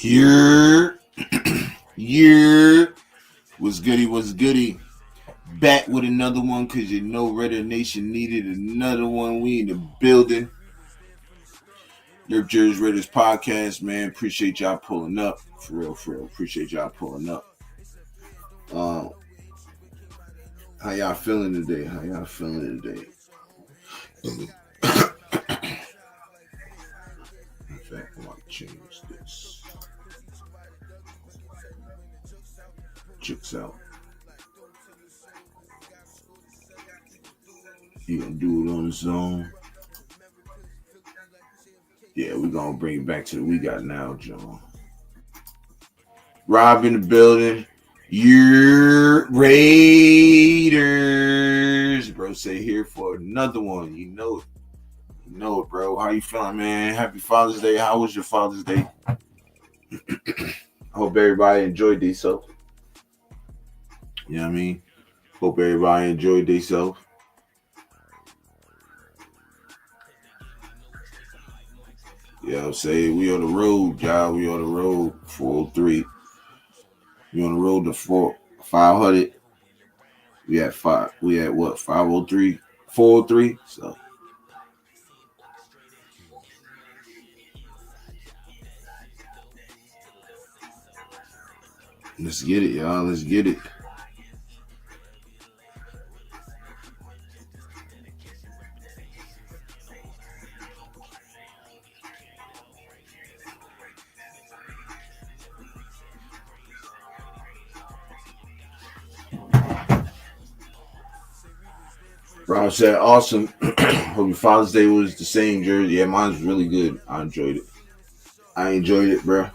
Here, yeah, what's goody? Back with another one because you know Raider Nation needed another one. We in the building. TheYurpJerz Raiders Podcast, man. Appreciate y'all pulling up. For real. Appreciate y'all pulling up. How y'all feeling today? In fact, I want to change this. Chicks out. You gonna do it on his own? Yeah, we're gonna bring it back to what we got now, John. Rob in the building. Your Raiders, bro. Say here for another one. You know it, bro. How you feeling, man? Happy Father's Day. How was your Father's Day? I hope everybody enjoyed themselves. You know what I mean? Hope everybody enjoyed themselves. Yeah, I'm saying we on the road, y'all. We on the road, 403. We on the road to 500. We at 503, 403. So let's get it, y'all. Let's get it. Rob said, awesome. Hope your Father's Day was the same, Jersey. Yeah, mine was really good. I enjoyed it, bro.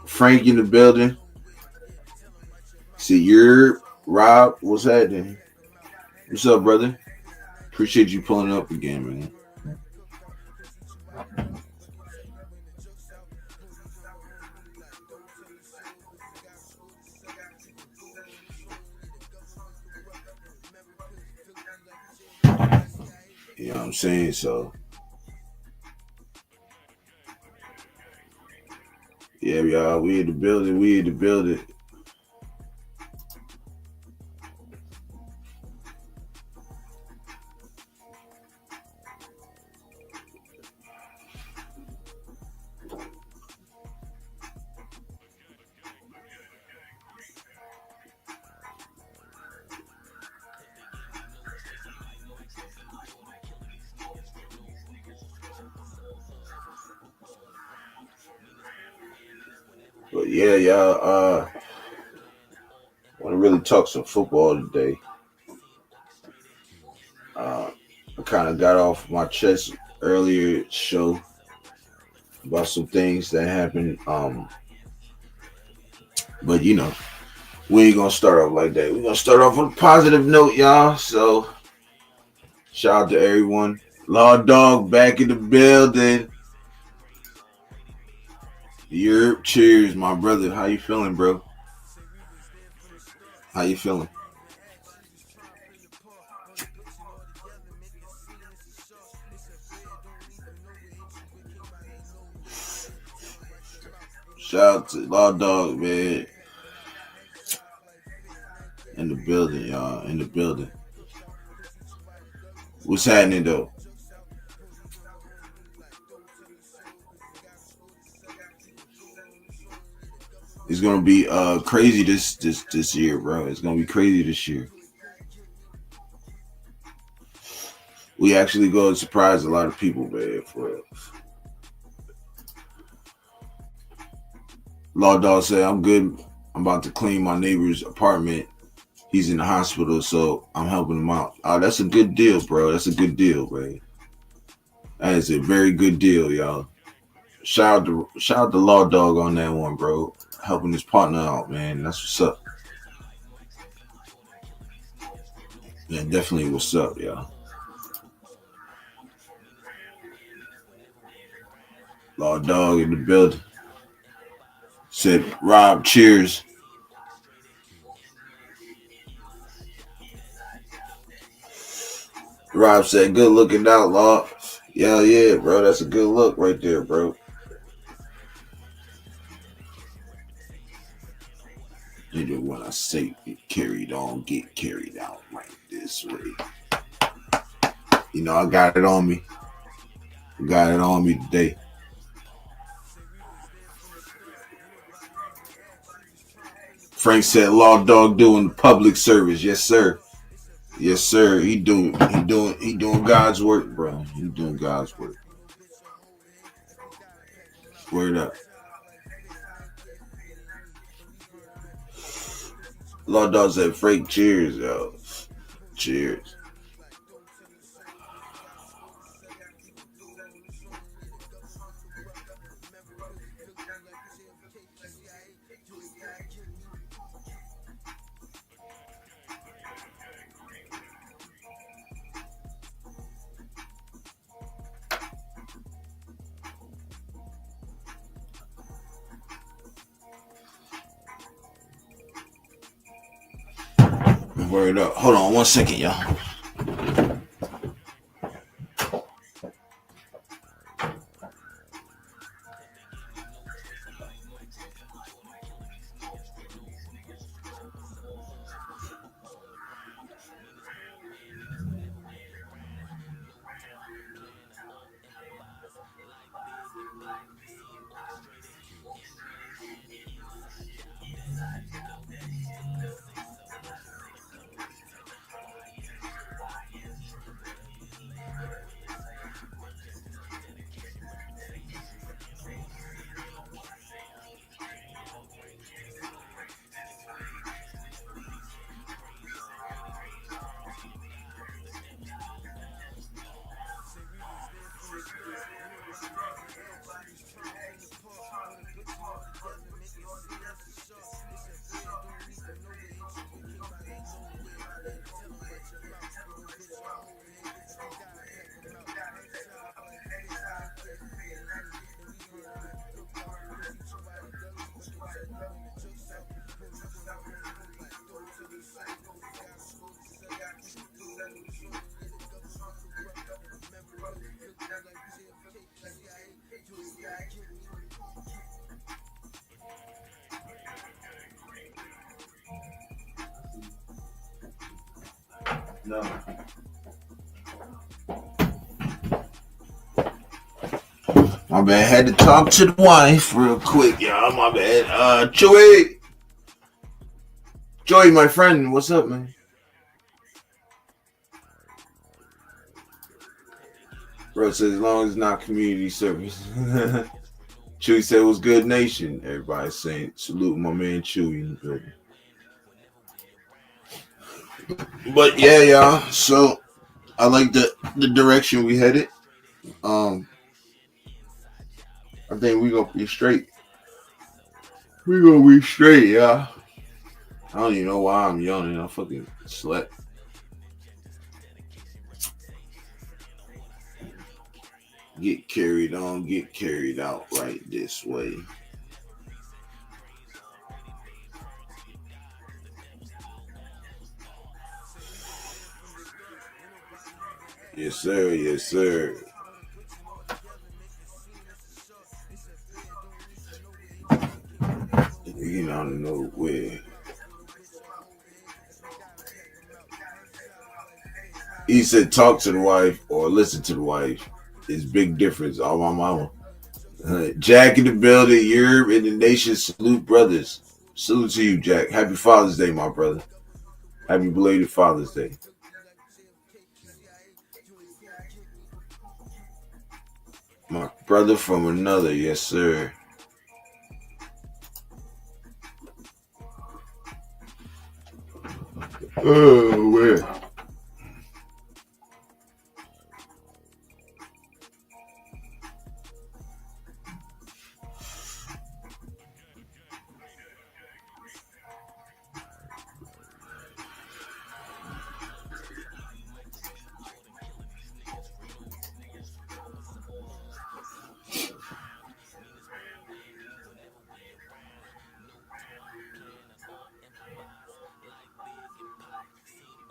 Frank in the building. See, you're Rob. What's happening? What's up, brother? Appreciate you pulling up again, man. You know what I'm saying? So, yeah, y'all, we in the building. But yeah, y'all, want to really talk some football today. I kind of got off my chest earlier show about some things that happened. But you know, we ain't gonna start off like that. We're gonna start off on a positive note, y'all. So shout out to everyone. Law Dog back in the building. TheYurpJerz, my brother. How you feeling, bro? How you feeling? Shout out to Law Dog, man. In the building, y'all. In the building. What's happening, though? It's gonna be crazy this year, bro. It's gonna be crazy this year. We actually go and surprise a lot of people, man. For real. Law Dog said, I'm good. I'm about to clean my neighbor's apartment. He's in the hospital, so I'm helping him out. Oh, that's a good deal, bro. That's a good deal, man. That is a very good deal, y'all. Shout out to Law Dog on that one, bro. Helping his partner out, man. That's what's up. Yeah, definitely what's up, y'all. Law Dog in the building. Said, Rob, cheers. Rob said, good looking out, Law. Yeah, bro. That's a good look right there, bro. Nigga, when I say get carried on, get carried out right this way. You know, I got it on me. Got it on me today. Frank said, "Law Dog doing public service." Yes, sir. Yes, sir. He doing God's work, bro. He doing God's work. Word up. Law Dog said, "Frank, cheers, yo. Cheers." Word up. Hold on 1 second, y'all. No. My bad. Had to talk to the wife real quick, y'all. My bad. Joey. Joey, my friend. What's up, man? Bro says as long as it's not community service. Chewy said it was good nation. Everybody saying salute my man Chewy in the building. But yeah, y'all. So I like the direction we headed. I think we gonna be straight. We gonna be straight, yeah. I don't even know why I'm yawning. I fucking slept. Get carried on, get carried out right this way. Yes, sir. Yes, sir. You don't know where. He said, talk to the wife or listen to the wife. It's big difference. All my mama. Jack in the building, Europe in the nation. Salute, brothers. Salute to you, Jack. Happy Father's Day, my brother. Happy belated Father's Day. My brother from another, yes, sir. Oh, where?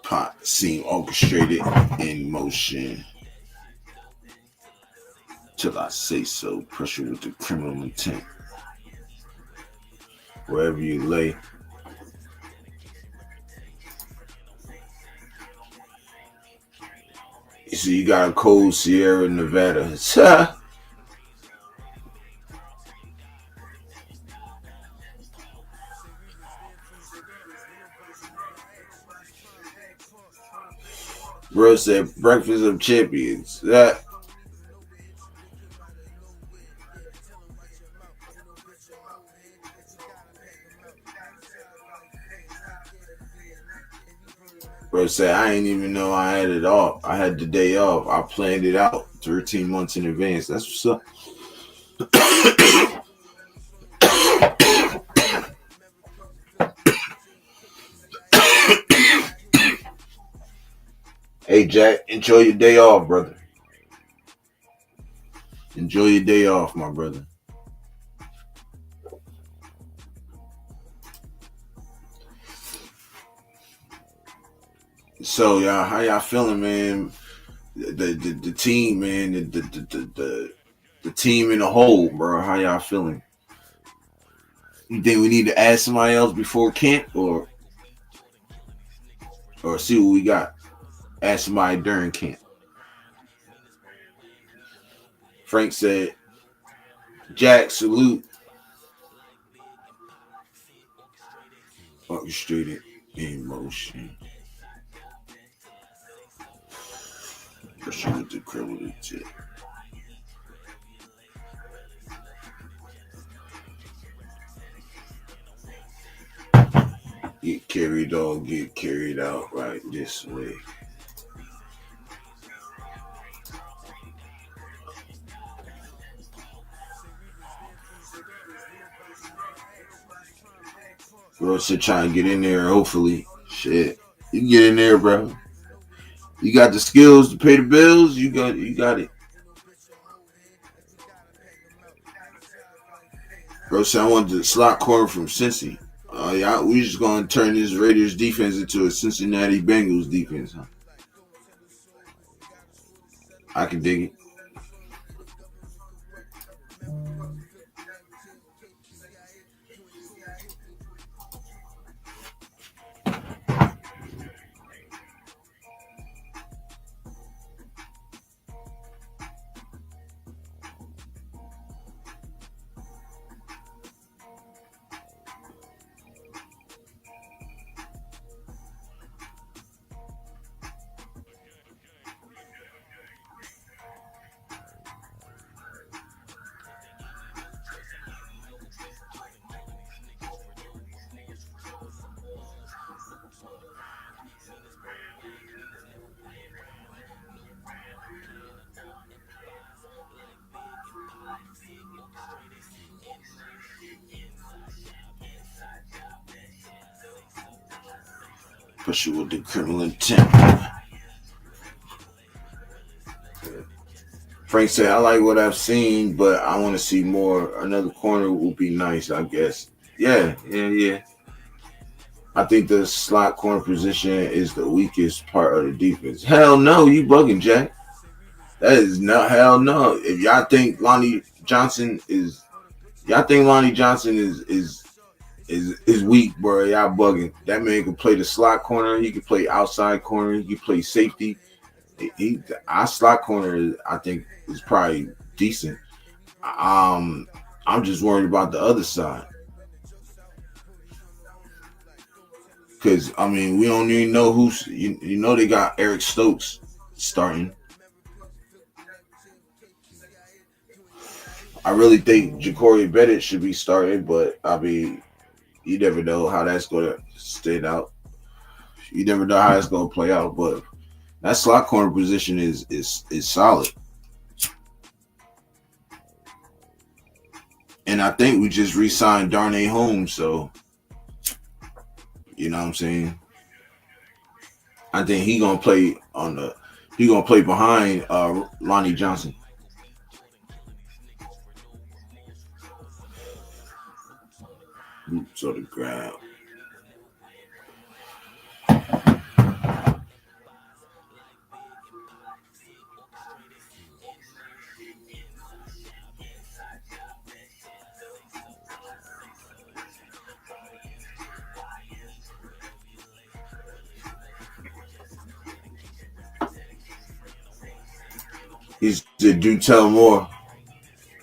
Pot scene orchestrated in motion. Till I say so. Pressure with the criminal intent. Wherever you lay, So you got a cold Sierra Nevada. Bro said breakfast of champions. That bro said I ain't even know I had it off. I had the day off. I planned it out 13 months in advance. That's what's up. Hey Jack, enjoy your day off, brother. Enjoy your day off, my brother. So y'all, how y'all feeling, man? The team, man, the team in the whole, bro. How y'all feeling? You think we need to add somebody else before camp, or see what we got? Add somebody during camp. Frank said, "Jack, salute, orchestrated in motion." Pursue with the criminal tip. Get carried on, get carried out right this way. Bro said trying to get in there, hopefully. Shit. You can get in there, bro. You got the skills to pay the bills, you got it. Bro said I want the slot corner from Cincy. Yeah, we just gonna turn this Raiders defense into a Cincinnati Bengals defense, huh? I can dig it. Pursue with the criminal intent. Frank said, I like what I've seen, but I want to see more. Another corner will be nice, I guess. Yeah. I think the slot corner position is the weakest part of the defense. Hell no, you bugging, Jack. That is not hell no. If y'all think Lonnie Johnson is is weak, bro, y'all bugging. That man can play the slot corner. He can play outside corner. He can play safety. Our slot corner, I think, is probably decent. I'm just worried about the other side. Because, I mean, we don't even know who's, you know, they got Eric Stokes starting. I really think Ja'Cory Bennett should be starting, but, I mean, you never know how that's going to stand out. You never know how it's going to play out, but that slot corner position is solid. And I think we just re-signed Darnay Holmes, so you know what I'm saying? I think he gonna play behind Lonnie Johnson. Boots on the ground. Do tell more.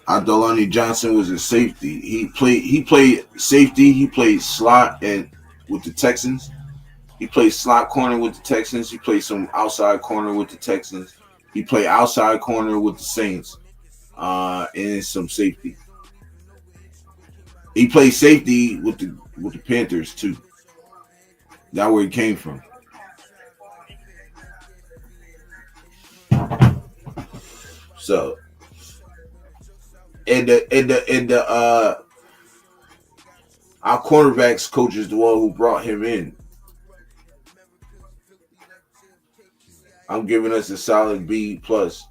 Adolani Johnson was a safety. He played safety. He played slot and with the Texans. He played slot corner with the Texans. He played some outside corner with the Texans. He played outside corner with the Saints. And some safety. He played safety with the Panthers too. That's where he came from. So and the our cornerbacks coach is the one who brought him in. I'm giving us a solid B plus.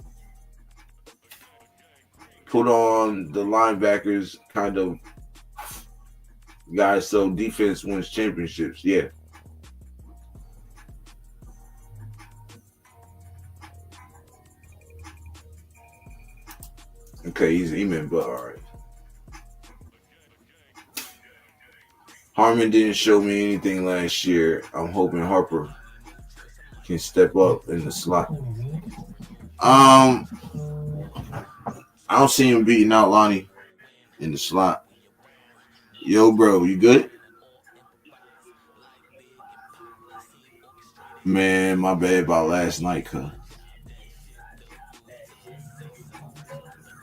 Put on the linebackers kind of guys so defense wins championships. Yeah. Okay, he's Eman, but all right. Harmon didn't show me anything last year. I'm hoping Harper can step up in the slot. I don't see him beating out Lonnie in the slot. Yo, bro, you good? Man, my bad about last night, cuz.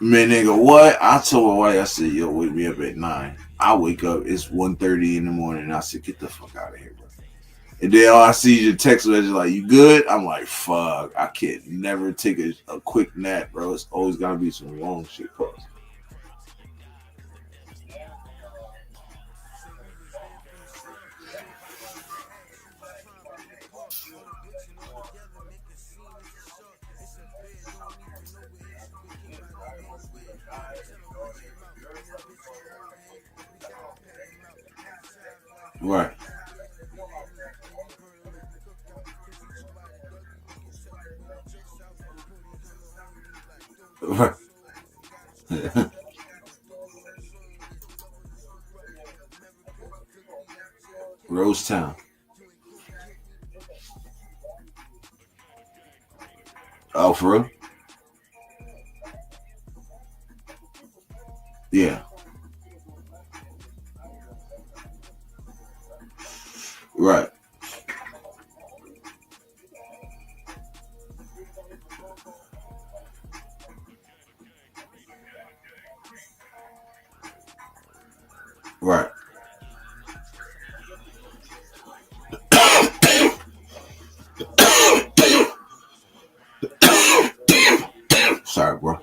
Man, nigga, what? I told my wife, I said, yo, wake me up at 9. I wake up, it's 1:30 in the morning, and I said, get the fuck out of here, bro. And then all I see is your text message like, you good? I'm like, fuck, I can't never take a quick nap, bro. It's always got to be some long shit, cuz. Right. Right. Rosetown. Oh, for real? Yeah. Right. Right. Sorry, bro.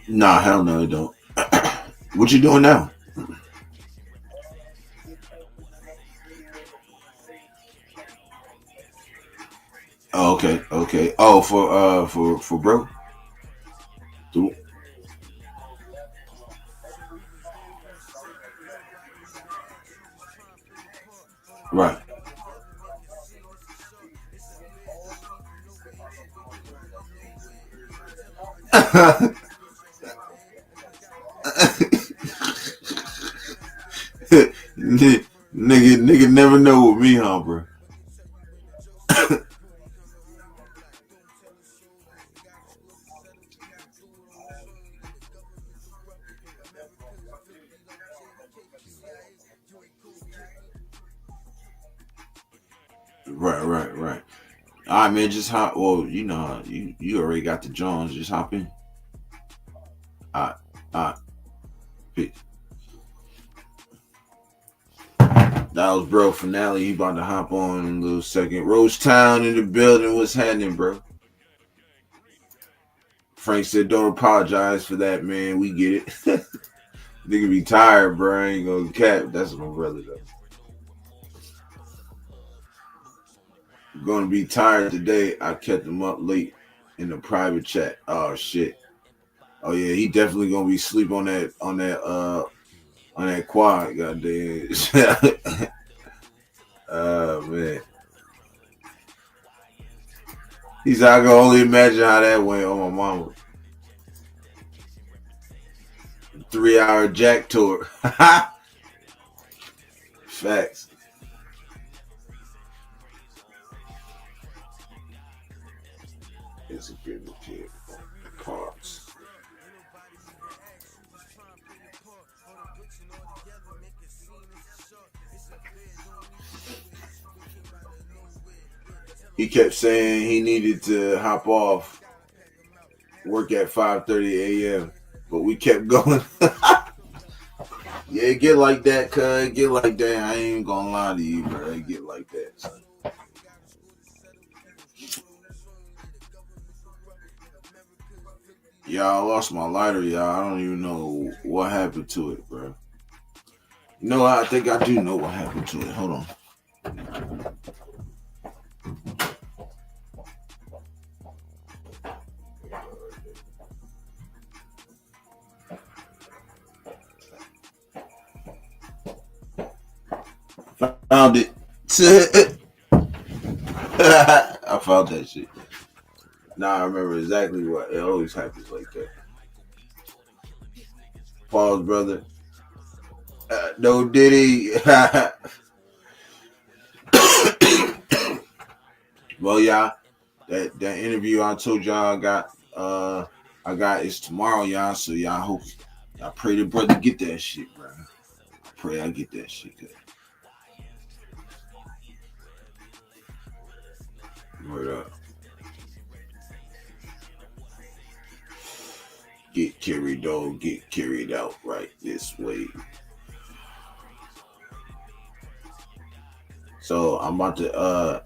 Nah, hell no, it don't. What you doing now? Oh, okay, okay. Oh, for bro. Do- Right. Nigga never know with me, huh, bro? Right, right, right. All right, man. Just hop. Well, you know, you already got the Jones. Just hop in. All right, all right. Peace. That was bro finale. He about to hop on in a little second. Rose Town in the building. What's happening, bro? Frank said, "Don't apologize for that, man. We get it." Nigga be tired, bro. I ain't gonna cap. That's my brother though. Gonna be tired today. I kept him up late in the private chat. Oh shit. Oh yeah, he definitely gonna be sleep on that quad. Goddamn. Oh man. He said I can only imagine how that went on my mama. 3-hour Jack tour. Facts. It's a good kid. Parts. He kept saying he needed to hop off work at 5:30 a.m. But we kept going. Yeah, get like that, cuz. Get like that. I ain't gonna lie to you, bro. It get like that, son. Y'all, I lost my lighter, y'all. I don't even know what happened to it, bro. You know, I think I do know what happened to it. Hold on. Found it. I found that shit. Nah, I remember exactly what. It always happens like that. Pause, brother. No Diddy. Well, y'all, that interview I told y'all I got is tomorrow, y'all. So y'all pray the brother get that shit, bro. I pray I get that shit. Word up. Get carried on, get carried out right this way. So I'm about to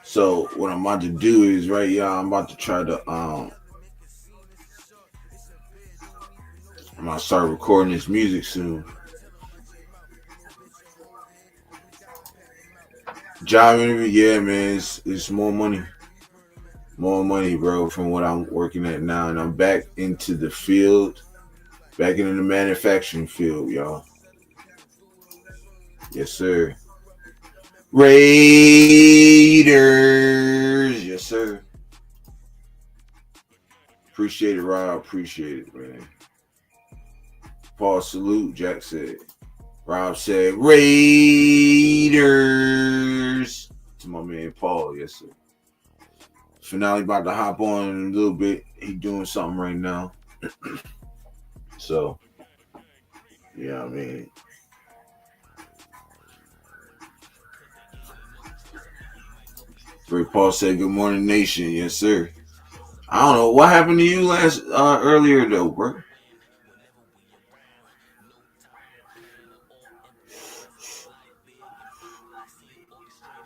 so what I'm about to do is right, y'all, I'm about to try to I'm gonna start recording this music soon. Job interview, yeah, man, it's more money. More money, bro, from what I'm working at now. And I'm back into the field, back into the manufacturing field, y'all. Yes, sir. Raiders, yes, sir. Appreciate it, Rob. Appreciate it, man. Paul, salute, Jack said. Rob said, Raiders. To my man, Paul, yes, sir. Finale about to hop on in a little bit. He doing something right now. So, yeah, I mean. Ray Paul said, good morning, nation. Yes, sir. I don't know. What happened to you earlier, though, bro?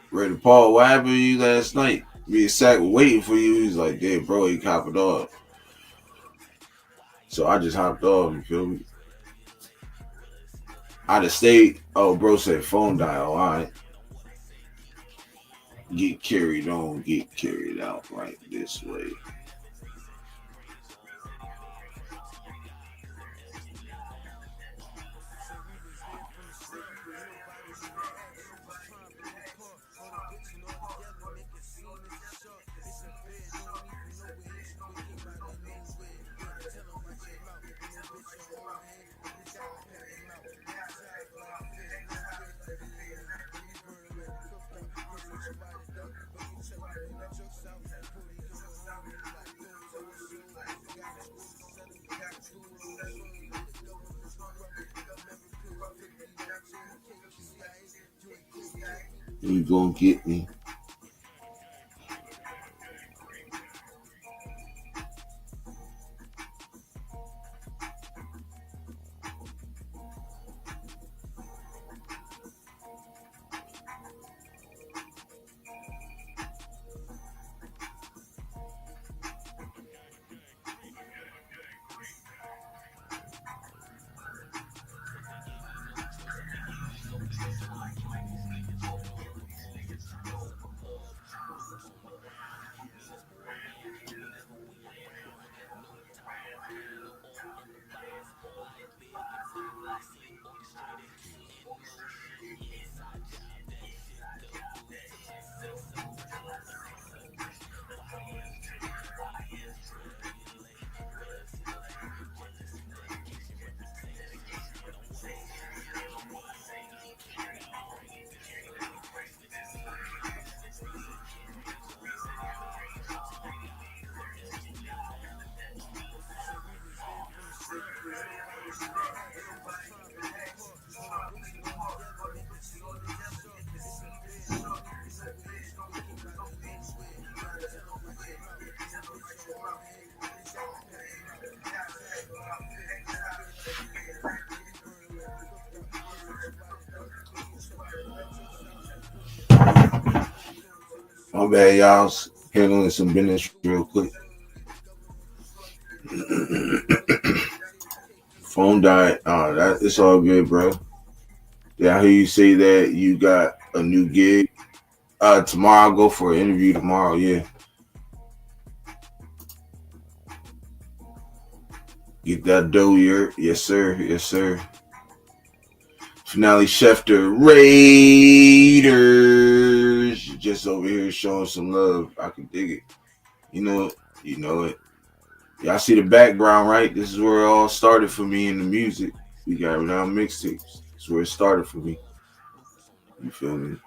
Ray Paul, what happened to you last night? Me and Sack were waiting for you. He's like, damn, bro, he hopped off. So I just hopped off, you feel me? I'd have stayed. Oh, bro said phone dial. All right. Get carried on, get carried out right this way. You gonna get me. My bad, y'all. Handling some business real quick. Phone died. That it's all good, bro. Yeah, I hear you say that you got a new gig. Tomorrow I'll go for an interview tomorrow. Yeah, get that dough, yes sir, yes sir. Finale Schefter Raiders just over here showing some love. I can dig it. You know it. You know it. Y'all see the background, right? This is where it all started for me in the music. We got now mixtapes. That's where it started for me. You feel me?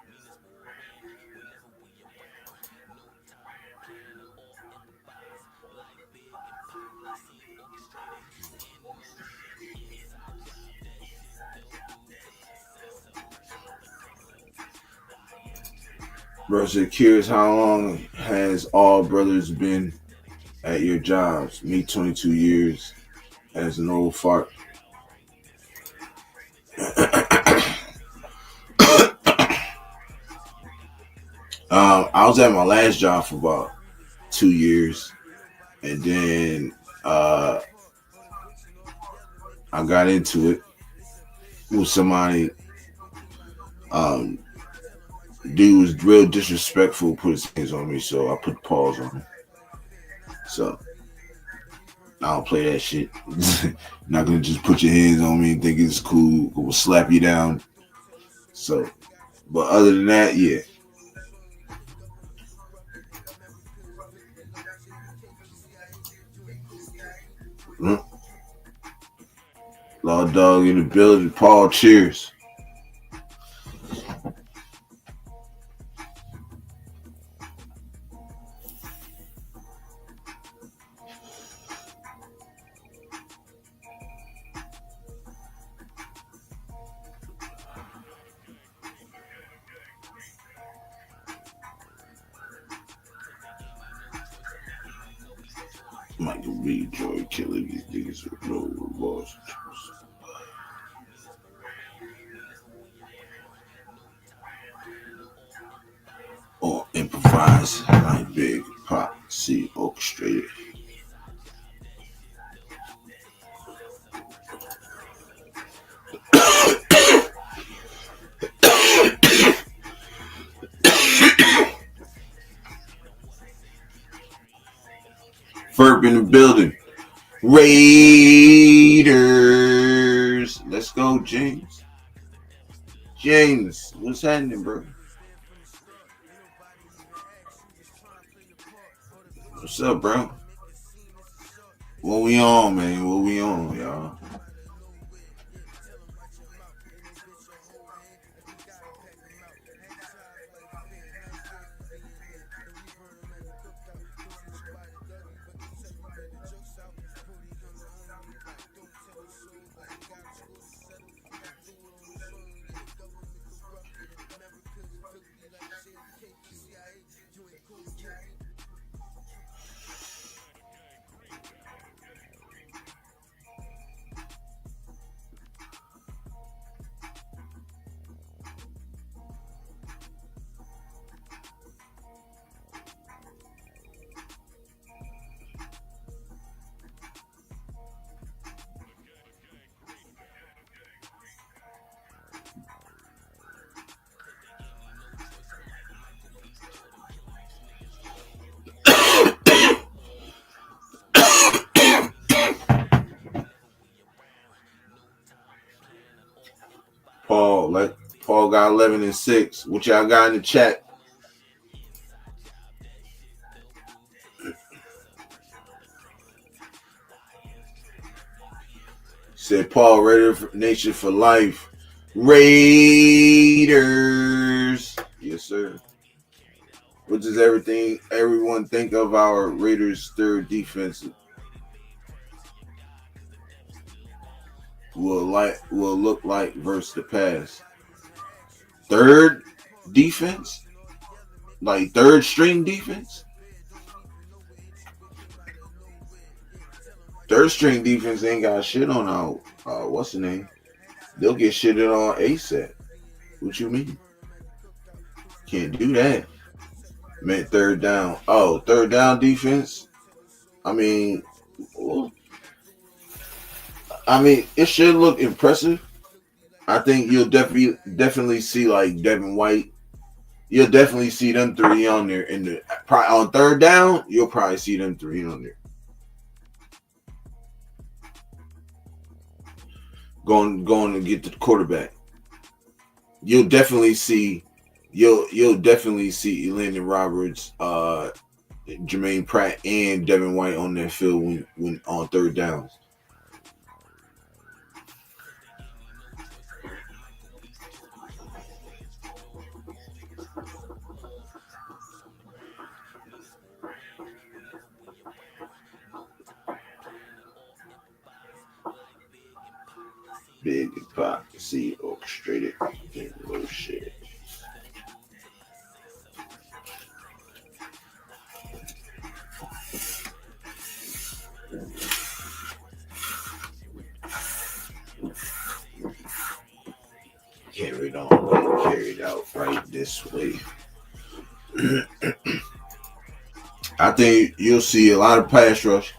Bro, so curious, how long has All Brothers been at your jobs? Me, 22 years as an old fart. I was at my last job for about 2 years, and then I got into it with somebody. Um, Dude was real disrespectful, put his hands on me, so I put pause on him. So I don't play that shit. Not gonna just put your hands on me and think it's cool. We'll slap you down. So, but other than that, yeah. Law Dog in the building. Paul, cheers. Michael B. Joy killing these niggas with no remorse. Or improvise like big pop, see orchestrated. Ferb in the building. Raiders. Let's go, James. James, what's happening, bro? What's up, bro? What we on, man? What we on, y'all? Paul got 11 and 6. What y'all got in the chat? Said Paul, Raider Nation for life. Raiders. Yes, sir. What does everyone think of our Raiders' third defense? will look like versus the past. Third defense, like third string defense. Third string defense ain't got shit on our what's the name? They'll get shitted on ASAP. What you mean? Can't do that. Meant third down. Oh, third down defense. I mean, well, it should look impressive. I think you'll definitely see like Devin White. You'll definitely see them three on there in the on third down. You'll probably see them three on there. Going to get the quarterback. You'll definitely see Landon Roberts, Jermaine Pratt, and Devin White on that field when on third downs. Big pop, see orchestrated, and low shit. Carried out right this way. I think you'll see a lot of pass rush.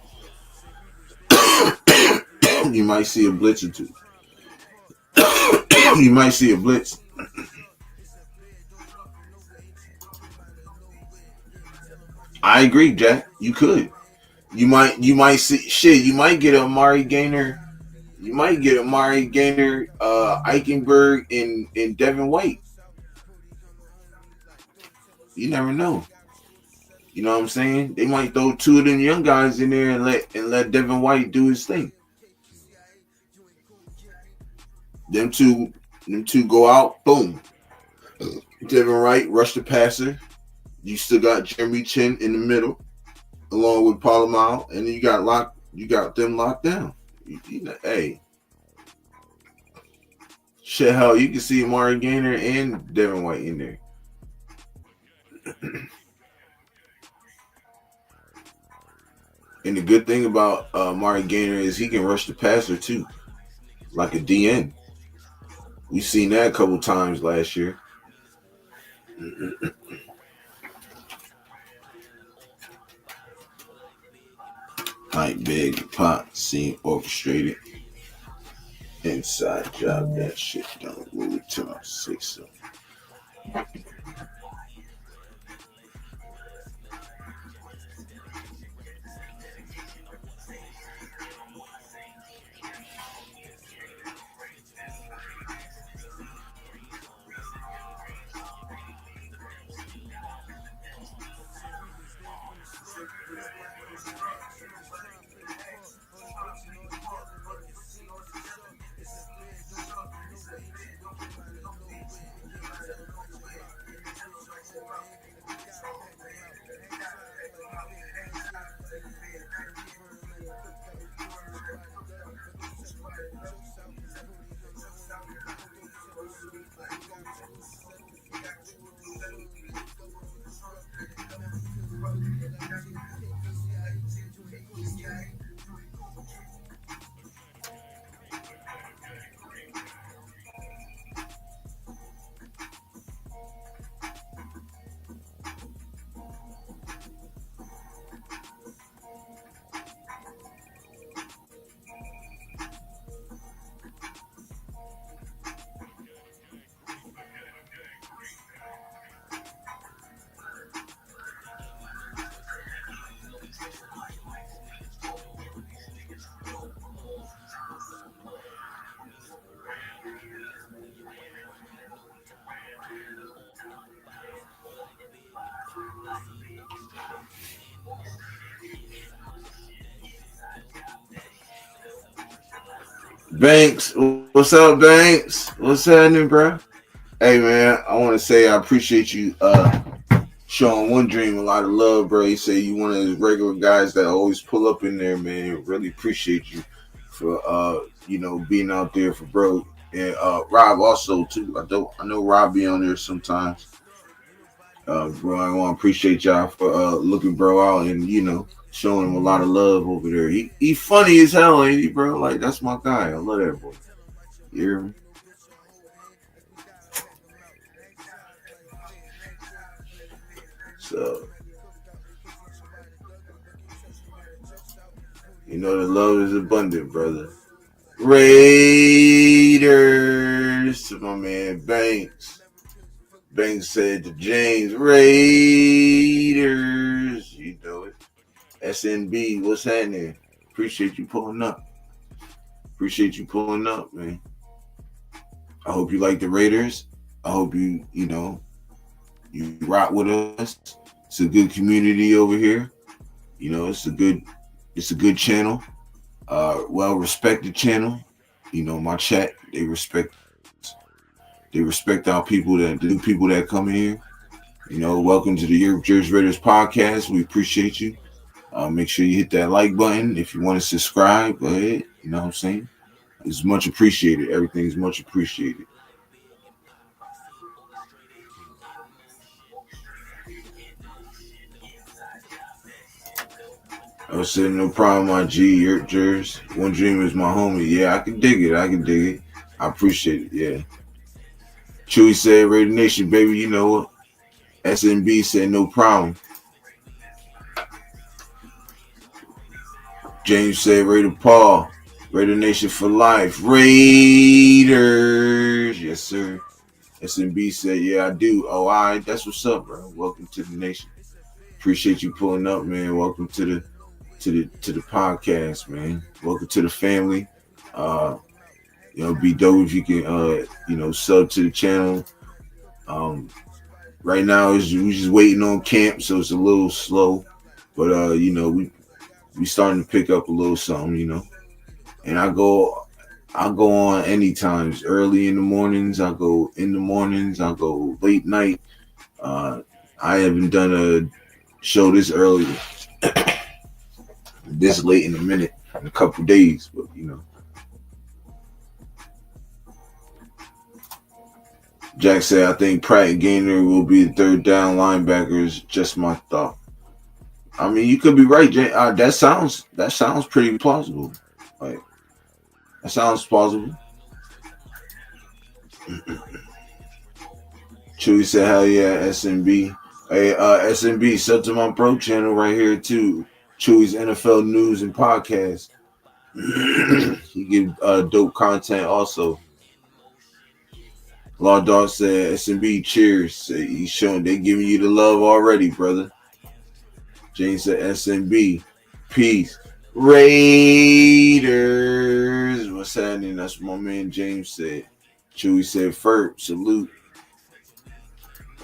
You might see a blitz or two. You might see a blitz. I agree, Jack. You could. You might see shit. You might get Amari Gainer. You might get Amari Gainer, Eichenberg, and Devin White. You never know. You know what I'm saying? They might throw two of them young guys in there and let Devin White do his thing. Them two go out, boom. Devin White rush the passer. You still got Jeremy Chin in the middle, along with Palomar, and then you got them locked down. Hey, shit, hell, you can see Amari Gainer and Devin White in there. And the good thing about Amari Gainer is he can rush the passer too, like a DN. We've seen that a couple times last year. Like big pot, scene orchestrated. Inside job, that shit don't move it to my 6 so. Banks, what's up, Banks? What's happening, bro? Hey, man, I want to say I appreciate you showing One Dream a lot of love, bro. You say you one of the regular guys that always pull up in there, man. Really appreciate you for being out there for bro. And Rob also too. I know Rob be on there sometimes. Bro, I want to appreciate y'all for looking bro out and showing him a lot of love over there. He funny as hell, ain't he, bro? Like that's my guy. I love that boy. You hear me? So the love is abundant, brother. Raiders to my man Banks. Banks said to James, Raiders. You know it. SNB, what's happening? Appreciate you pulling up. Appreciate you pulling up, man. I hope you like the Raiders. I hope you rock with us. It's a good community over here. It's a good channel. Well respected channel. My chat, they respect our people, the new people that come in here. Welcome to the TheYurpJerz Raiders Podcast. We appreciate you. Make sure you hit that like button. If you want to subscribe, go ahead. You know what I'm saying? It's much appreciated. Everything's much appreciated. I was saying, no problem, my G, TheYurpJerz. One Dream is my homie. Yeah, I can dig it. I appreciate it. Yeah. Chewy said, Raider Nation, baby, you know what? SNB said, no problem. James said, Raider Paul, Raider Nation for life. Raiders. Yes, sir. SNB said, yeah, I do. Oh, all right. That's what's up, bro. Welcome to the nation. Appreciate you pulling up, man. Welcome to the podcast, man. Welcome to the family. Be dope if you can sub to the channel. Right now we just waiting on camp, so it's a little slow. But we starting to pick up a little something, And I go on any times. Early in the mornings, I go in the mornings, I go late night. I haven't done a show this early, this late in a minute, in a couple days, but Jack said, I think Pratt and Gaynor will be the third down linebackers. Just my thought. I mean, you could be right, Jay. That sounds pretty plausible. Like, that sounds plausible. Chewy said, hell yeah, SNB. Hey, SNB, sub to my pro channel right here too. Chewy's NFL news and podcast. He give dope content also. Law Dog said, SNB, cheers. He's showing they giving you the love already, brother. James said, SNB, peace. Raiders, what's happening? That's what my man James said. Chewy said, Ferb, salute.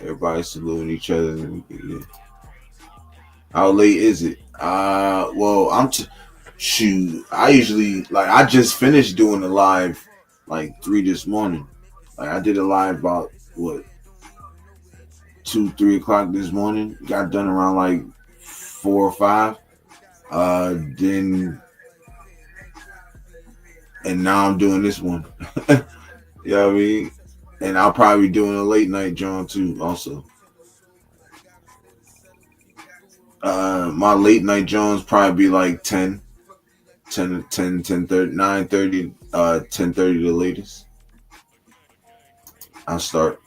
Everybody saluting each other. How late is it? Well, shoot. I usually I just finished doing the live 3 this morning. I did a live about 2-3 o'clock this morning. Got done around 4 or 5. And now I'm doing this one. You know what I mean? And I'll probably be doing a late night John too also. My late night Jones probably be 10 to 10, 10:30, 9:30, 10:30 the latest. I'll start.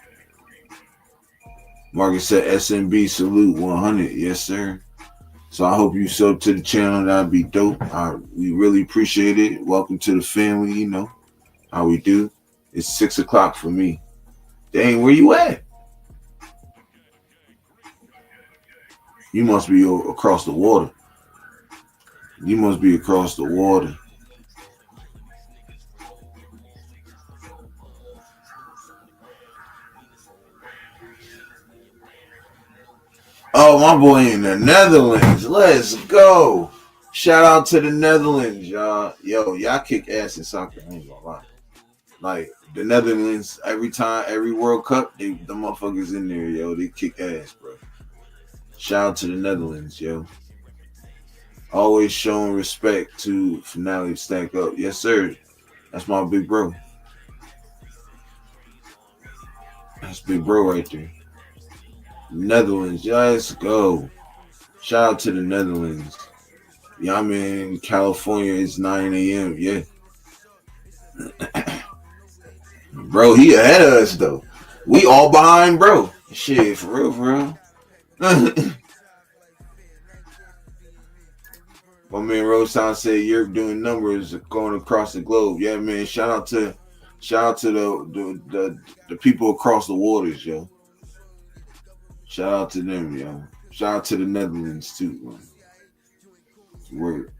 Marcus said SNB salute 100. Yes, sir. So I hope you sub to the channel. That'd be dope. We really appreciate it. Welcome to the family. You know how we do. It's 6 o'clock for me. Dang, where you at? You must be across the water. You must be across the water. Oh, my boy in the Netherlands. Let's go. Shout out to the Netherlands, y'all. Yo, y'all kick ass in soccer. I ain't gonna lie. The Netherlands, every World Cup, the motherfuckers in there, yo. They kick ass, bro. Shout out to the Netherlands, yo. Always showing respect to Finale Stack Up. Yes, sir. That's my big bro. That's big bro right there. Netherlands. Let's go. Shout out to the Netherlands. Yeah, I'm in California. It's 9 a.m. Yeah. Bro, he ahead of us, though. We all behind, bro. Shit, for real, for real. My man Rosetown said Europe doing numbers going across the globe. Yeah, man. Shout out to the people across the waters, yo. Shout out to them, yo. Shout out to the Netherlands too, man. Word.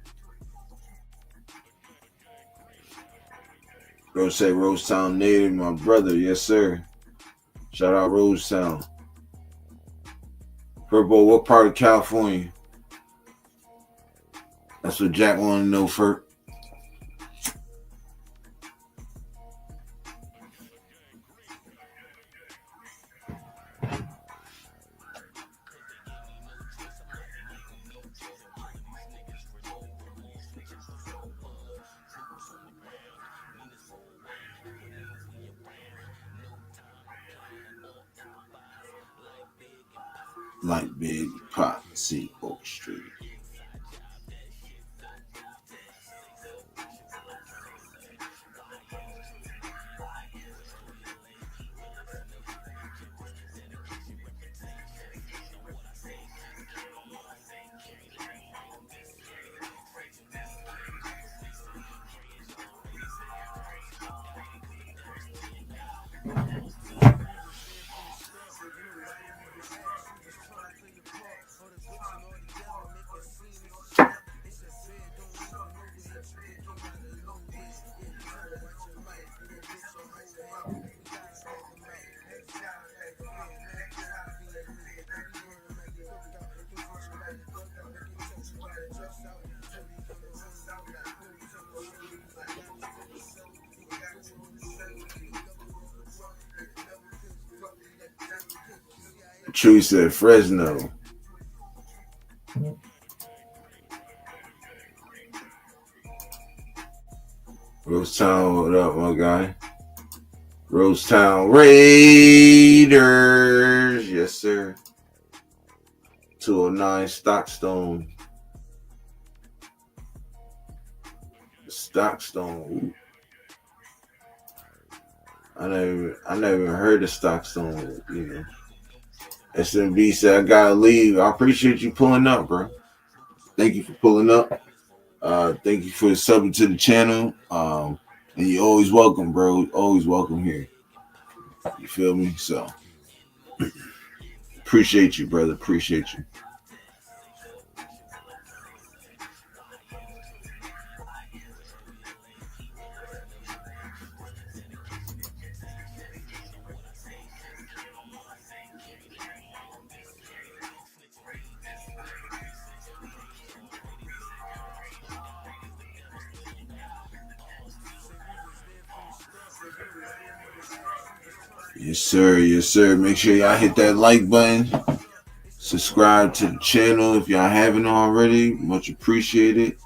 Bro say Rosetown native, my brother. Yes, sir. Shout out Rosetown. Purple, what part of California? That's what Jack wanted to know first. Like Big Pot, see Oak Street. True said Fresno. Rosetown, what up, my guy? Rosetown Raiders. Yes, sir. 209 Stockstone. Stockstone. Ooh. I never even heard of Stockstone, you know. SMB said I gotta leave. I appreciate you pulling up, bro. Thank you for pulling up. Thank you for subbing to the channel. And you're always welcome, bro. Always welcome here. You feel me? So appreciate you, brother. Appreciate you. Yes, sir. Yes, sir. Make sure y'all hit that like button. Subscribe to the channel if y'all haven't already. Much appreciated.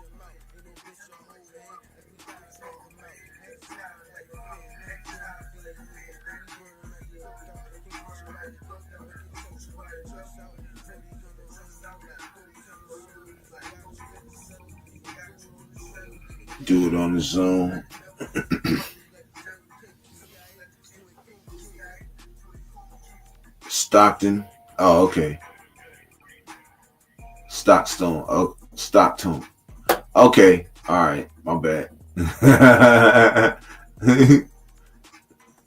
Do it on the zone. Stockton. Oh, okay. Stockstone. Oh, Stockton. Okay. All right. My bad.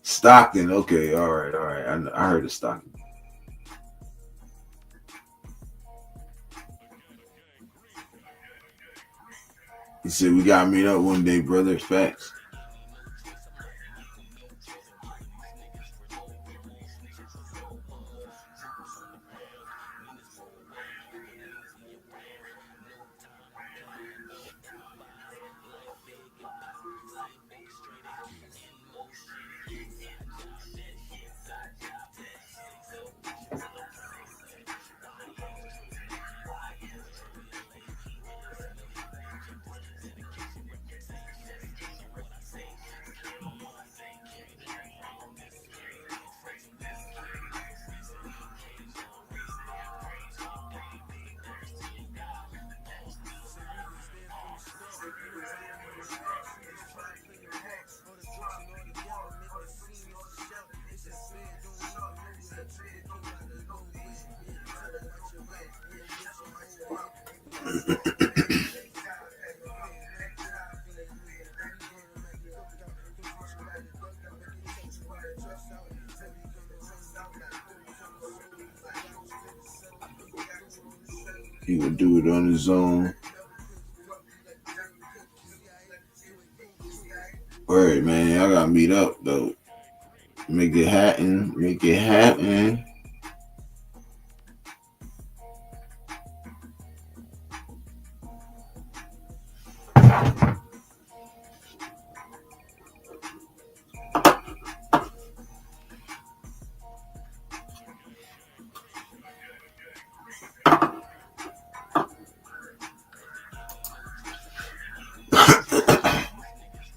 Stockton. Okay. All right. All right. I heard of Stockton. He said we gotta meet up one day, brother. Facts. He would do it on his own. Alright, man. I gotta meet up though. Make it happen. Make it happen.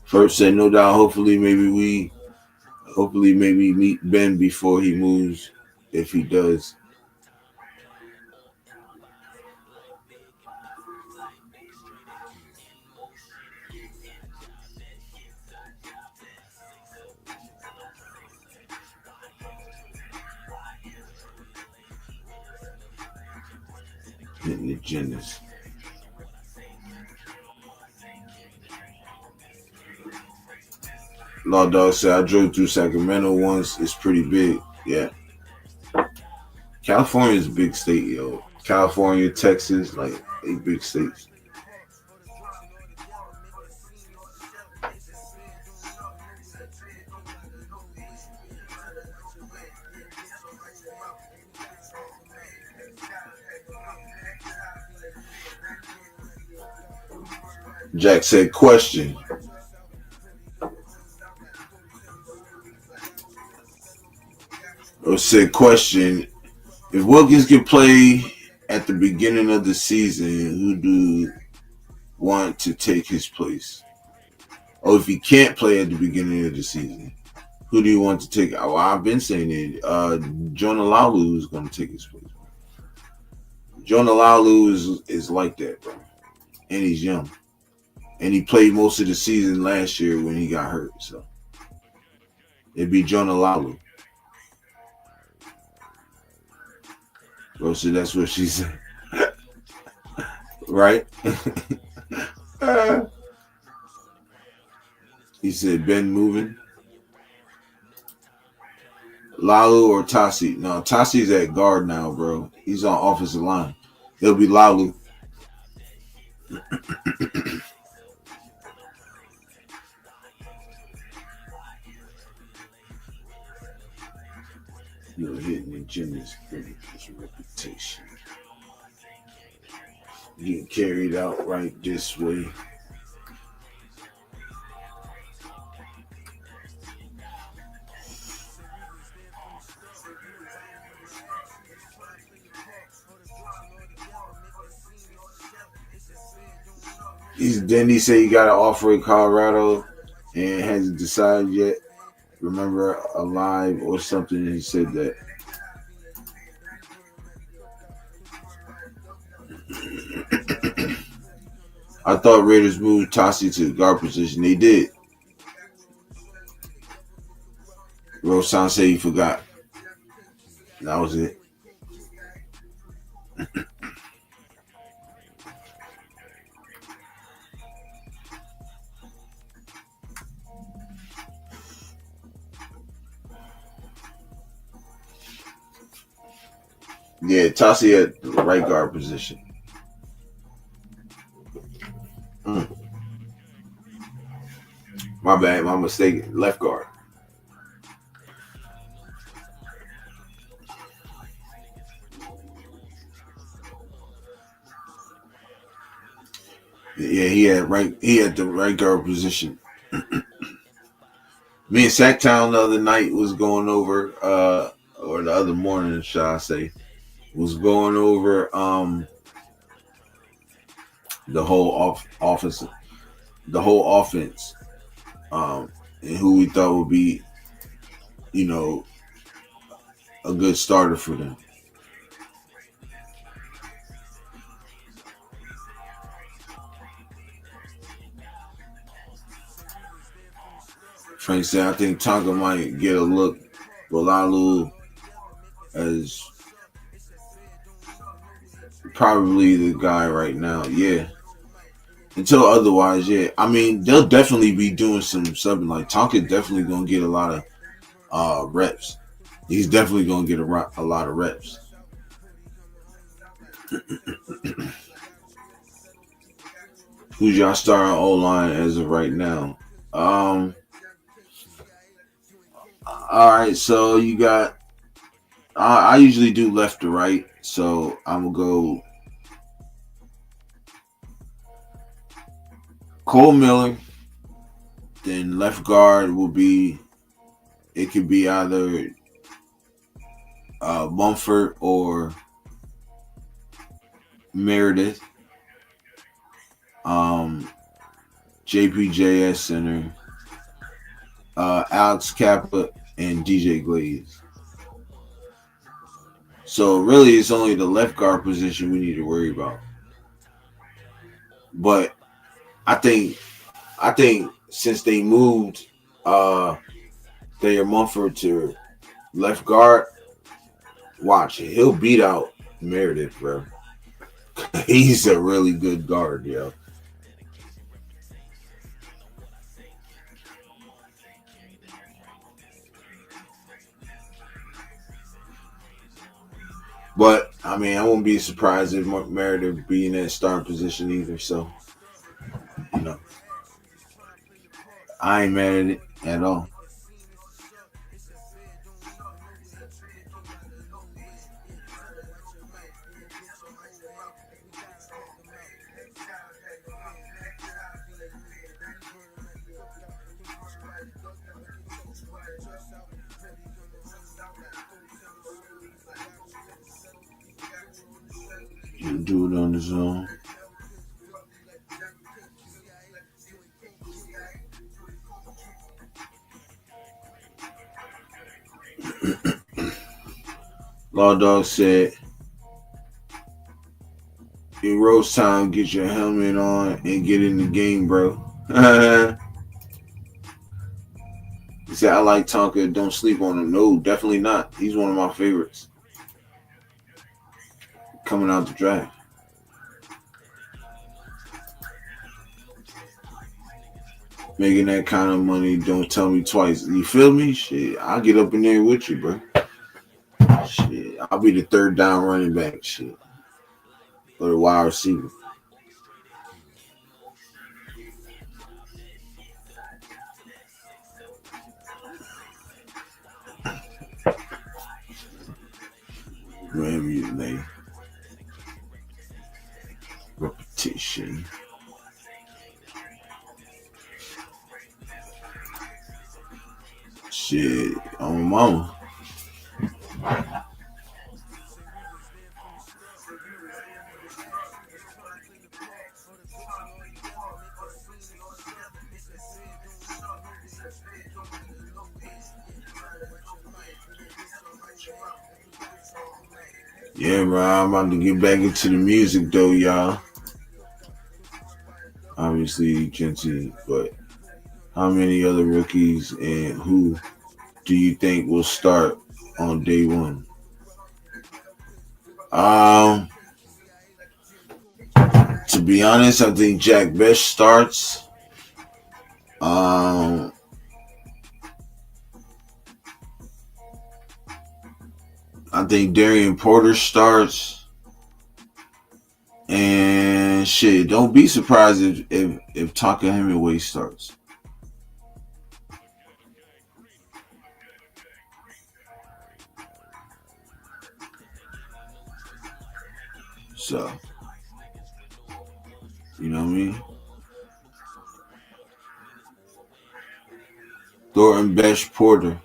First said no doubt. Hopefully, maybe meet Ben before he moves, if he does. Hitting the agendas. Law Dog said I drove through Sacramento once. It's pretty big. Yeah. California is a big state, yo. California, Texas, like 8 big states. Jack said, question. Or said, question. If Wilkins can play at the beginning of the season, who do you want to take his place? Or if he can't play at the beginning of the season, who do you want to take? Well, I've been saying it. Jonah Laulu is going to take his place. Jonah Laulu is like that, bro. And he's young. And he played most of the season last year when he got hurt. So it'd be Jonah Laulu. Bro, so that's what she said. Right? He said, Ben moving. Laulu or Tassi? No, Tassi's at guard now, bro. He's on offensive line. It'll be Laulu. You're hitting the gymnast his reputation. Getting carried out right this way. Then he said he got an offer in Colorado and hasn't decided yet. Remember Alive or something, he said that. I thought Raiders moved Tassi to the guard position. They did. Rosan said he forgot. That was it. Yeah, Tassi at the right guard position. My bad, my mistake. Left guard. Yeah, he had the right guard position. Me and Sacktown the other night was going over, or the other morning, shall I say, was going over the whole offense, and who we thought would be, a good starter for them. Frank said, I think Tonka might get a look. Laulu as probably the guy right now. Yeah. Until otherwise, yeah. I mean, they'll definitely be doing some subbing. Like, Tonka definitely going to get a lot of reps. He's definitely going to get a lot of reps. Who's y'all starting O line as of right now? All right, so you got. I usually do left to right, so I'm gonna go Cole Miller. Then left guard will be. It could be either Mumford or Meredith. Um, JPJS center. Alex Kappa and DJ Glaze. So really, it's only the left guard position we need to worry about. But I think since they moved Thayer Mumford to left guard, watch it. He'll beat out Meredith, bro. He's a really good guard, yo. But I mean, I won't be surprised if Meredith be in that starting position either. So, you know, I ain't mad at it at all. You do it on his own. Law Dog said, in Rose Town, get your helmet on and get in the game, bro. He said, I like Tonka. Don't sleep on him. No, definitely not. He's one of my favorites coming out the draft. Making that kind of money, don't tell me twice. You feel me? Shit, I'll get up in there with you, bro. Shit, I'll be the third down running back. Shit, or the wide receiver. Wherever you lay. Repetition. Shit, on my mama. Yeah, bro, I'm about to get back into the music though, y'all. Obviously, Genty, but how many other rookies and who do you think will start on day one? To be honest, I think Jack Best starts. I think Darian Porter starts. And shit, don't be surprised if Tonka Hemingway starts. So, you know what I mean? Thornton Besh Porter.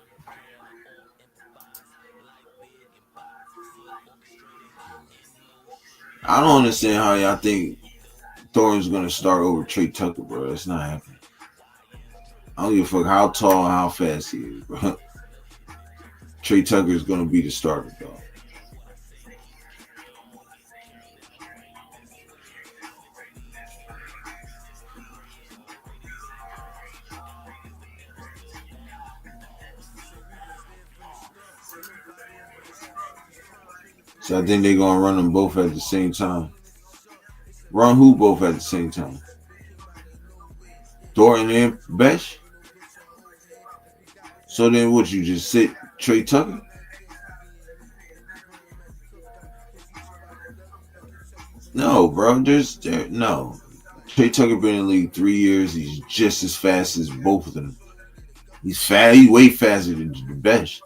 I don't understand how y'all think Thornton's gonna start over Trey Tucker, bro. That's not happening. I don't give a fuck how tall and how fast he is, bro. Trey Tucker is gonna be the starter, though. So I think they're gonna run them both at the same time. Run who both at the same time? Thornton and Besh? So then what, you just sit Trey Tucker? No, bro. No. Trey Tucker been in the league 3 years. He's just as fast as both of them. He's fast. He's way faster than the best.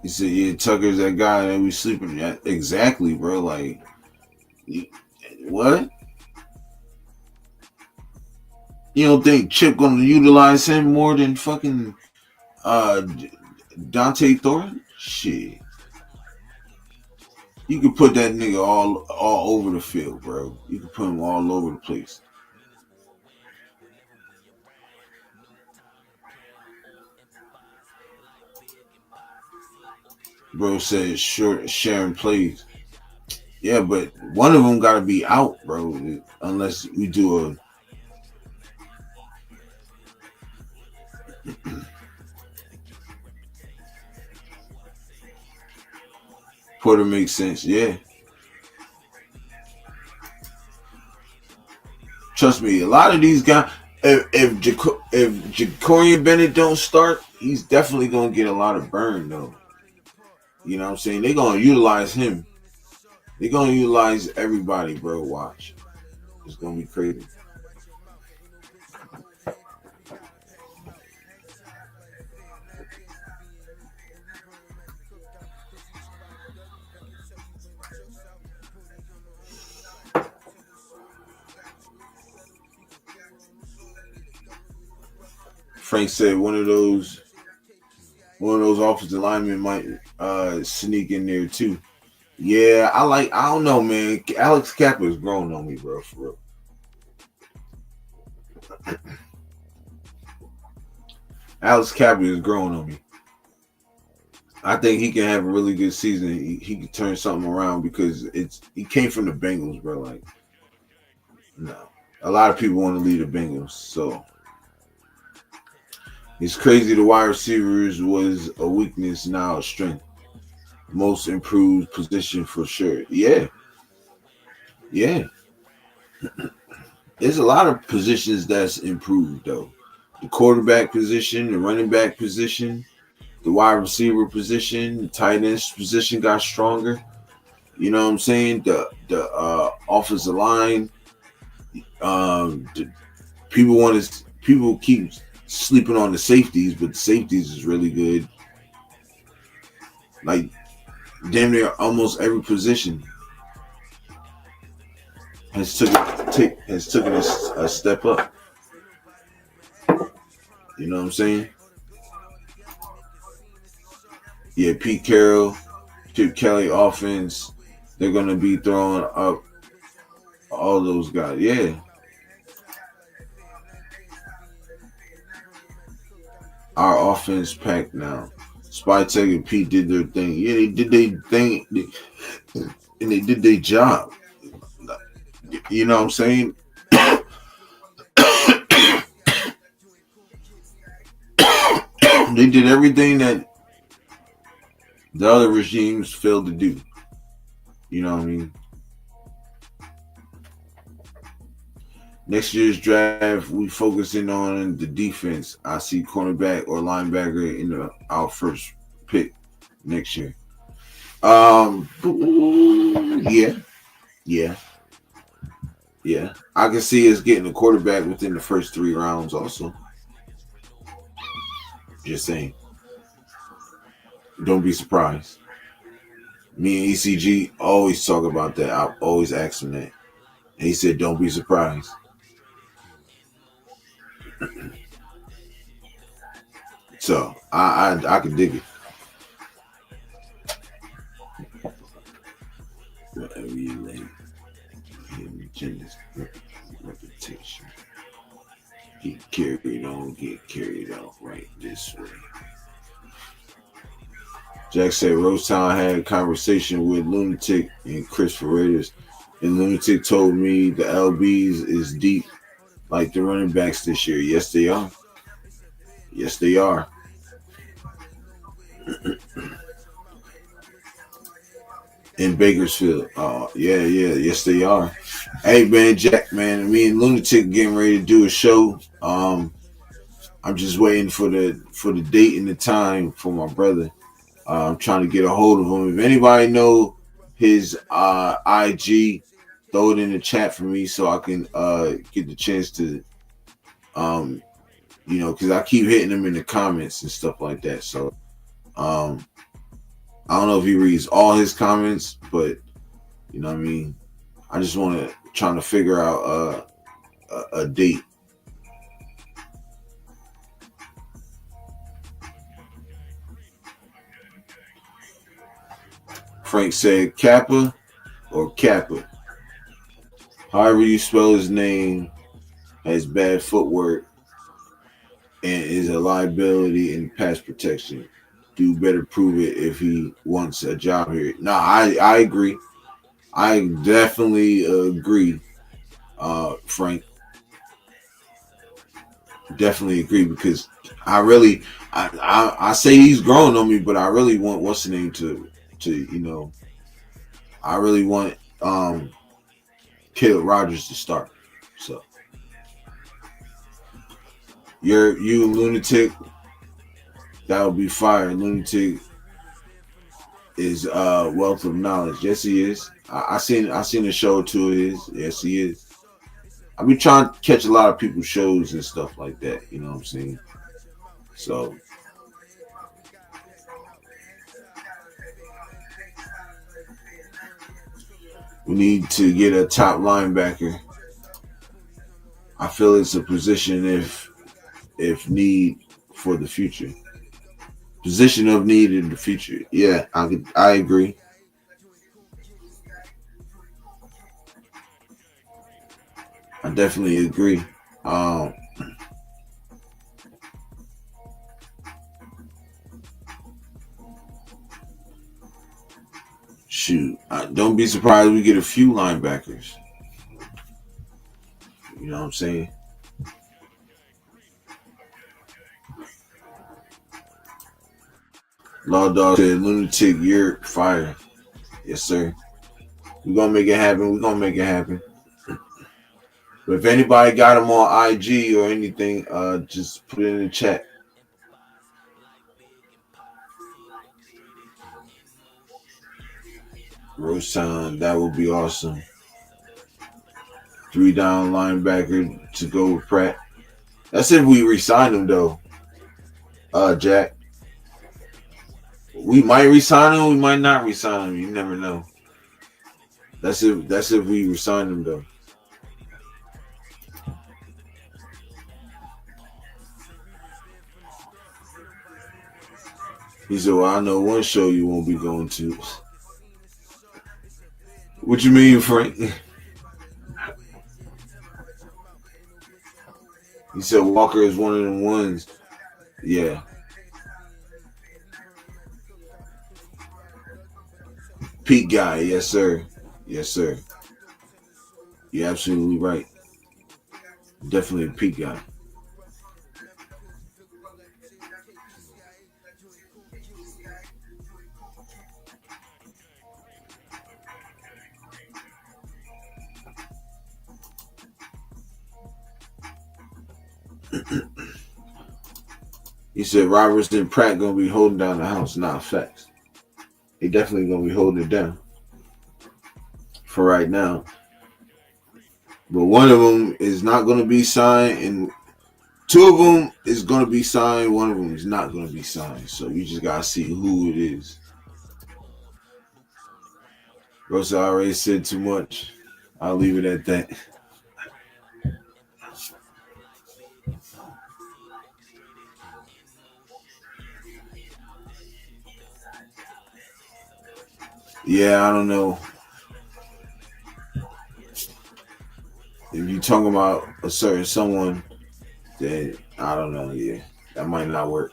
He said, "Yeah, Tucker's that guy that we sleeping at." Exactly, bro. Like, what? You don't think Chip gonna utilize him more than fucking uh Dante Thornton? Shit, you could put that nigga all over the field, bro. You could put him all over the place. Bro said short sharing plays. Yeah, but one of them got to be out, bro. Unless we do a Porter makes sense. Yeah, trust me. A lot of these guys, if Jacorian Bennett don't start, he's definitely gonna get a lot of burn though. You know what I'm saying? They're gonna utilize him. They're gonna utilize everybody, bro. Watch. It's gonna be crazy. Frank said one of those offensive linemen might sneak in there too. Yeah, I don't know, man. Alex Kappa is growing on me, bro, for real. Alex Kappa is growing on me. I think he can have a really good season. He can turn something around because he came from the Bengals, bro. Like, no. A lot of people want to leave the Bengals, so it's crazy. The wide receivers was a weakness, now a strength. Most improved position for sure. Yeah, yeah. There's a lot of positions that's improved though. The quarterback position, the running back position, the wide receiver position, the tight end position got stronger. You know what I'm saying? The offensive line. The people keep sleeping on the safeties, but the safeties is really good. Like damn near almost every position has taken a step up. You know what I'm saying? Yeah, Pete Carroll, Chip Kelly offense, they're gonna be throwing up all those guys. Yeah. Our offense packed now. Spytech and Pete did their thing. Yeah, they did their thing and they did their job. You know what I'm saying? They did everything that the other regimes failed to do. You know what I mean? Next year's draft, we focusing on the defense. I see cornerback or linebacker in our first pick next year. Yeah, yeah, yeah. I can see us getting a quarterback within the first 3 rounds. Also, just saying. Don't be surprised. Me and ECG always talk about that. I always ask him that, and he said, "Don't be surprised." So I can dig it. Whatever you like. Agenda's reputation. Get carried on, get carried off right this way. Jack said Rosetown had a conversation with Lunatic and Chris for Raiders, and Lunatic told me the LBs is deep like the running backs this year. Yes, they are. Yes, they are. In Bakersfield. Yeah, yes, they are. Hey man, Jack, man, me and Lunatic getting ready to do a show. I'm just waiting for the date and the time for my brother. I'm trying to get a hold of him. If anybody know his IG, throw it in the chat for me so I can get the chance to um because I keep hitting him in the comments and stuff like that. So um I don't know if he reads all his comments, but you know what I mean. I just want to trying to figure out a date. Frank said Kappa or Kappa. However you spell his name, has bad footwork and is a liability in pass protection. Do better prove it if he wants a job here. No, I agree. I definitely agree, Frank. Definitely agree because I really, I say he's growing on me, but I really want what's the name to I really want Caleb Rogers to start. So you Lunatic, that would be fire. Lunatic is wealth of knowledge. Yes, he is. I seen a show or two of his. Yes, he is. I be trying to catch a lot of people's shows and stuff like that. You know what I'm saying? So we need to get a top linebacker. I feel it's a position if need for the future. Position of need in the future. Yeah, I agree. I definitely agree. Um, shoot, don't be surprised we get a few linebackers. You know what I'm saying? Law Dog said, Lunatic, you're fire. Yes, sir. We're gonna make it happen. We're gonna make it happen. But if anybody got him on IG or anything, just put it in the chat. Rosetown, that would be awesome. 3 down linebacker to go with Pratt. That's if we resign him though. Jack. We might resign him, we might not resign him. You never know. That's if we resign him though. He said, well, I know one show you won't be going to. What you mean, Frank? He said Walker is one of them ones. Yeah. Peak guy, yes, sir. Yes, sir. You're absolutely right. Definitely a peak guy. He said Roberts and Pratt gonna be holding down the house. Nah, facts. They definitely gonna be holding it down for right now. But one of them is not gonna be signed, and two of them is gonna be signed. One of them is not gonna be signed. So you just gotta see who it is. Rosa already said too much. I'll leave it at that. Yeah, I don't know. If you talking about a certain someone, then I don't know. Yeah, that might not work.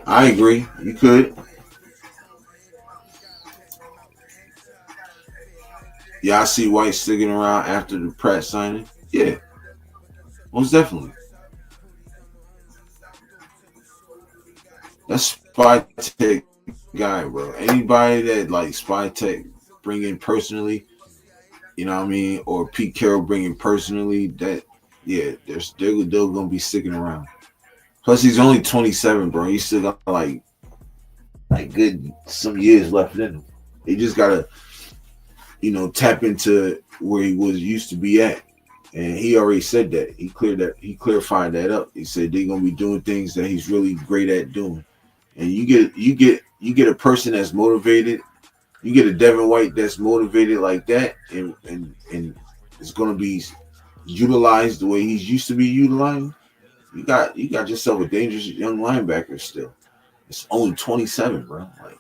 I agree. You could. Yeah, I see White sticking around after the Pratt signing. Yeah, most definitely. That's Spy Tech guy, bro. Anybody that like Spy Tech bring in personally, you know what I mean, or Pete Carroll bring in personally, that yeah, they're gonna be sticking around. Plus, he's only 27, bro. He's still got like good some years left in him. He just gotta tap into where he was used to be at. And he already said that. He clarified that up. He said they're gonna be doing things that he's really great at doing. And you get a person that's motivated, you get a Devin White that's motivated like that, and it's gonna be utilized the way he's used to be utilized. You got yourself a dangerous young linebacker still. It's only 27, bro. Like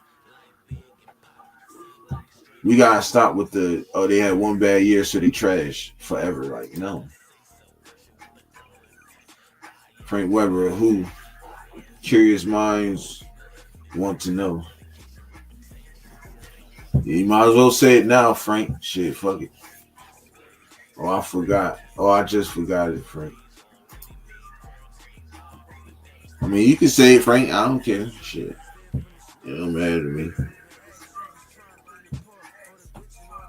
we gotta stop with they had one bad year so they trash forever. Like no. Frank Weber, who curious minds want to know. You might as well say it now, Frank. Shit, fuck it. Oh, I forgot. Oh, I just forgot it, Frank. I mean, you can say it, Frank. I don't care. Shit. It don't matter to me.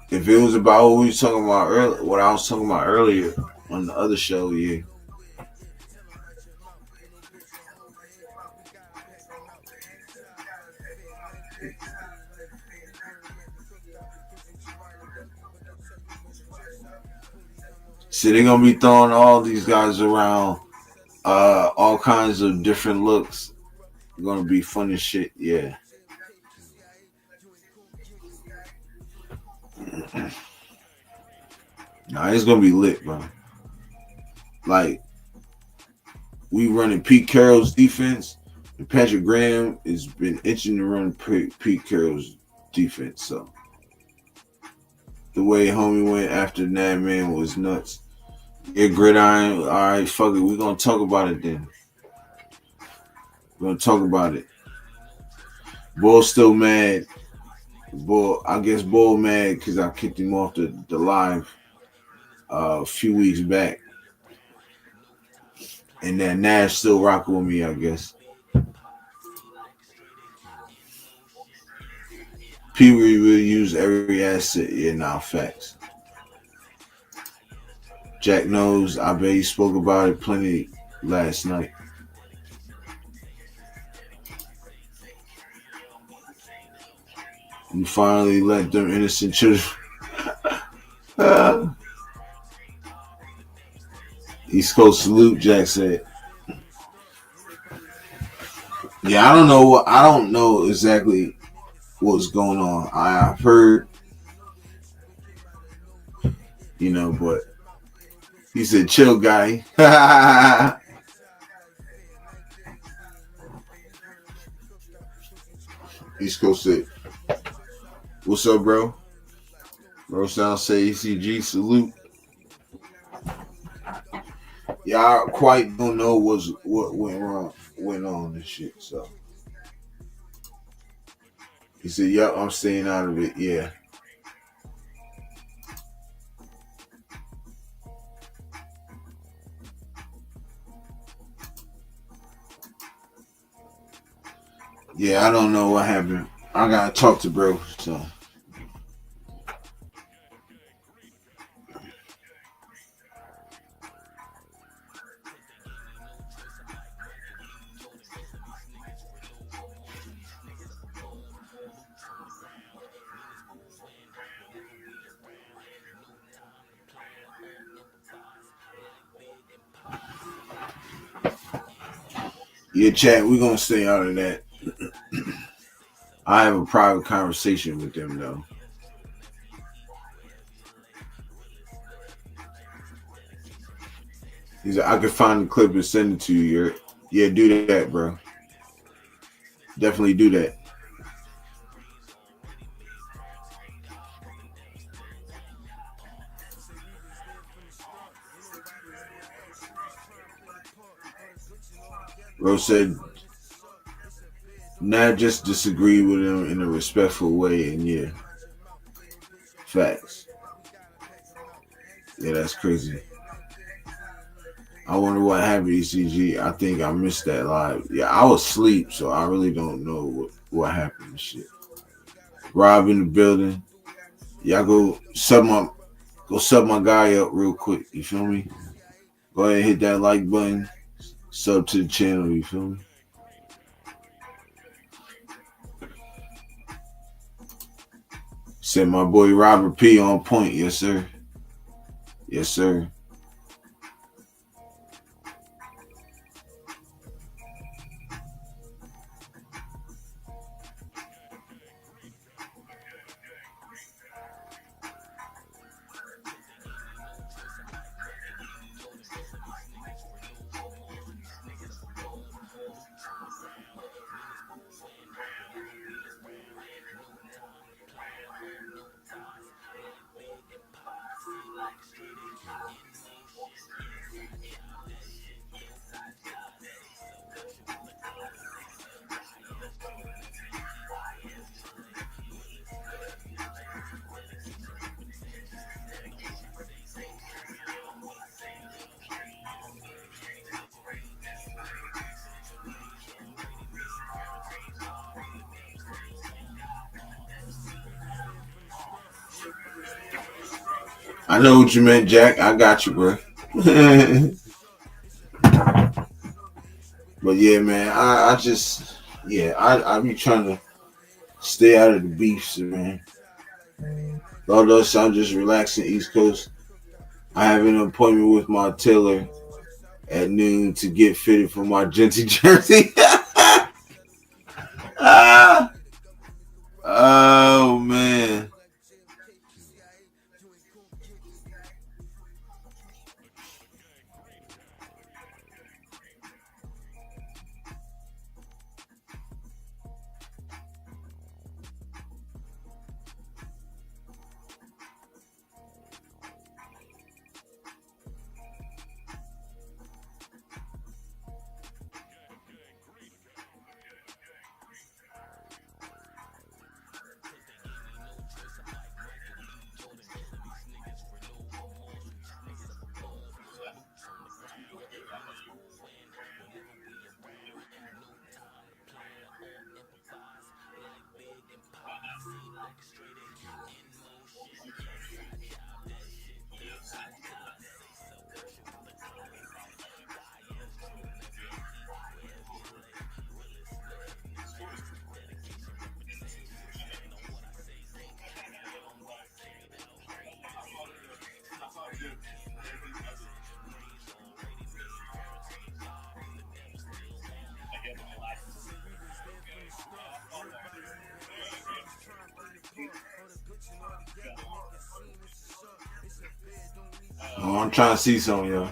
If it was about what we was talking about earlier, what I was talking about earlier on the other show, yeah. So they're gonna be throwing all these guys around, all kinds of different looks. Gonna be fun as shit, yeah. Nah, it's gonna be lit, bro. Like we running Pete Carroll's defense, and Patrick Graham has been itching to run Pete Carroll's defense. So the way homie went after that man was nuts. Yeah, gridiron. All right, fuck it. We're gonna talk about it then. We're gonna talk about it. Bull's still mad. I guess Bull mad because I kicked him off the live a few weeks back. And that Nash still rocking with me, I guess. People will use every asset. Yeah, nah, facts. Jack knows. I bet he spoke about it plenty last night. You finally let them innocent children. East Coast salute, Jack said. Yeah, I don't know exactly what's going on. I've heard, but he said, chill, guy. East Coast said, what's up, bro? Bro Sound say ECG salute. Yeah, I quite don't know what went on and shit. So he said, "Yep, I'm staying out of it." Yeah. Yeah, I don't know what happened. I gotta talk to bro. So. Yeah, chat, we're gonna stay out of that. I have a private conversation with them though. He said, I could find the clip and send it to you. Yeah, do that, bro. Definitely do that. Rose said, not just disagree with him in a respectful way, and yeah, facts. Yeah, that's crazy. I wonder what happened to ECG. I think I missed that live. Yeah, I was asleep, so I really don't know what happened and shit. Rob in the building. Y'all go sub my guy up real quick. You feel me? Go ahead and hit that like button. Sub to the channel. You feel me? Said my boy Robert P on point. Yes, sir. Yes, sir. I know what you meant, Jack. I got you, bro. But yeah, man, I be trying to stay out of the beefs, man. Although I'm just relaxing East Coast. I have an appointment with my tailor at noon to get fitted for my Genty jersey. Ah! Oh man. Oh, I'm trying to see something, y'all.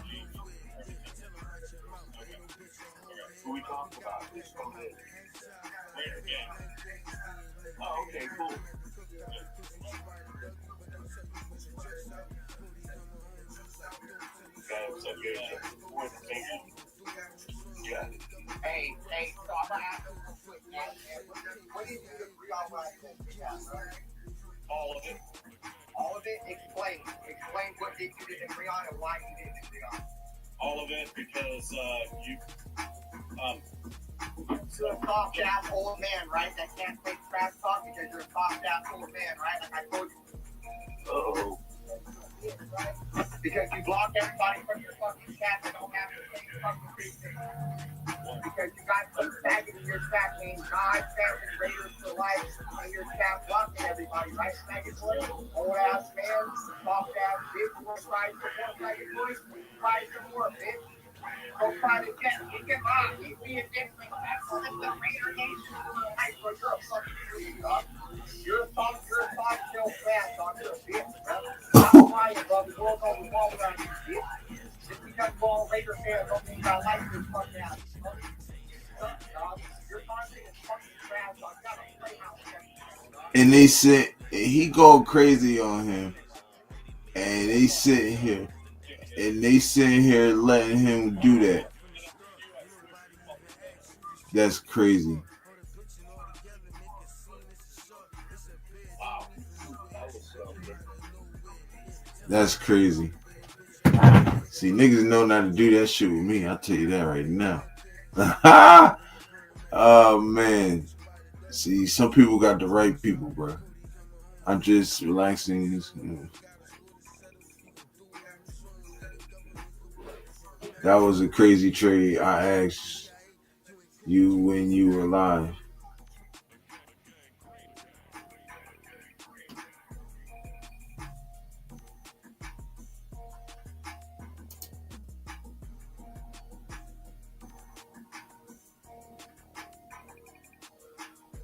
All of it. Explain what did you didn't agree on and why you didn't agree on. All of it because you. You're a soft ass old man, right? That can't take trash talk because you're a soft ass old man, right? Like I told you. Oh. Because you block everybody from your fucking chat that don't have the same fucking reason. Because you got some faggot in your chat named God, Family Raiders for Life, and your chat blocking everybody, right? Faggot boy, old ass man, soft ass bitch, you want to try some more, faggot boy? Try some more, bitch. Go try to get mom. You be a different. That's what the Raider Nation is. You're a fucking freak, dog. You're a soft kill fat, dog. You're a bitch, bro. I'm lying, bro. The world don't revolve around you, bitch. Just because we're all Raider fans don't mean I like this fucking ass. Dog. Your content is fucking trash, dog. You gotta play out. And they said he go crazy on him, and they sitting here. And they sitting here letting him do that. That's crazy. That's crazy. See, niggas know not to do that shit with me. I'll tell you that right now. Oh, man. See, some people got the right people, bro. I'm just relaxing. That was a crazy trade. I asked you when you were live.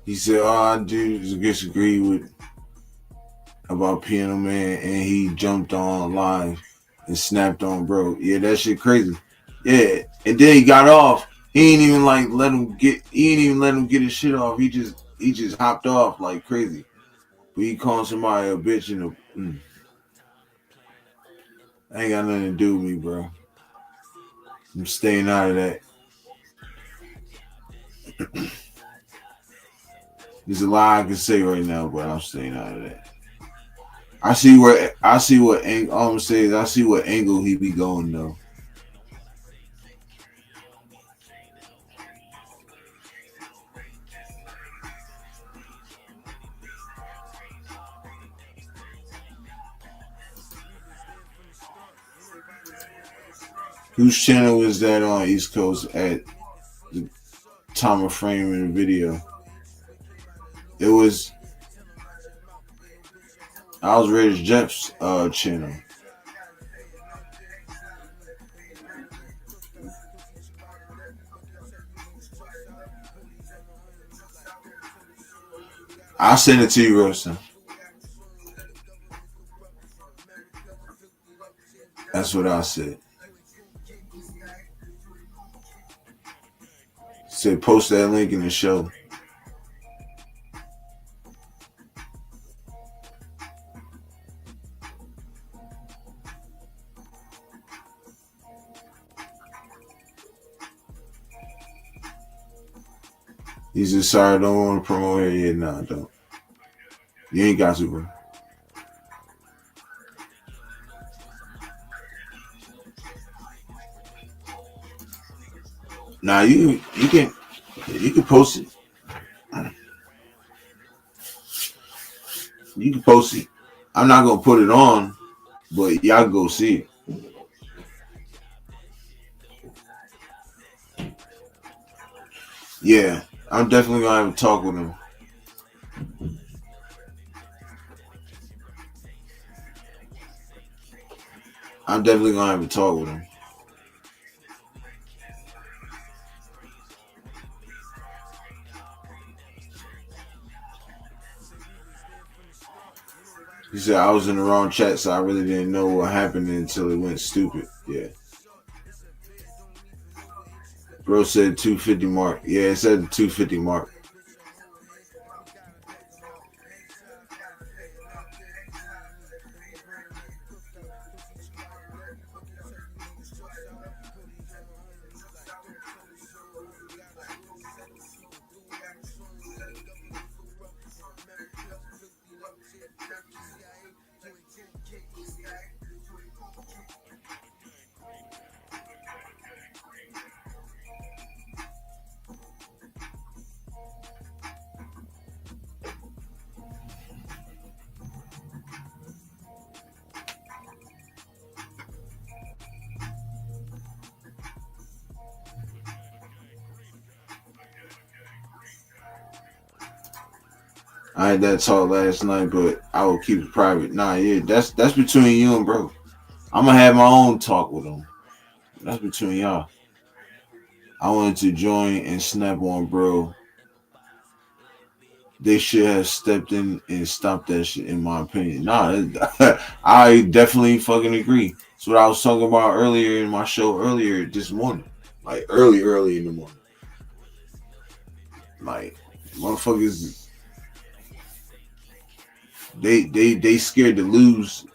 He said, "Oh, I do disagree with about Piano Man," and he jumped on live and snapped on bro. Yeah, that shit crazy. Yeah, and then he got off. He ain't even like let him get. He ain't even let him get his shit off. He just hopped off like crazy. But he calling somebody a bitch and ain't got nothing to do with me, bro. I'm staying out of that. There's a lot I can say right now, but I'm staying out of that. I see what all I'm saying is I see what angle he be going though. Whose channel is that on East Coast at the time of framing the video? It was TheYurpJerz channel. I'll send it to you, Roasting. That's what I said. Said post that link in the show. He said, "Sorry, I don't want to promote it yet." No, I don't. You ain't got to, bro. Nah, you can post it. You can post it. I'm not gonna put it on, but y'all go see it. Yeah, I'm definitely gonna have a talk with him. I'm definitely gonna have a talk with him. He said I was in the wrong chat, so I really didn't know what happened until it went stupid. Yeah. Bro said 250 mark. Yeah, it said 250 mark. I had that talk last night, but I will keep it private. Nah, yeah, that's between you and bro. I'm gonna have my own talk with him. That's between y'all. I wanted to join and snap on bro. They should have stepped in and stopped that shit, in my opinion. Nah, I definitely fucking agree. That's what I was talking about earlier in my show earlier this morning. Like early in the morning. Like motherfuckers, they scared to lose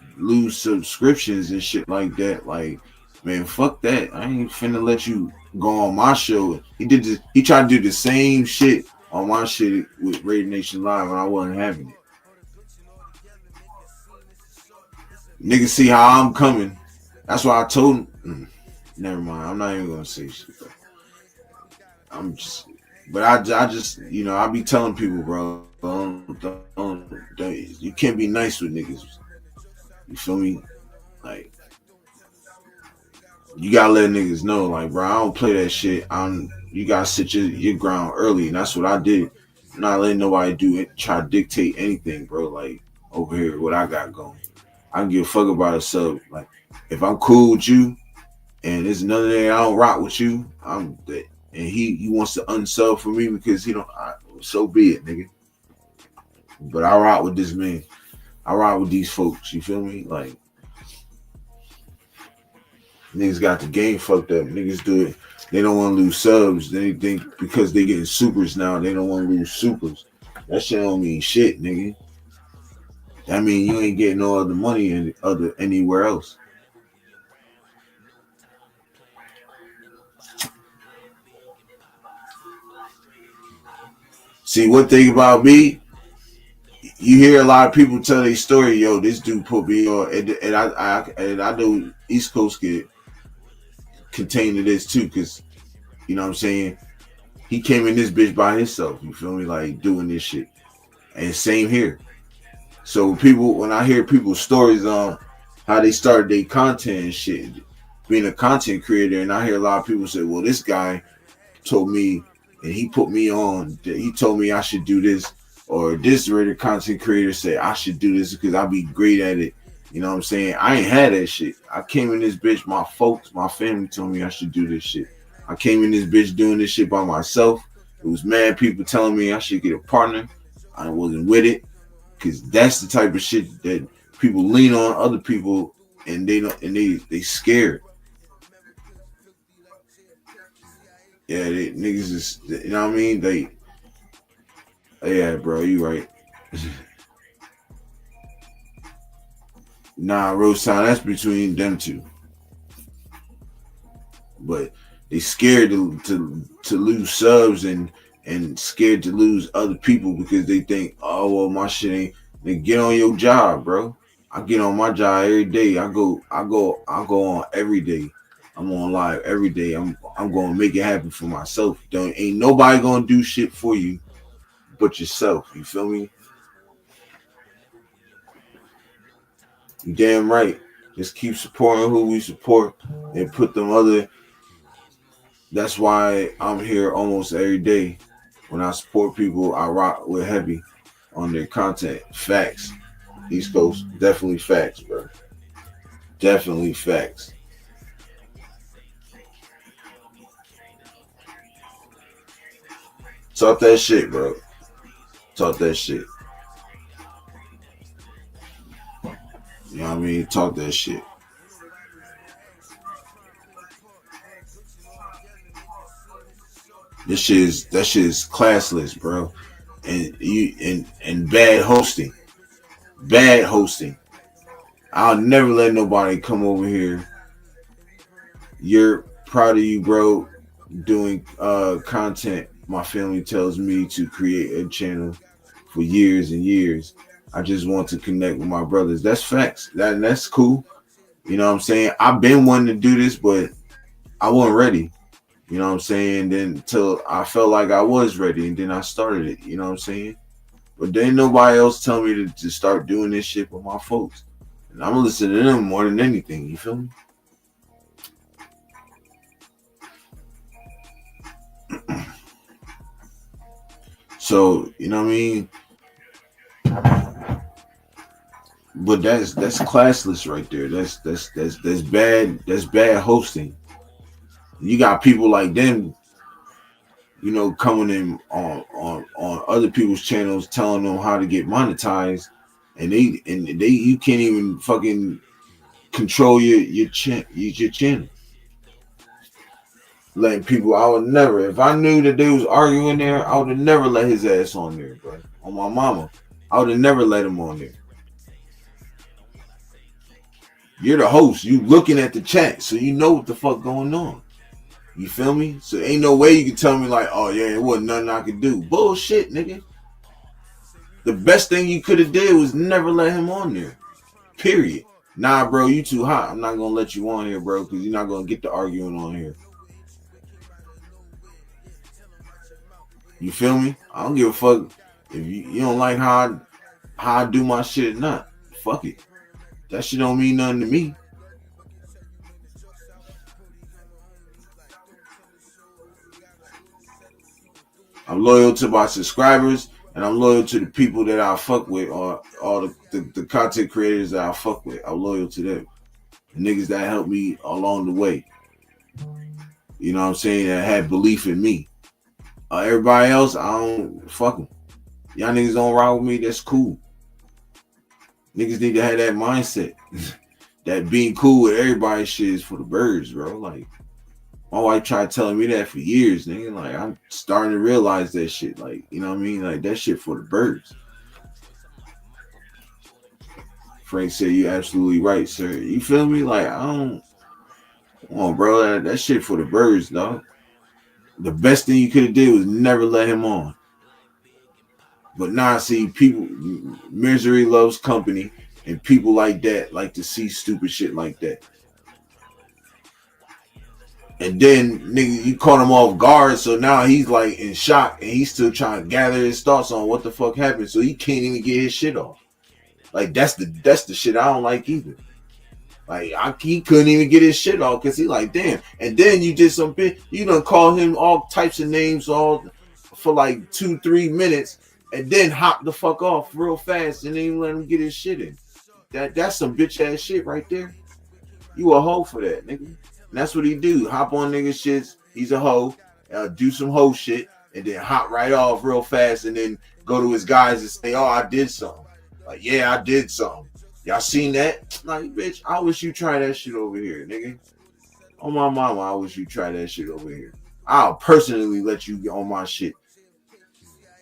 subscriptions and shit like that. Like, man, fuck that. I ain't finna let you go on my show. He tried to do the same shit on my shit with Raider Nation Live, and I wasn't having it. Niggas see how I'm coming. That's why I told him. Never mind. I'm not even gonna say shit. Bro. I'm just, but I just, I be telling people, bro, you can't be nice with niggas. You feel me? Like, you gotta let niggas know, like, bro, I don't play that shit. You gotta sit your ground early, and that's what I did. I'm not letting nobody do it, try to dictate anything, bro. Like over here, what I got going, I don't give a fuck about a sub. Like, if I'm cool with you, and there's another day I don't rock with you, and he wants to unsub for me because he don't. So be it, nigga. But I rock with this man. I rock with these folks. You feel me? Like. Niggas got the game fucked up. Niggas do it. They don't want to lose subs. They think because they getting supers now, they don't want to lose supers. That shit don't mean shit, nigga. I mean, you ain't getting no other money anywhere else. See, one thing about me, you hear a lot of people tell their story. Yo, this dude put me on, and I know East Coast kid contain to this too, because you know what I'm saying, he came in this bitch by himself, you feel me, like doing this shit. And same here. So when I hear people's stories on how they started their content and shit, being a content creator, and I hear a lot of people say, well, this guy told me and he put me on, he told me I should do this, or this Raider content creator said I should do this because I'll be great at it. You know what I'm saying? I ain't had that shit. I came in this bitch, my folks, my family told me I should do this shit. I came in this bitch doing this shit by myself. It was mad people telling me I should get a partner. I wasn't with it because that's the type of shit that people lean on other people and they don't, and they scared. Yeah, niggas is, you know what I mean? Yeah, bro, you right. Nah, Rose Town, that's between them two. But they scared to lose subs and scared to lose other people because they think, oh well, my shit ain't. Then get on your job, bro. I get on my job every day. I go on every day. I'm on live every day. I'm gonna make it happen for myself. Ain't nobody gonna do shit for you but yourself. You feel me? You damn right. Just keep supporting who we support and put them other. That's why I'm here almost every day. When I support people, I rock with heavy on their content. Facts. East Coast, definitely facts, bro. Definitely facts. Talk that shit, bro. Talk that shit. You know what I mean? Talk that shit. That shit is classless, bro. And bad hosting. Bad hosting. I'll never let nobody come over here. You're proud of you, bro, doing content. My family tells me to create a channel for years and years. I just want to connect with my brothers. That's facts. That's cool. You know what I'm saying? I've been wanting to do this, but I wasn't ready. You know what I'm saying? Then until I felt like I was ready, and then I started it. You know what I'm saying? But then nobody else tell me to start doing this shit with my folks. And I'm listening to them more than anything. You feel me? So, you know what I mean? But that's classless right there. That's bad. That's bad hosting. You got people like them, you know, coming in on other people's channels telling them how to get monetized, and you can't even fucking control your channel. Letting people, I would never, if I knew that they was arguing there, I would have never let his ass on there, bro. On my mama, I would have never let him on there. You're the host. You looking at the chat, so you know what the fuck going on. You feel me? So ain't no way you can tell me like, oh yeah, it wasn't nothing I could do. Bullshit, nigga. The best thing you could have did was never let him on there. Period. Nah, bro, you too hot. I'm not gonna let you on here, bro, because you're not gonna get the arguing on here. You feel me? I don't give a fuck if you don't like how I do my shit or not. Fuck it. That shit don't mean nothing to me. I'm loyal to my subscribers, and I'm loyal to the people that I fuck with, or all the content creators that I fuck with. I'm loyal to them. The niggas that helped me along the way. You know what I'm saying? That had belief in me. Everybody else, I don't fuck them. Y'all niggas don't rock with me, that's cool. Niggas need to have that mindset. That being cool with everybody shit is for the birds, bro. Like, my wife tried telling me that for years, nigga. Like, I'm starting to realize that shit. Like, you know what I mean? Like, that shit for the birds. Frank said, you absolutely right, sir. You feel me? Like, I don't... Come on, bro. That shit for the birds, dog. The best thing you could have did was never let him on. But now, see, people... Misery loves company. And people like that like to see stupid shit like that. And then, nigga, you caught him off guard, so now he's like in shock, and he's still trying to gather his thoughts on what the fuck happened, so he can't even get his shit off. Like, that's the shit I don't like either. Like, he couldn't even get his shit off because he like, damn. And then you did some bit, you done call him all types of names all for like 2-3 minutes, and then hop the fuck off real fast and then even let him get his shit in. That's some bitch ass shit right there. You a hoe for that, nigga. And that's what he do. Hop on nigga shits. He's a hoe. Do some hoe shit. And then hop right off real fast. And then go to his guys and say, oh, I did something. Like, yeah, I did something. Y'all seen that? Like, bitch, I wish you try that shit over here, nigga. On my mama, I wish you try that shit over here. I'll personally let you get on my shit.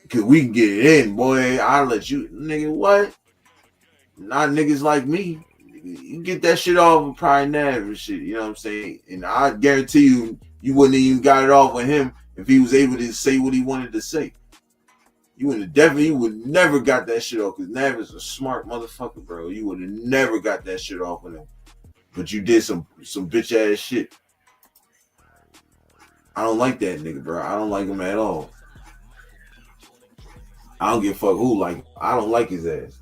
Because we can get it in, boy. I'll let you. Nigga, what? Not niggas like me. You get that shit off with probably Nav and shit. You know what I'm saying? And I guarantee you wouldn't even got it off with him if he was able to say what he wanted to say. You would never got that shit off because Nav is a smart motherfucker, bro. You would have never got that shit off with him. But you did some bitch ass shit. I don't like that nigga, bro. I don't like him at all. I don't give a fuck who like him. I don't like his ass.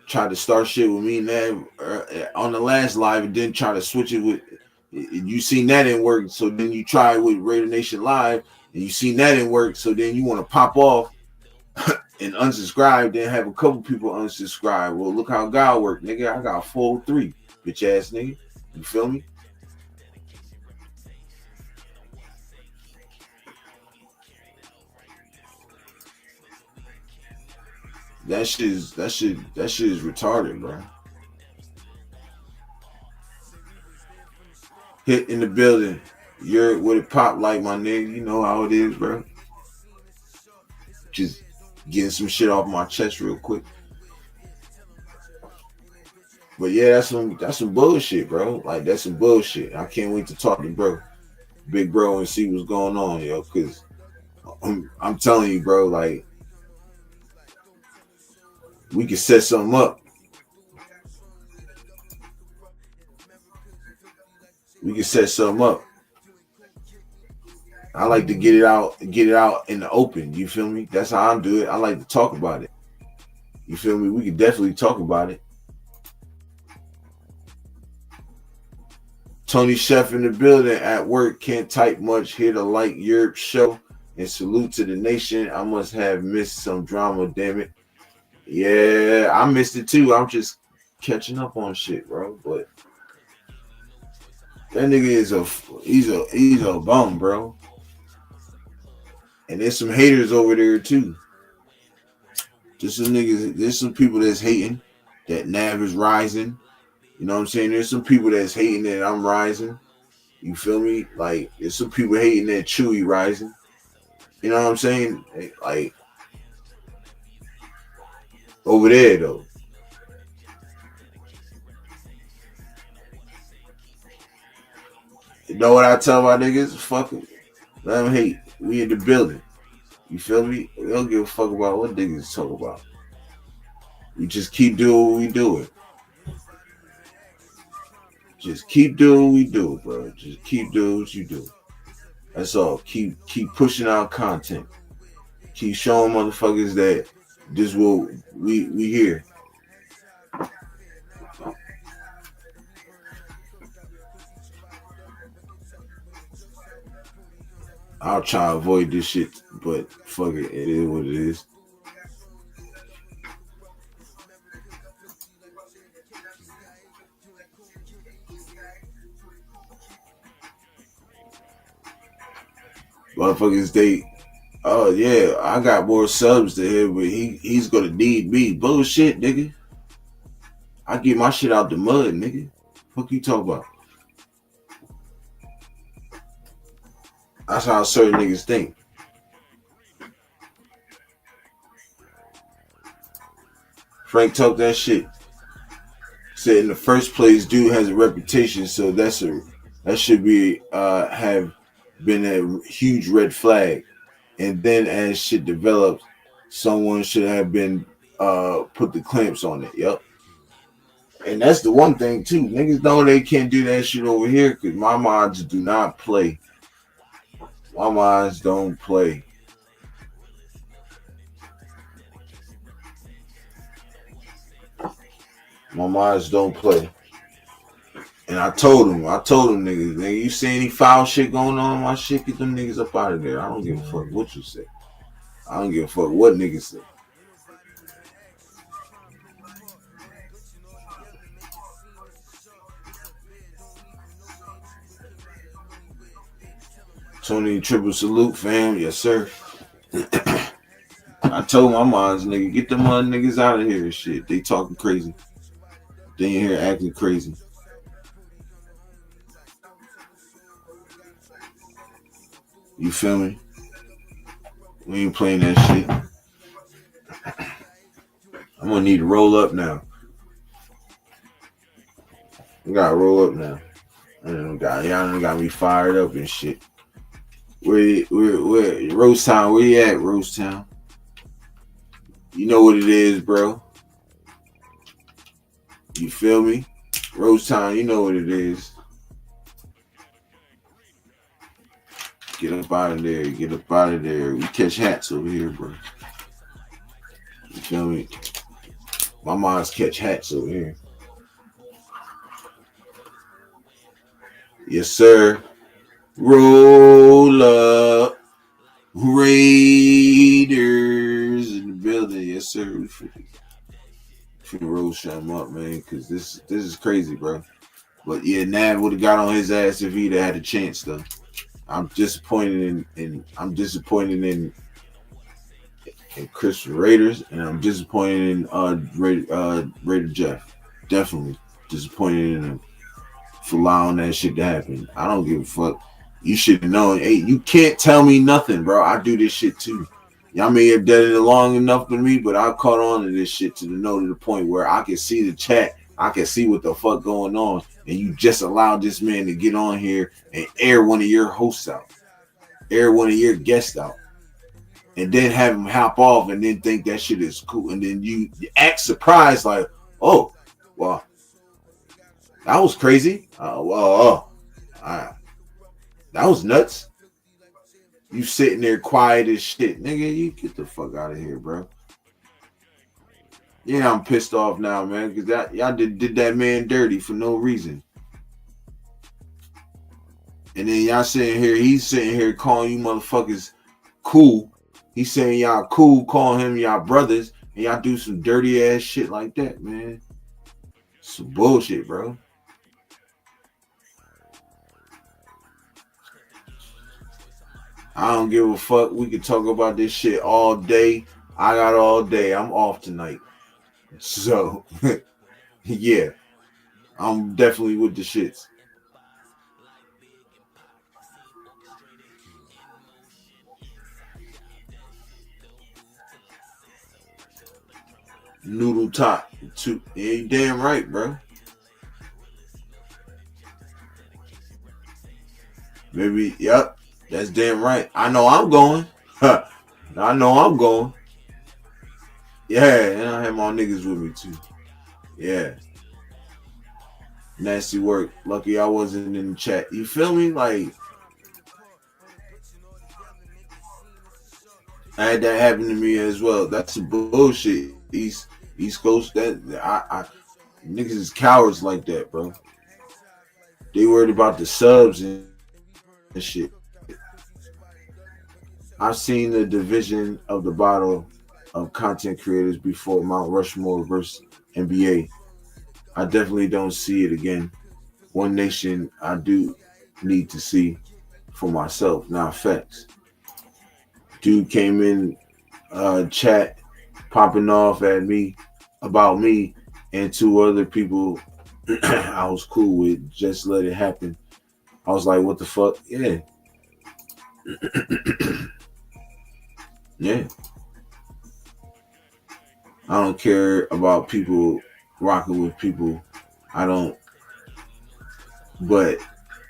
Tried to start shit with me and that on the last live and then try to switch it with you seen that didn't work, so then you try with Raider Nation Live and you seen that didn't work, so then you want to pop off and unsubscribe, then have a couple people unsubscribe. Well, look how God worked, nigga. I got 4-3, bitch ass nigga. You feel me? That shit is retarded, bro. Hit in the building. You're with it pop like my nigga. You know how it is, bro. Just getting some shit off my chest real quick. But yeah, that's some bullshit, bro. Like, that's some bullshit. I can't wait to talk to bro, big bro, and see what's going on, yo. Cause I'm telling you, bro, like, we can set something up. We can set something up. I like to get it out in the open. You feel me? That's how I do it. I like to talk about it. You feel me? We can definitely talk about it. Tony Chef in the building at work. Can't type much. Here to like Europe show and salute to the nation. I must have missed some drama. Damn it. Yeah, I missed it too. I'm just catching up on shit, bro. But that nigga is he's a bum, bro. And there's some haters over there too. There's some people that's hating that Nav is rising. You know what I'm saying? There's some people that's hating that I'm rising. You feel me? Like, there's some people hating that Chewy rising. You know what I'm saying? Like, over there though. You know what I tell my niggas? Fuck it. Let them hate. We in the building. You feel me? We don't give a fuck about what niggas talk about. We just keep doing what we doing. Just keep doing what we do, bro. Just keep doing what you do. That's all. Keep pushing out content. Keep showing motherfuckers that this will we here. I'll try to avoid this shit, but fuck it. It is what it is. Motherfuckers, oh yeah, I got more subs to him, but he's gonna need me. Bullshit, nigga. I get my shit out the mud, nigga. What you talking about? That's how certain niggas think. Frank talked that shit. Said in the first place, dude has a reputation, so that should be have been a huge red flag. And then as shit develops, someone should have been put the clamps on it. Yep. And that's the one thing too. Niggas know they can't do that shit over here because my mods do not play. My mods don't play. My mods don't play. And I told them niggas, nigga, you see any foul shit going on my shit, get them niggas up out of there. I don't give a fuck what you say. I don't give a fuck what niggas say. Tony triple salute, fam. Yes, sir. I told my moms, nigga, get them other niggas out of here and shit. They talking crazy. They in here acting crazy. You feel me? We ain't playing that shit. I'm gonna need to roll up now. We gotta roll up now. Y'all got me fired up and shit. Where Rosetown? Where you at, Rosetown? You know what it is, bro. You feel me? Rosetown, you know what it is. Get up out of there. Get up out of there. We catch hats over here, bro. You feel me? My mom's catch hats over here. Yes, sir. Roll up. Raiders in the building. Yes, sir. We finna roll something up, man, because this is crazy, bro. But yeah, Nav would have got on his ass if he'd had a chance, though. I'm disappointed in Christian Raiders, and I'm disappointed in Raider Jeff. Definitely disappointed in him for allowing that shit to happen. I don't give a fuck. You should have known. Hey, you can't tell me nothing, bro. I do this shit too. Y'all may have done it long enough for me, but I caught on to this shit to the point where I can see the chat. I can see what the fuck going on. And you just allowed this man to get on here and air one of your hosts out. Air one of your guests out. And then have him hop off and then think that shit is cool. And then you act surprised like, oh, well, that was crazy. That was nuts. You sitting there quiet as shit. Nigga, you get the fuck out of here, bro. Yeah, I'm pissed off now, man, because y'all did that man dirty for no reason. And then y'all he's sitting here calling you motherfuckers cool. He's saying y'all cool, calling him y'all brothers, and y'all do some dirty ass shit like that, man. Some bullshit, bro. I don't give a fuck. We can talk about this shit all day. I got all day. I'm off tonight. So, yeah. I'm definitely with the shits. Noodle top. Yeah, you damn right, bro. Maybe, yep. That's damn right. I know I'm going. I know I'm going. Yeah, and I have my niggas with me too. Yeah. Nasty work. Lucky I wasn't in the chat. You feel me? Like I had that happen to me as well. That's some bullshit. East Coast. I niggas is cowards like that, bro. They worried about the subs and shit. I've seen the division of the bottle of content creators before Mount Rushmore versus NBA. I definitely don't see it again. One Nation I do need to see for myself. Now facts. Dude came in chat popping off at me about me and two other people I was cool with. Just let it happen. I was like, what the fuck? Yeah. Yeah. I don't care about people rocking with people. I don't, but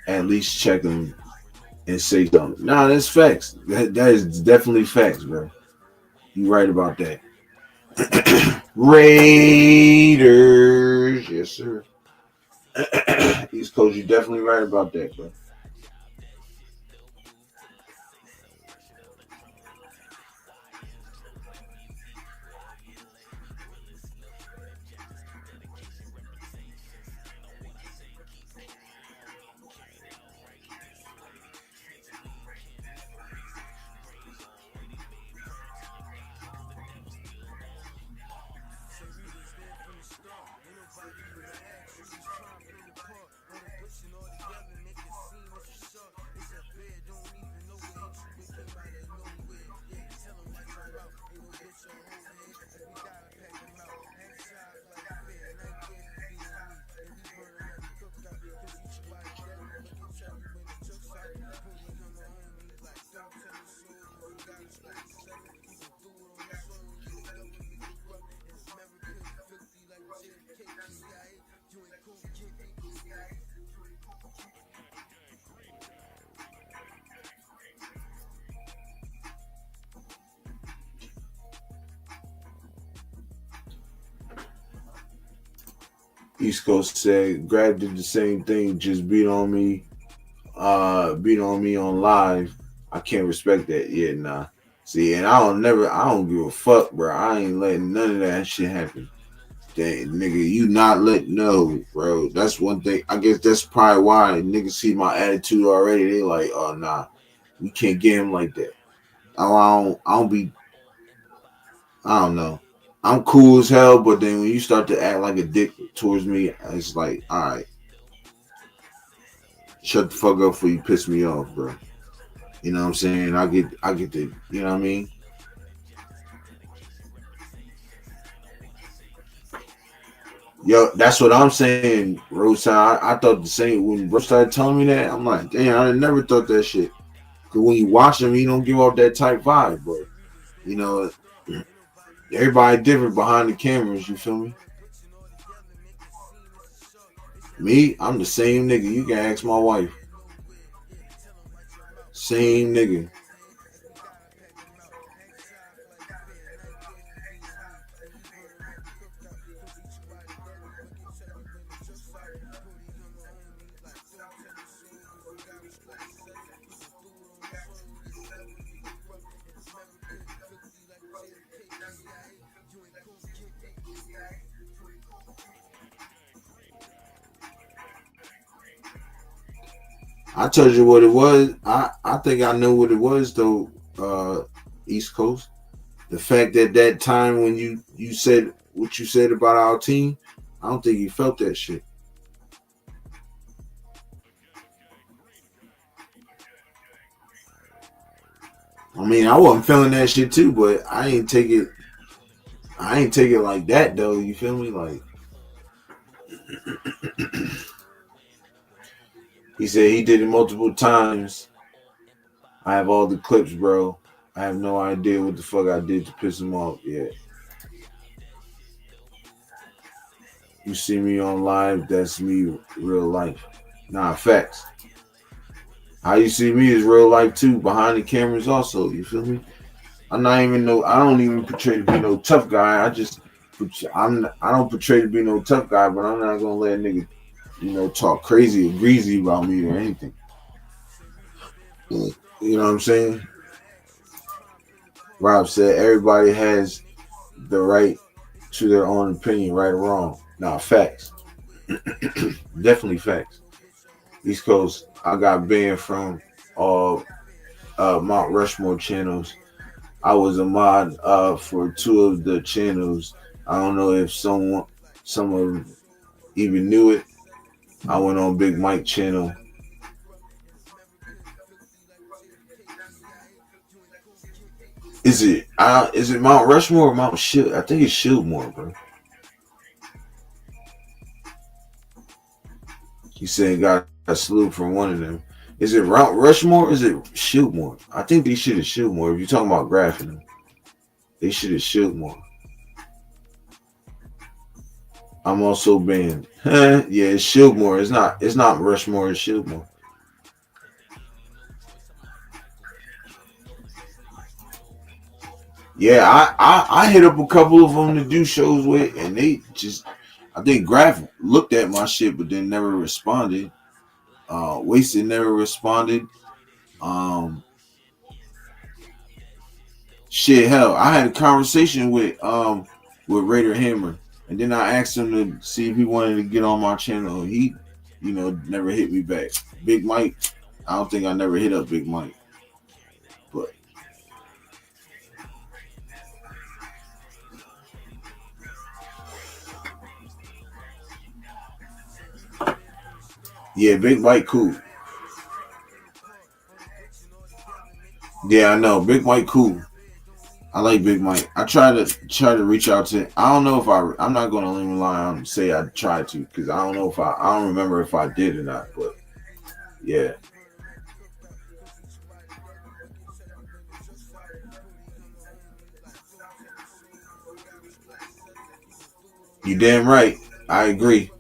at least check them and say something. Nah, that's facts. That is definitely facts, bro. You right about that. Raiders, yes sir. East Coast, you definitely right about that, bro. East Coast said, Grab did the same thing, just beat on me on live. I can't respect that. Yeah, nah. See, and I don't give a fuck, bro. I ain't letting none of that shit happen. Dang, nigga, you not let no, bro. That's one thing. I guess that's probably why niggas see my attitude already. They like, oh nah, we can't get him like that. I don't be, I don't know. I'm cool as hell, but then when you start to act like a dick towards me, it's like, all right, shut the fuck up before you piss me off, bro. You know what I'm saying? I get the, you know what I mean? Yo, that's what I'm saying, Roadside. I thought the same when bro started telling me that. I'm like, damn, I never thought that shit. Cause when you watch him, he don't give off that type vibe, but you know, everybody different behind the cameras. You feel me? Me, I'm the same nigga. You can ask my wife. Same nigga. I told you what it was. I think I know what it was though. East Coast. The fact that that time when you said what you said about our team, I don't think you felt that shit. I mean, I wasn't feeling that shit too, but I ain't take it. I ain't take it like that though. You feel me? Like he said he did it multiple times. I have all the clips, bro. I have no idea what the fuck I did to piss him off. Yeah, you see me on live, that's me real life. Nah, facts. How you see me is real life too, behind the cameras also. You feel me? I'm not even no. I don't even portray to be no tough guy. I don't portray to be no tough guy, but I'm not gonna let a nigga talk crazy or greasy about me or anything. You know what I'm saying? Rob said everybody has the right to their own opinion, right or wrong. Nah, facts. Definitely facts. East Coast, I got banned from all Mount Rushmore channels. I was a mod for two of the channels. I don't know if someone even knew it. I went on Big Mike channel. Is it Mount Rushmore or Mount Shield? I think it's Shieldmore, bro. He said got a salute from one of them. Is it Mount Rushmore or is it Shieldmore? I think they should have Shieldmore. If you're talking about graphing, they should have Shieldmore. I'm also banned. Yeah, it's Shieldmore. It's not Rushmore, it's Shieldmore. Yeah, I hit up a couple of them to do shows with, and they just, I think Graph looked at my shit, but then never responded. Wasted never responded. Um, Shit, hell, I had a conversation with Raider Hammer, and then I asked him to see if he wanted to get on my channel. He, never hit me back. Big Mike, I don't think I never hit up Big Mike, but yeah, Big Mike cool. Yeah, I know. Big Mike cool. I like Big Mike. I try to reach out to. I don't know if I'm not gonna leave lie and say I tried to because I don't know if I don't remember if I did or not. But yeah, you damn right. I agree.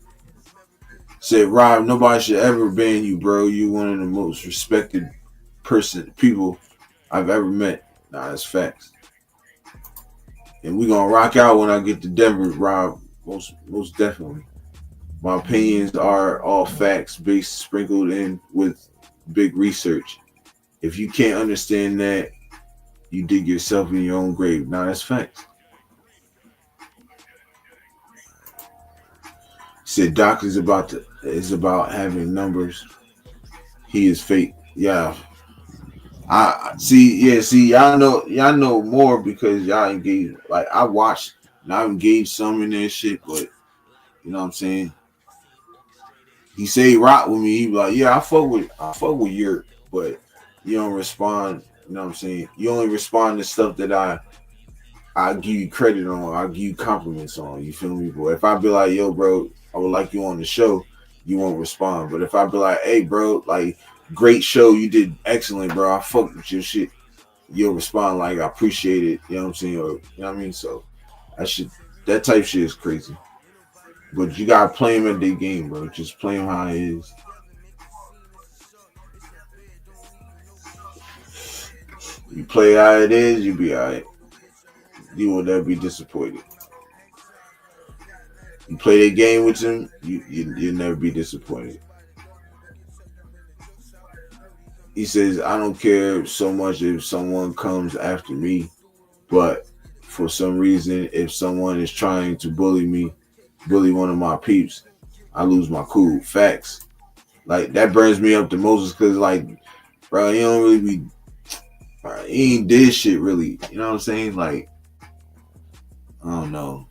Said Rob, nobody should ever ban you, bro. You one of the most respected people I've ever met. Nah, that's facts. And we gonna rock out when I get to Denver, Rob. Most definitely. My opinions are all facts based, sprinkled in with big research. If you can't understand that, you dig yourself in your own grave. Now that's facts. Said Doc is about having numbers. He is fake. Yeah. I see, yeah, see, y'all know more because y'all engage. Like I watched and I engaged some in this shit, but you know what I'm saying? He say he rock with me, he be like, yeah, I fuck with your, but you don't respond, you know what I'm saying? You only respond to stuff that I give you credit on, I give you compliments on, you feel me? But if I be like, yo, bro, I would like you on the show, you won't respond. But if I be like, hey, bro, like, great show, you did excellent, bro, I fuck with your shit, you'll respond like, I appreciate it, you know what I'm saying? Or, you know what I mean? So, that type shit is crazy. But you gotta play him at the game, bro. Just play him how it is. You play how it is, you be alright. You will never be disappointed. You play that game with him, you'll never be disappointed. He says, I don't care so much if someone comes after me, but for some reason, if someone is trying to bully one of my peeps, I lose my cool. Facts. Like, that burns me up the most because, like, bro, you don't really be, bro, he ain't did shit really. You know what I'm saying? Like, I don't know.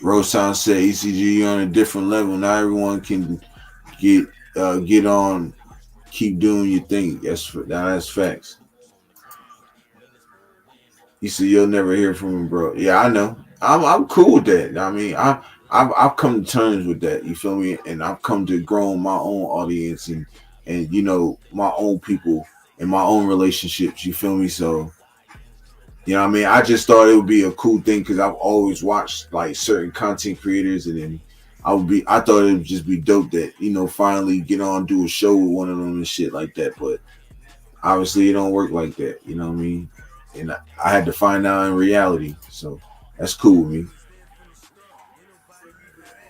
Rose Town said ECG on a different level. Not everyone can get on, keep doing your thing. That's facts. He said you'll never hear from him, bro. Yeah, I know. I'm cool with that. I mean, I've come to terms with that. You feel me? And I've come to grow my own audience and my own people and my own relationships. You feel me? So you know what I mean? I just thought it would be a cool thing because I've always watched like certain content creators and then I thought it would just be dope that, finally get on, do a show with one of them and shit like that. But obviously it don't work like that. You know what I mean? And I had to find out in reality. So that's cool with me.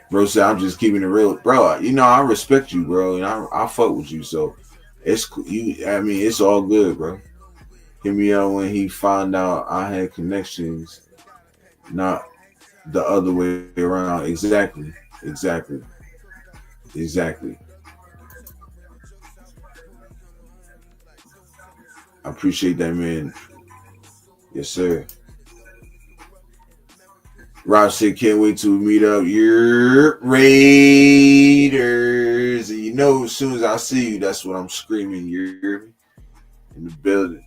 Bro said, I'm just keeping it real. Bro, I respect you, bro. And I fuck with you. So it's cool. It's all good, bro. Hit me up when he found out I had connections, not the other way around. Exactly. I appreciate that, man. Yes, sir. Rob said, can't wait to meet up your Raiders. And as soon as I see you, that's what I'm screaming. You're in the building.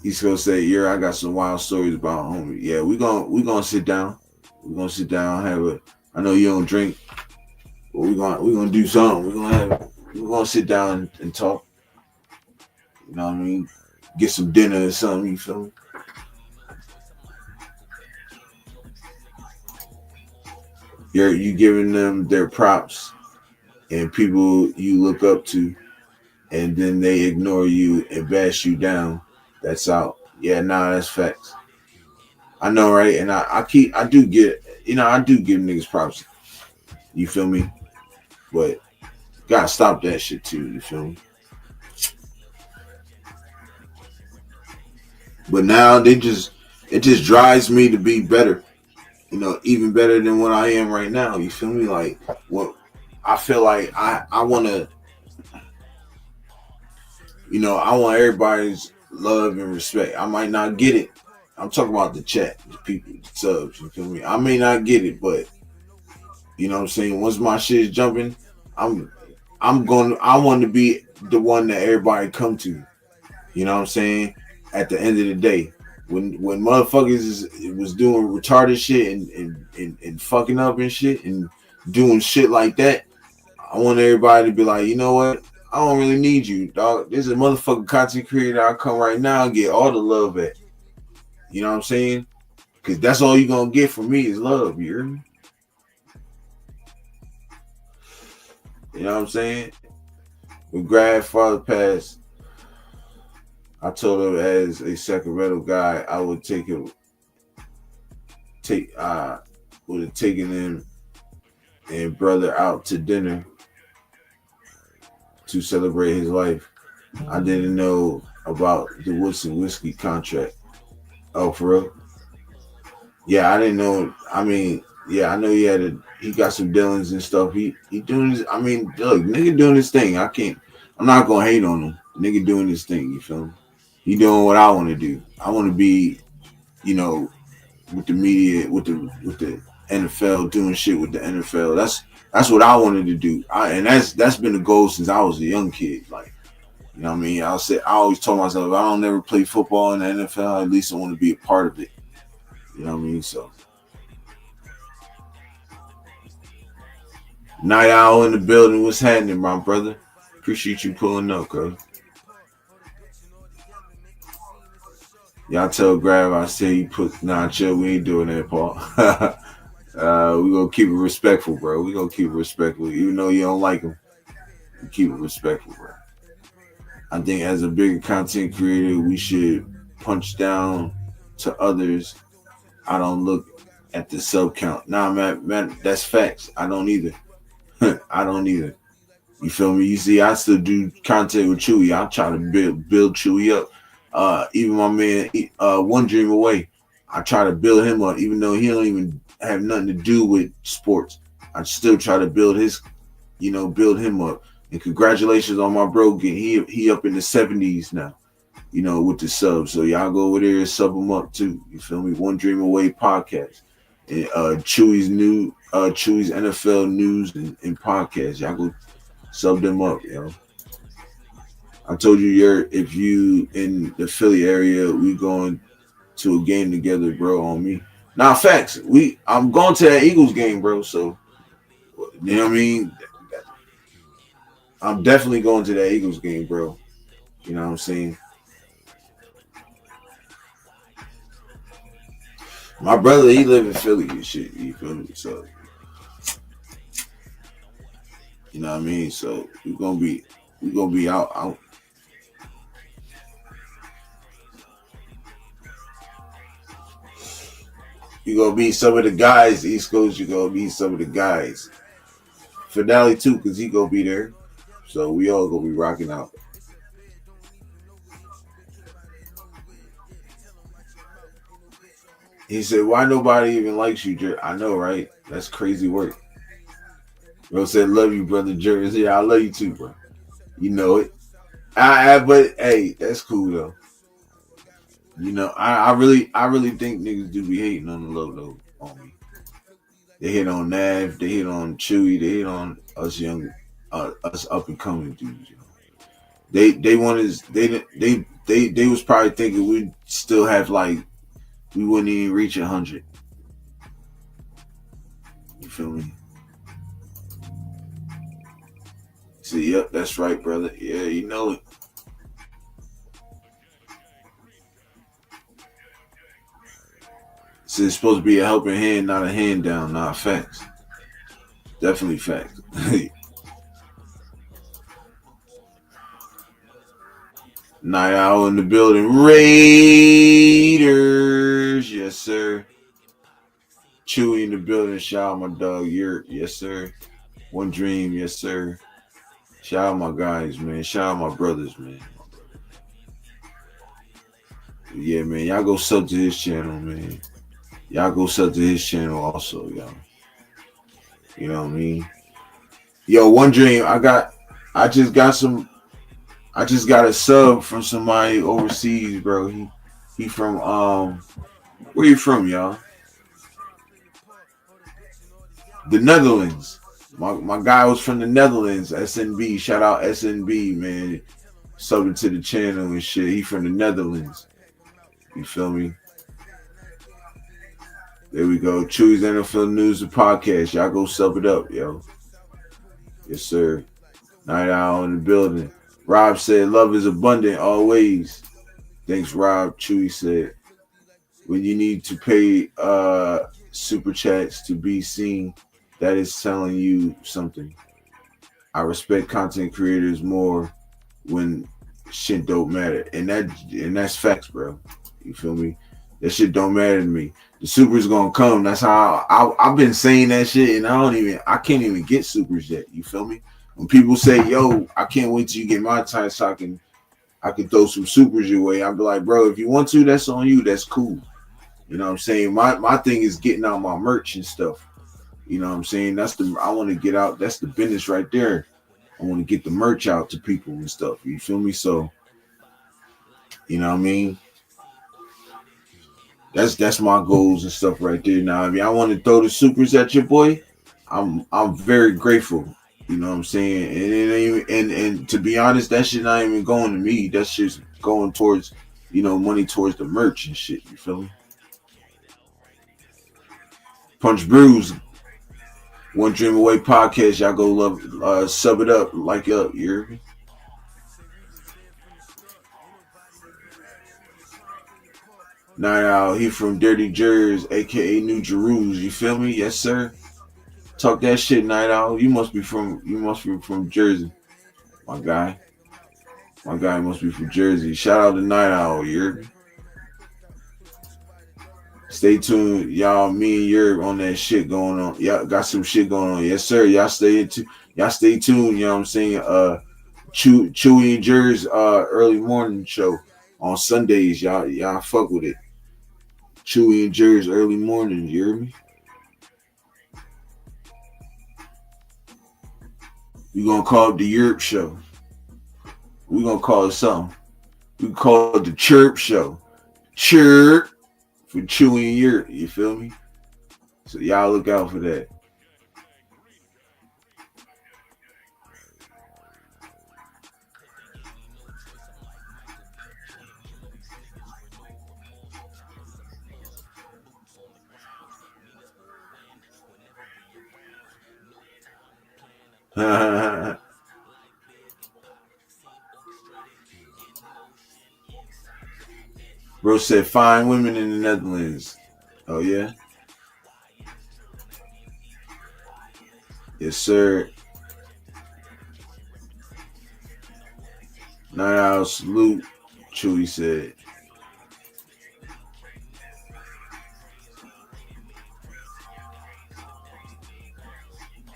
He's gonna say, "Yeah, I got some wild stories about homie." Yeah, we gonna sit down. We're gonna sit down, I know you don't drink, but we're gonna do something. We're gonna sit down and talk. You know what I mean? Get some dinner or something, you feel me? You giving them their props and people you look up to, and then they ignore you and bash you down. That's out. Yeah, nah, that's facts. I know, right? And I do give niggas props. You feel me? But gotta stop that shit too. You feel me? But now it just drives me to be better. Even better than what I am right now. You feel me? Like what I feel like I wanna, I want everybody's love and respect. I might not get it. I'm talking about the chat, the people, the subs. You feel me? I may not get it, but you know what I'm saying. Once my shit is jumping, I want to be the one that everybody come to. You know what I'm saying? At the end of the day, when motherfuckers was doing retarded shit and fucking up and shit and doing shit like that, I want everybody to be like, you know what? I don't really need you, dog. There's a motherfucking content creator I come right now and get all the love at. You know what I'm saying? Because that's all you're going to get from me is love. You hear me? You know what I'm saying? When grandfather passed, I told him as a Sacramento guy, I would would have taken him and brother out to dinner to celebrate his life. I didn't know about the Woodson whiskey contract. Oh, for real? Yeah, I didn't know. I mean, yeah, I know he got some dealings and stuff. He doing his. I mean, look, nigga doing his thing. I'm not gonna hate on him. Nigga doing his thing. You feel me? He doing what I want to do. I want to be, with the media, with the NFL, doing shit with the NFL. That's what I wanted to do. And that's been the goal since I was a young kid. Like, you know what I mean? I always told myself, if I don't never play football in the NFL, at least I want to be a part of it. You know what I mean? So, Night Owl in the building. What's happening, my brother? Appreciate you pulling up, bro. Y'all tell Grab I say you chill. We ain't doing that, Paul. We gonna keep it respectful, bro. We gonna keep it respectful, even though you don't like him. We keep it respectful, bro. I think as a bigger content creator, we should punch down to others. I don't look at the sub count. Nah, man, that's facts. I don't either. I don't either. You feel me? You see, I still do content with Chewy. I try to build Chewy up. Even my man, One Dream Away, I try to build him up, even though he don't even have nothing to do with sports. I still try to build him up. And congratulations on my bro. He up in the 70s now, with the subs. So y'all go over there and sub him up too. You feel me? One Dream Away podcast. And Chewy's NFL news and podcast. Y'all go sub them up, yo. I told you, if you in the Philly area, we going to a game together, bro, on me. Now, facts. I'm going to that Eagles game, bro. So, you know what I mean? I'm definitely going to that Eagles game, bro. You know what I'm saying? My brother, he live in Philly and shit. You feel me? So you know what I mean. So we gonna be out. You gonna meet some of the guys, East Coast. You gonna meet some of the guys. Finale too, cause he gonna be there. So we all gonna be rocking out. He said, "Why nobody even likes you, Jer?" I know, right? That's crazy work. Bro said, "Love you, brother Jerz." Yeah, I love you too, bro. You know it. But hey, that's cool though. You know, I really think niggas do be hating on the low though on me. They hit on Nav, they hit on Chewy, they hit on us young, us up and coming dudes. You know, they want us. They was probably thinking we'd still have like we wouldn't even reach 100. You feel me? See, yep, that's right, brother. Yeah, you know it. So it's supposed to be a helping hand, not a hand down. Not facts. Definitely facts. Night Owl in the building. Raiders. Yes, sir. Chewy in the building. Shout out my dog, Yurt. Yes, sir. One Dream. Yes, sir. Shout out my guys, man. Shout out my brothers, man. Yeah, man. Y'all go sub to his channel, man. Y'all go sub to his channel also, y'all. You know what I mean? Yo, One Dream. I just got some. I just got a sub from somebody overseas, bro. He from where you from, y'all? The Netherlands. My guy was from the Netherlands, SNB. Shout out SNB, man. Subbing to the channel and shit. He from the Netherlands. You feel me? There we go. Chewy's NFL News and Podcast. Y'all go sub it up, yo. Yes, sir. Night Owl in the building. Rob said, "Love is abundant always." Thanks, Rob. Chewy said, "When you need to pay super chats to be seen, that is telling you something. I respect content creators more when shit don't matter." And that's facts, bro. You feel me? That shit don't matter to me. The supers gonna come. That's how I've been saying that shit, and I can't even get supers yet. You feel me? When people say, "Yo, I can't wait till you get monetized so I can throw some supers your way," I'll be like, "Bro, if you want to, that's on you. That's cool." You know what I'm saying? My thing is getting out my merch and stuff. You know what I'm saying? I want to get out. That's the business right there. I want to get the merch out to people and stuff. You feel me? So, you know what I mean? That's my goals and stuff right there. Now, I mean, I want to throw the supers at your boy. I'm very grateful. You know what I'm saying? And it ain't even, and to be honest, that shit not even going to me. That's just going towards, money towards the merch and shit. You feel me? Punch Brews, One Dream Away podcast. Y'all go love, sub it up, like up. You hear me? Night Owl, he from TheYurpJerz, aka New Jerusalem. You feel me? Yes, sir. Talk that shit, Night Owl. You must be from Jersey, my guy. My guy must be from Jersey. Shout out to Night Owl. You hear me? Stay tuned, y'all. Me and Yerb on that shit going on. Y'all got some shit going on. Yes, sir. Y'all stay tuned. You know what I'm saying? Chewy and Jerz early morning show on Sundays. Y'all fuck with it. Chewy and Jerz early morning. You hear me? We gonna call it the Yerp show. We gonna call it something. We call it the Chirp show. Chirp for Chewy and Yerp. You feel me? So y'all look out for that. Bro said, "Fine women in the Netherlands." Oh yeah. Yes, sir. Night Owl salute. Chewy said.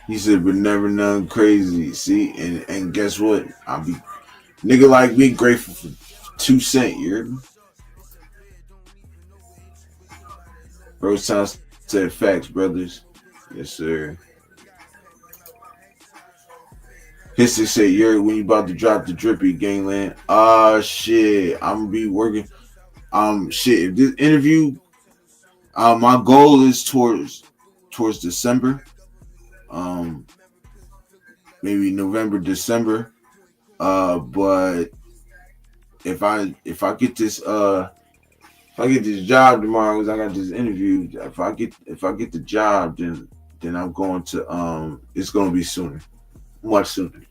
He said, but never none crazy. See, and guess what? I'll be nigga like me grateful for 2 cent. You heard me? Rose Town said facts, brothers. Yes, sir. History said, you're when you about to drop the drippy gangland. Shit. I'm gonna be working. Shit. If this interview, my goal is towards December. Um, maybe November, December. But if I get this if I get this job tomorrow, because I got this interview. If I get the job, then I'm going to it's gonna be sooner, much sooner.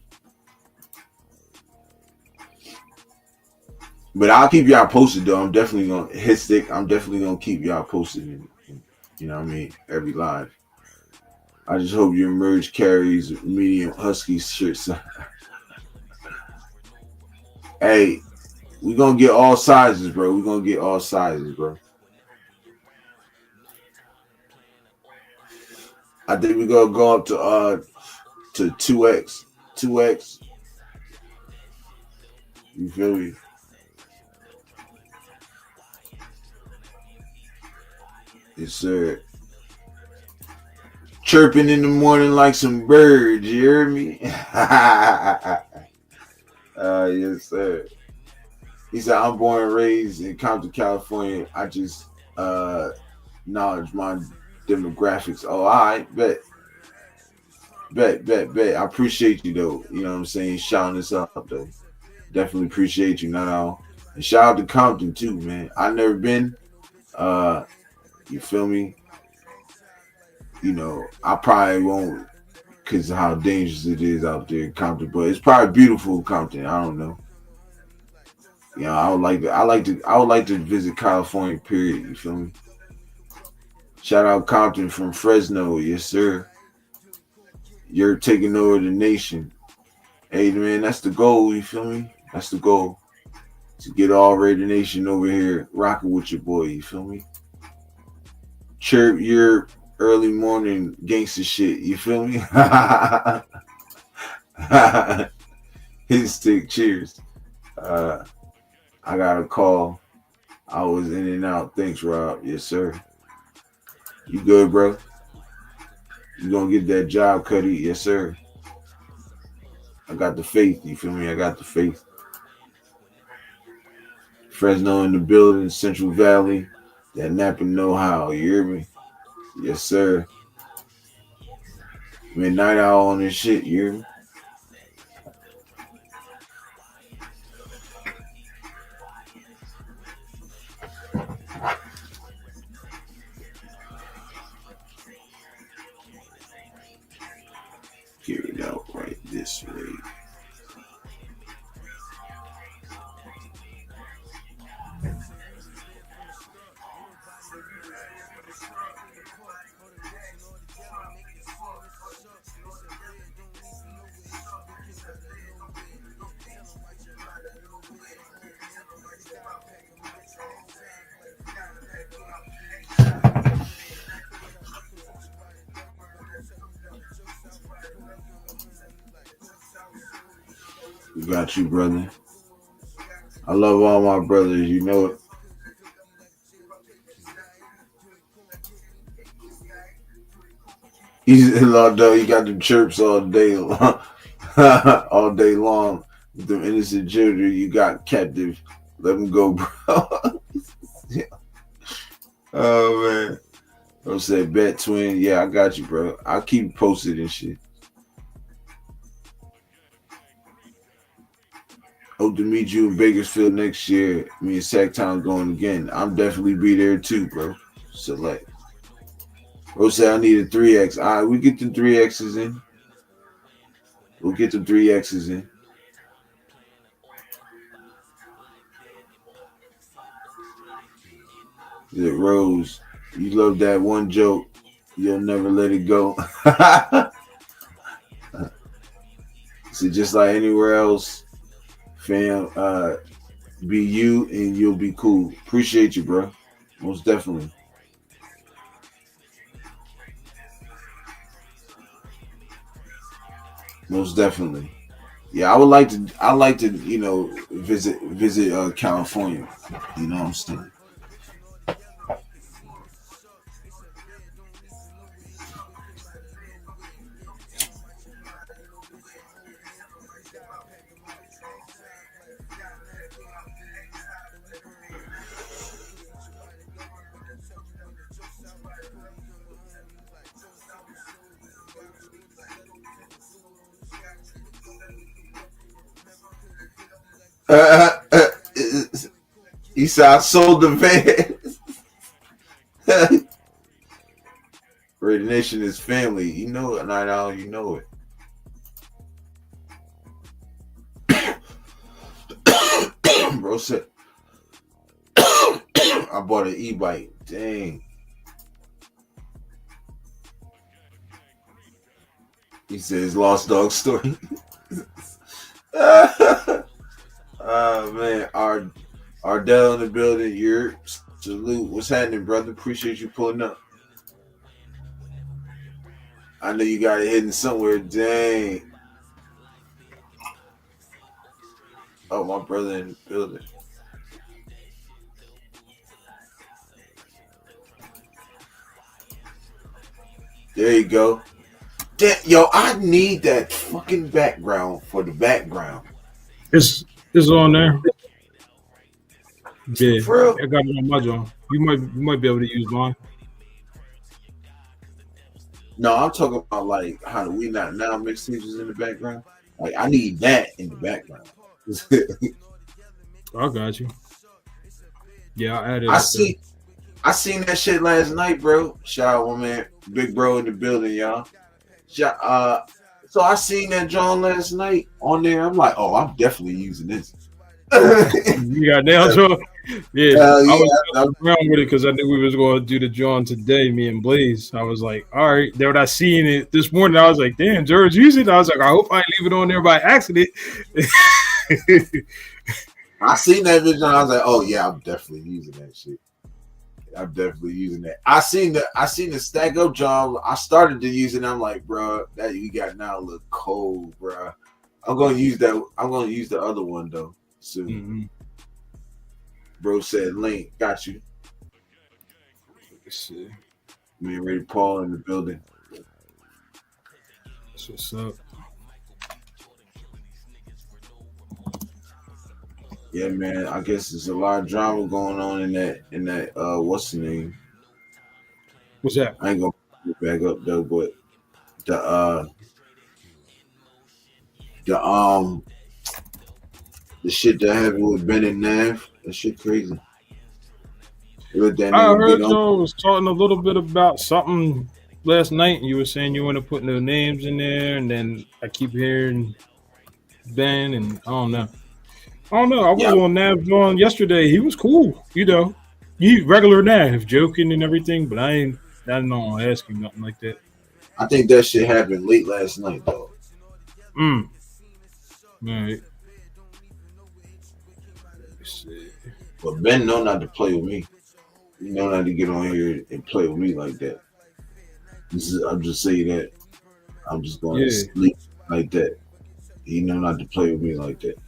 But I'll keep y'all posted though. I'm definitely gonna hit stick. I'm definitely gonna keep y'all posted. You know what I mean? Every live. I just hope your merge carries medium husky shirts. Hey, we gonna get all sizes, bro. We gonna get all sizes, bro. I think we gonna go up to 2X. 2X. You feel me? Yes, sir. Chirping in the morning like some birds, you hear me? Yes, sir. He said, I'm born and raised in Compton, California. I just acknowledge my demographics. Oh, all right, bet. I appreciate you, though. You know what I'm saying? Shouting this up, though. Definitely appreciate you, not all. And shout out to Compton, too, man. I never been. You feel me? You know, I probably won't because of how dangerous it is out there in Compton, but it's probably beautiful Compton. I don't know. You know, I would like to visit California, period. You feel me? Shout out Compton from Fresno, yes sir. You're taking over the nation. Hey man, that's the goal, you feel me? That's the goal. To get all Raider Nation over here rocking with your boy, you feel me? Chirp your early morning gangster shit, you feel me? His stick, cheers. I got a call. I was in and out. Thanks, Rob. Yes, sir. You good, bro? You gonna get that job, Cuddy? Yes, sir. I got the faith. You feel me? I got the faith. Fresno in the building, Central Valley. That Napa know-how. You hear me? Yes, sir. Midnight Owl on this shit. You hear me? Hear it out right this way. We got you, brother. I love all my brothers. You know it. He's though. You got them chirps all day long, all day long. With them innocent children, you got captive. Let them go, bro. Yeah. Oh man. I said bet twin. Yeah, I got you, bro. I'll keep you posted and shit. Hope to meet you in Bakersfield next year. Me and Sacktown going again. I'm definitely be there too, bro. Select. Rose said I need a 3X. All right, we get the 3Xs in. We'll get the 3Xs in. Is it Rose? You love that one joke. You'll never let it go. So just like anywhere else, fam, be you and you'll be cool. Appreciate you, bro. Most definitely. Most definitely. Yeah, I would like to. I like to, visit California. You know what I'm saying? Uh, uh, he said I sold the van. Raider Nation is family. You know it, Night Owl. You know it. Bro said I bought an e-bike. Dang. He says lost dog story. Oh man, Ardell in the building. Your salute. What's happening, brother? Appreciate you pulling up. I know you got it hidden somewhere. Dang. Oh, my brother in the building. There you go. Yo, I need that fucking background for the background. It's on there. Yeah, For real? I got it on my joint. You might be able to use mine. No, I'm talking about like how do we not now mixtapes is in the background. Like I need that in the background. I got you. Yeah, I added. I seen that shit last night, bro. Shout out, my man, big bro in the building, y'all. So I seen that John last night on there. I'm like, oh, I'm definitely using this. You got nailed, John. Yeah, I was around with it because I knew we was going to do the John today, me and Blaze. I was like, all right. Then when I seen it this morning, I was like, damn, Jerz using it. I was like, I hope I leave it on there by accident. I seen that vision. I was like, oh yeah, I'm definitely using that shit. I'm definitely using that. I seen the stack up John. I started to use it. I'm like, bro, that you got now look cold, bro. I'm gonna use that. I'm gonna use the other one though soon. Mm-hmm. Bro said, "Link, got you." Let's see. Me and Ray Paul in the building. That's what's up. Yeah, man. I guess there's a lot of drama going on in that. What's the name? What's that? I ain't gonna put it back up though, but the shit that happened with Ben and Nav, that shit crazy. I heard y'all was talking a little bit about something last night, and you were saying you want to put no names in there, and then I keep hearing Ben, and I don't know. I was on Nav John yesterday. He was cool, He regular Nav, joking and everything, but I don't ask him nothing like that. I think that shit happened late last night, though. All right. Let's see. But Ben know not to play with me. You know not to get on here and play with me like that. I'm just saying that. I'm just going to sleep like that. He know not to play with me like that.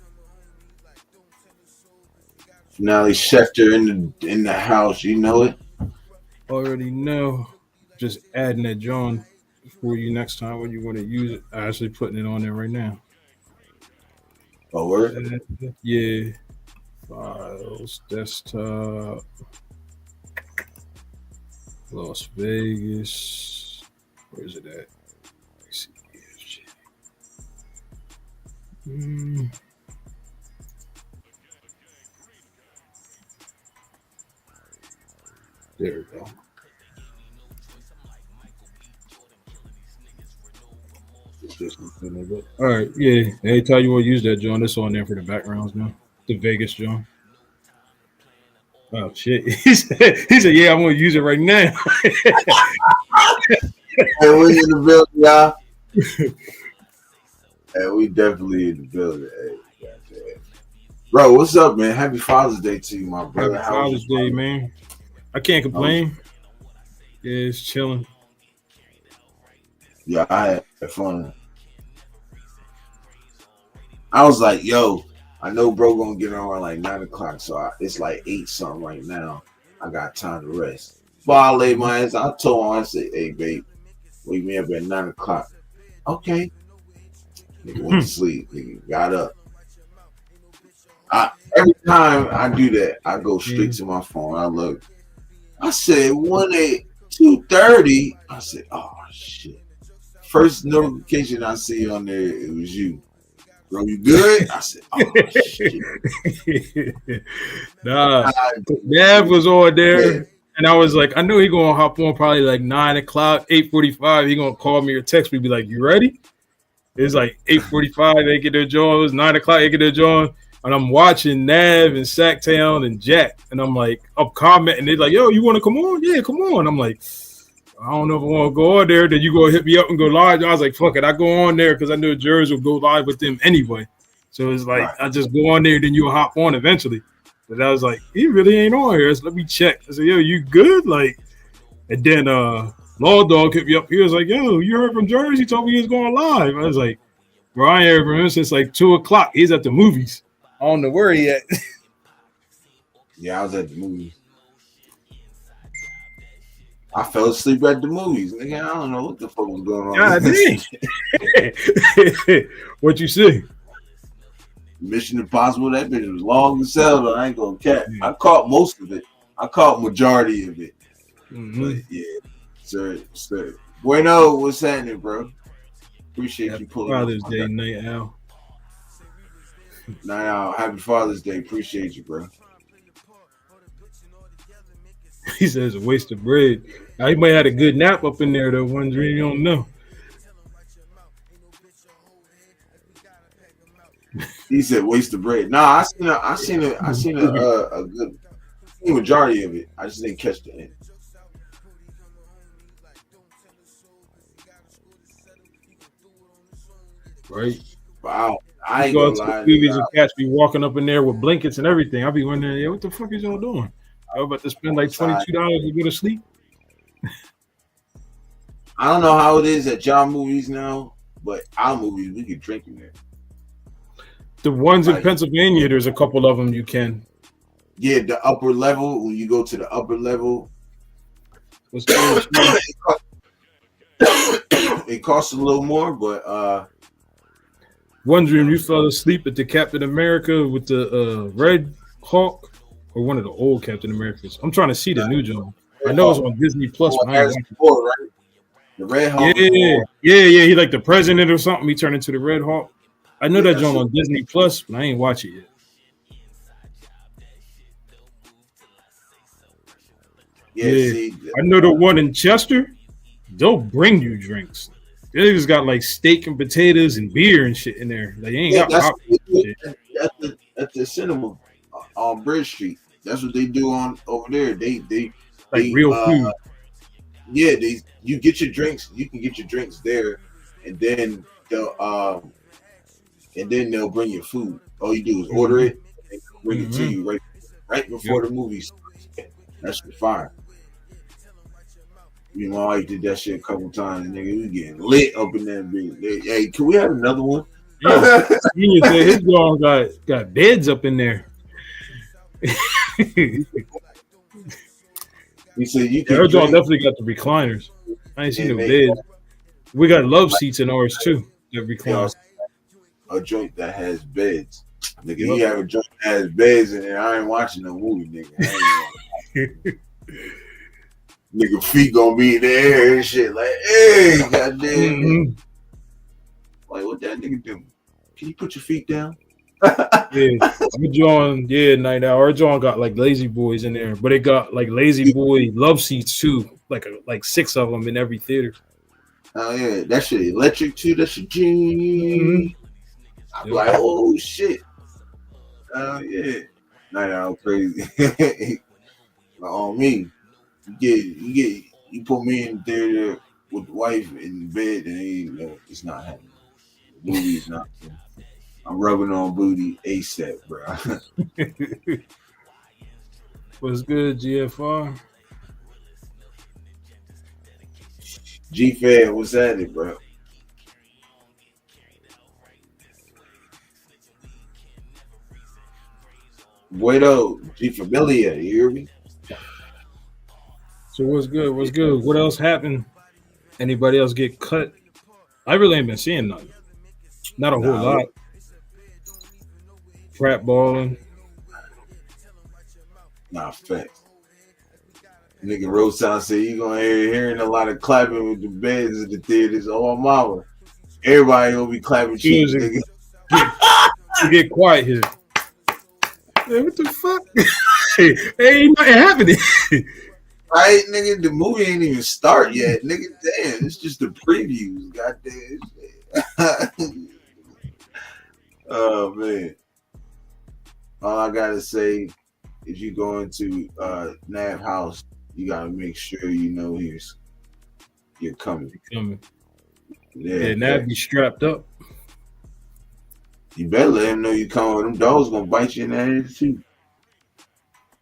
Finale Schefter in the house, you know it. Already know. Just adding that John for you next time when you want to use it. I'm actually putting it on there right now. Oh, word? Yeah. Files, desktop, Las Vegas. Where's it at? Let's see. There we go. All right, yeah. Anytime you want to use that, John, it's on there for the backgrounds now. The Vegas, John. Oh shit! He said, "Yeah, I'm gonna use it right now." Hey, we in the building, y'all. Hey, we definitely in the building. Hey, goddamn. Bro, what's up, man? Happy Father's Day to you, my brother. Happy Father's Day, man. I can't complain. Yeah, it's chilling. Yeah, I had fun. I was like, yo, I know bro gonna get on like 9 o'clock, so it's like 8 something right now. I got time to rest. Before I laid my ass, I told him, I said, hey, babe, wake me up at 9 o'clock. Okay. Nigga went to sleep. Nigga got up. Every time I do that, I go straight to my phone. I look. I said 2:30. I said, oh shit. First notification I see on there, it was you. Bro, you good? I said, oh shit. Nah, Nav was on there, and I was like, I knew he gonna hop on probably like 9 o'clock, 8:45. He gonna call me or text me, be like, "You ready?" It's like 8:45. They get their jaw. It was 9 o'clock. They get their jaw, and I'm watching Nav and Sacktown and Jack, and I'm like, up commenting. They're like, "Yo, you want to come on? Yeah, come on." I'm like, I don't know if I want to go on there. Then you go hit me up and go live. I was like, fuck it. I go on there because I knew Jerz would go live with them anyway. So it's like, I just go on there, then you'll hop on eventually. But I was like, he really ain't on here. So let me check. I said, yo, you good? Like, and then Law Dog hit me up. He was like, yo, you heard from Jerz? He told me he was going live. I was like, bro, I ain't heard from him since like 2 o'clock. He's at the movies. I don't know where he at. Yeah, I was at the movies. I fell asleep at the movies. Nigga, I don't know what the fuck was going on. God dang. What you see? Mission Impossible, that bitch was long as hell, though. I ain't gonna cap. I caught most of it. I caught majority of it. Mm-hmm. But yeah, sir. Bueno, what's happening, bro? Appreciate you pulling Father's Day, Night Owl. Night Owl. Happy Father's Day. Appreciate you, bro. He says a waste of bread. Now, he might have had a good nap up in there, though. One dream you don't know. He said waste of bread. Nah, I seen a good majority of it. I just didn't catch the end. Right. Wow. I ain't go gonna lie. Movies and cats be walking up in there with blankets and everything. I'll be wondering, yeah, what the fuck is y'all doing? I'm about to spend like $22 to go to sleep. I don't know how it is at y'all movies now, but our movies, we can drink in there. The ones in Pennsylvania, there's a couple of them you can. Yeah, the upper level, when you go to the upper level, it costs a little more, but one dream you fell asleep at the Captain America with the Red Hawk. Or one of the old Captain Americas. I'm trying to see the new John. I know it's on Disney Plus. Right? The Red Hawk. Yeah. He like the president or something. He turned into the Red Hawk. I know that John on Disney Plus, but I ain't watch it yet. Yeah. See, I know the one in Chester. They'll bring you drinks. They just got like steak and potatoes and beer and shit in there. They ain't got popcorn shit. That's the cinema on Bridge Street. That's what they do on over there. They like real food. Yeah, you get your drinks. You can get your drinks there, and then they'll bring you food. All you do is order it, and they'll bring it to you right before the movie starts. That's fire. You know, I did that shit a couple times, nigga. We getting lit up in that bitch. Hey, can we have another one? Yeah. Senior said his dog got beds up in there. He said you can. Our dog definitely got the recliners. I ain't seen no beds. We got love seats in ours too. That recline. A joint that has beds. Nigga, you have a joint that has beds and I ain't watching no movie, nigga. Nigga feet gonna be in the air and shit. Like, hey, goddamn. Like, what that nigga do? Can you put your feet down? Night Owl. Our John got like Lazy Boys in there, but it got like Lazy Boy love seats too, like 6 of them in every theater. Oh yeah, that shit electric too. That shit. I'm like, oh shit. Oh yeah, Night Owl crazy. On me. You put me in there with the wife in bed, and it's not happening. Booty is not. I'm rubbing on booty ASAP, bro. What's good, GFR? G-Fed, what's at it, bro? Bueno, G-Familia, you hear me? So what's good? What's good? What else happened? Anybody else get cut? I really ain't been seeing nothing. Not a whole lot. Frat balling. Nah, facts. Nigga Rosetown said you gonna hearing a lot of clapping with the beds in the theaters. Oh, mama. Everybody gonna be clapping cheeks, nigga. Get quiet here. Man, what the fuck? Ain't nothing happening. Right, nigga, the movie ain't even start yet. Nigga, damn, it's just the previews. Goddamn shit. Oh, man. All I gotta say, if you go into Nav House, you gotta make sure you know you're coming. Yeah, Nav be strapped up. You better let him know you coming. Them dogs gonna bite you in the ass too.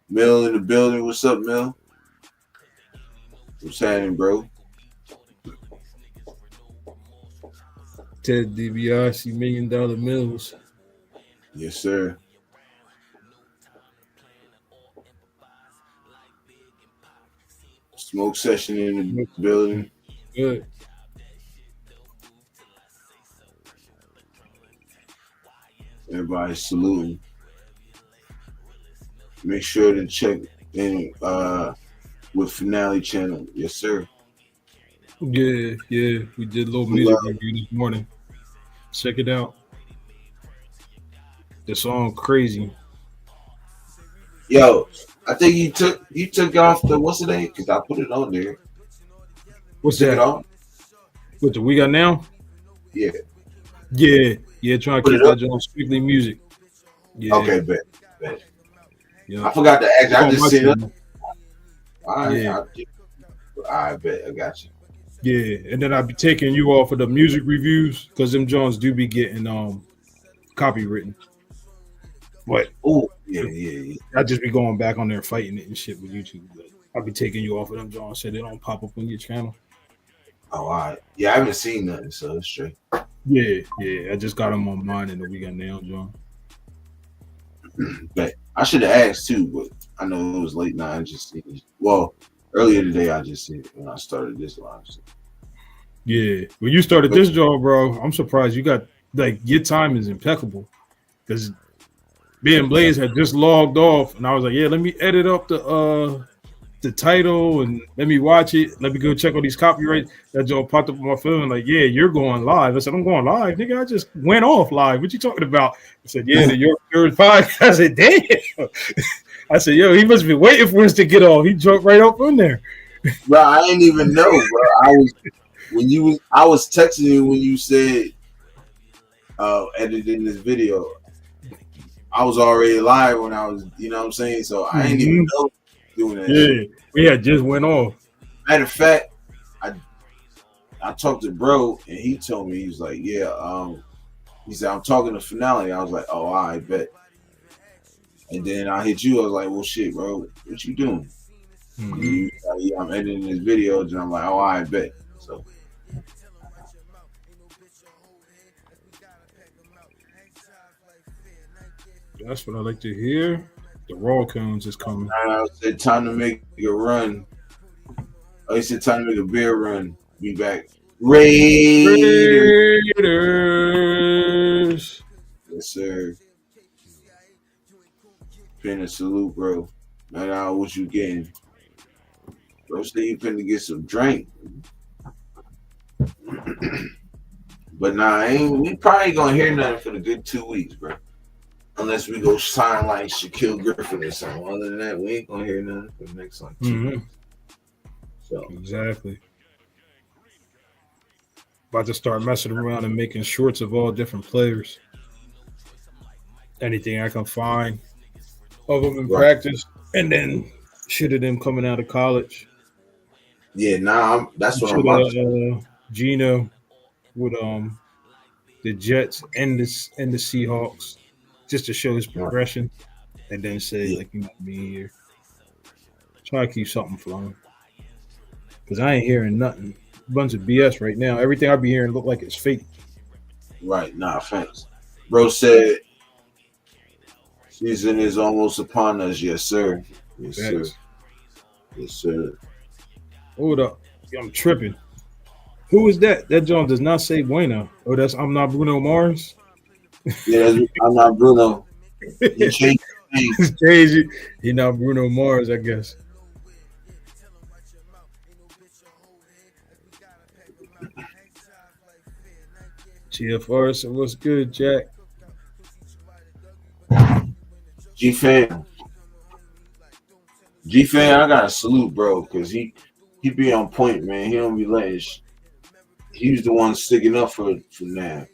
Mill in the building. What's up, Mill? What's happening, bro? Ted DiBiase, $1 million mills. Yes, sir. Smoke session in the building. Good. Everybody saluting. Make sure to check in with Finale Channel. Yes, sir. Yeah. We did a little music review this morning. Check it out. The song Crazy. Yo, I think you took off the what's the name? Because I put it on there. What's that? On? What we got now? Yeah. Trying to keep that on strictly music. Yeah. Okay, bet. Yeah. I forgot to ask. I just seen it. I bet. I got you. Yeah, and then I'll be taking you off of the music reviews because them Jones do be getting copywritten. But yeah. I just be going back on there fighting it and shit with YouTube. But I'll be taking you off of them Jones so they don't pop up on your channel. Oh, all right. Yeah, I haven't seen nothing, so it's straight. Yeah. I just got them on mine and then we got nailed, John. But I should have asked too, but I know it was late night. I just seen it. Well, earlier today I just seen it when I started this live. So. Yeah, when you started this job, bro, I'm surprised you got your time is impeccable because me and Blaze had just logged off, and I was like, yeah, let me edit up the title and let me watch it. Let me go check all these copyrights. That job popped up on my phone like, yeah, you're going live. I said, I'm going live, nigga. I just went off live. What you talking about? I said, yeah, the TheYurpJerz Podcast. I said, damn. I said, yo, he must be waiting for us to get off. He jumped right up in there. Bro, I didn't even know, bro. I was texting you when you said editing this video. I was already live when I was, you know what I'm saying? So I didn't even know doing that. Yeah, we had just went off. Matter of fact, I talked to bro and he told me, he was like, yeah, he said, I'm talking to Finale. I was like, oh, I bet. And then I hit you. I was like, well, shit, bro, what you doing? Yeah, I'm editing this video. And I'm like, oh, I bet. So. That's what I like to hear. The raw cones is coming. I said, time to make a run. Oh, he said, time to make a beer run. Be back. Raiders. Yes, sir. Pin a salute, bro. Now, what you getting? Bro, say you finna get some drink. But nah, we probably ain't gonna hear nothing for the good 2 weeks, bro. Unless we go sign like Shaquille Griffin or something. Other than that, we ain't gonna hear nothing for the next like 2 weeks. So exactly. About to start messing around and making shorts of all different players. Anything I can find of them in practice, and then Shit of them coming out of college. Yeah, that's what I'm Shit about of to. Gino with the Jets and the Seahawks, just to show his progression, and then say like you might be here. Try to keep something flowing, because I ain't hearing nothing. Bunch of BS right now. Everything I be hearing look like it's fake. Right, thanks. Bro said season is almost upon us. Yes, sir. Yes, sir. Yes, sir. Hold up. I'm tripping. Who is that? That John does not say Bueno. Oh, that's I'm not Bruno Mars. Yeah, I'm not Bruno. He changed his name. He not Bruno Mars, I guess. GFR, so what's good, Jack? G-Fan, I gotta salute, bro, because he be on point, man. He don't be letting. He's the one sticking up for now.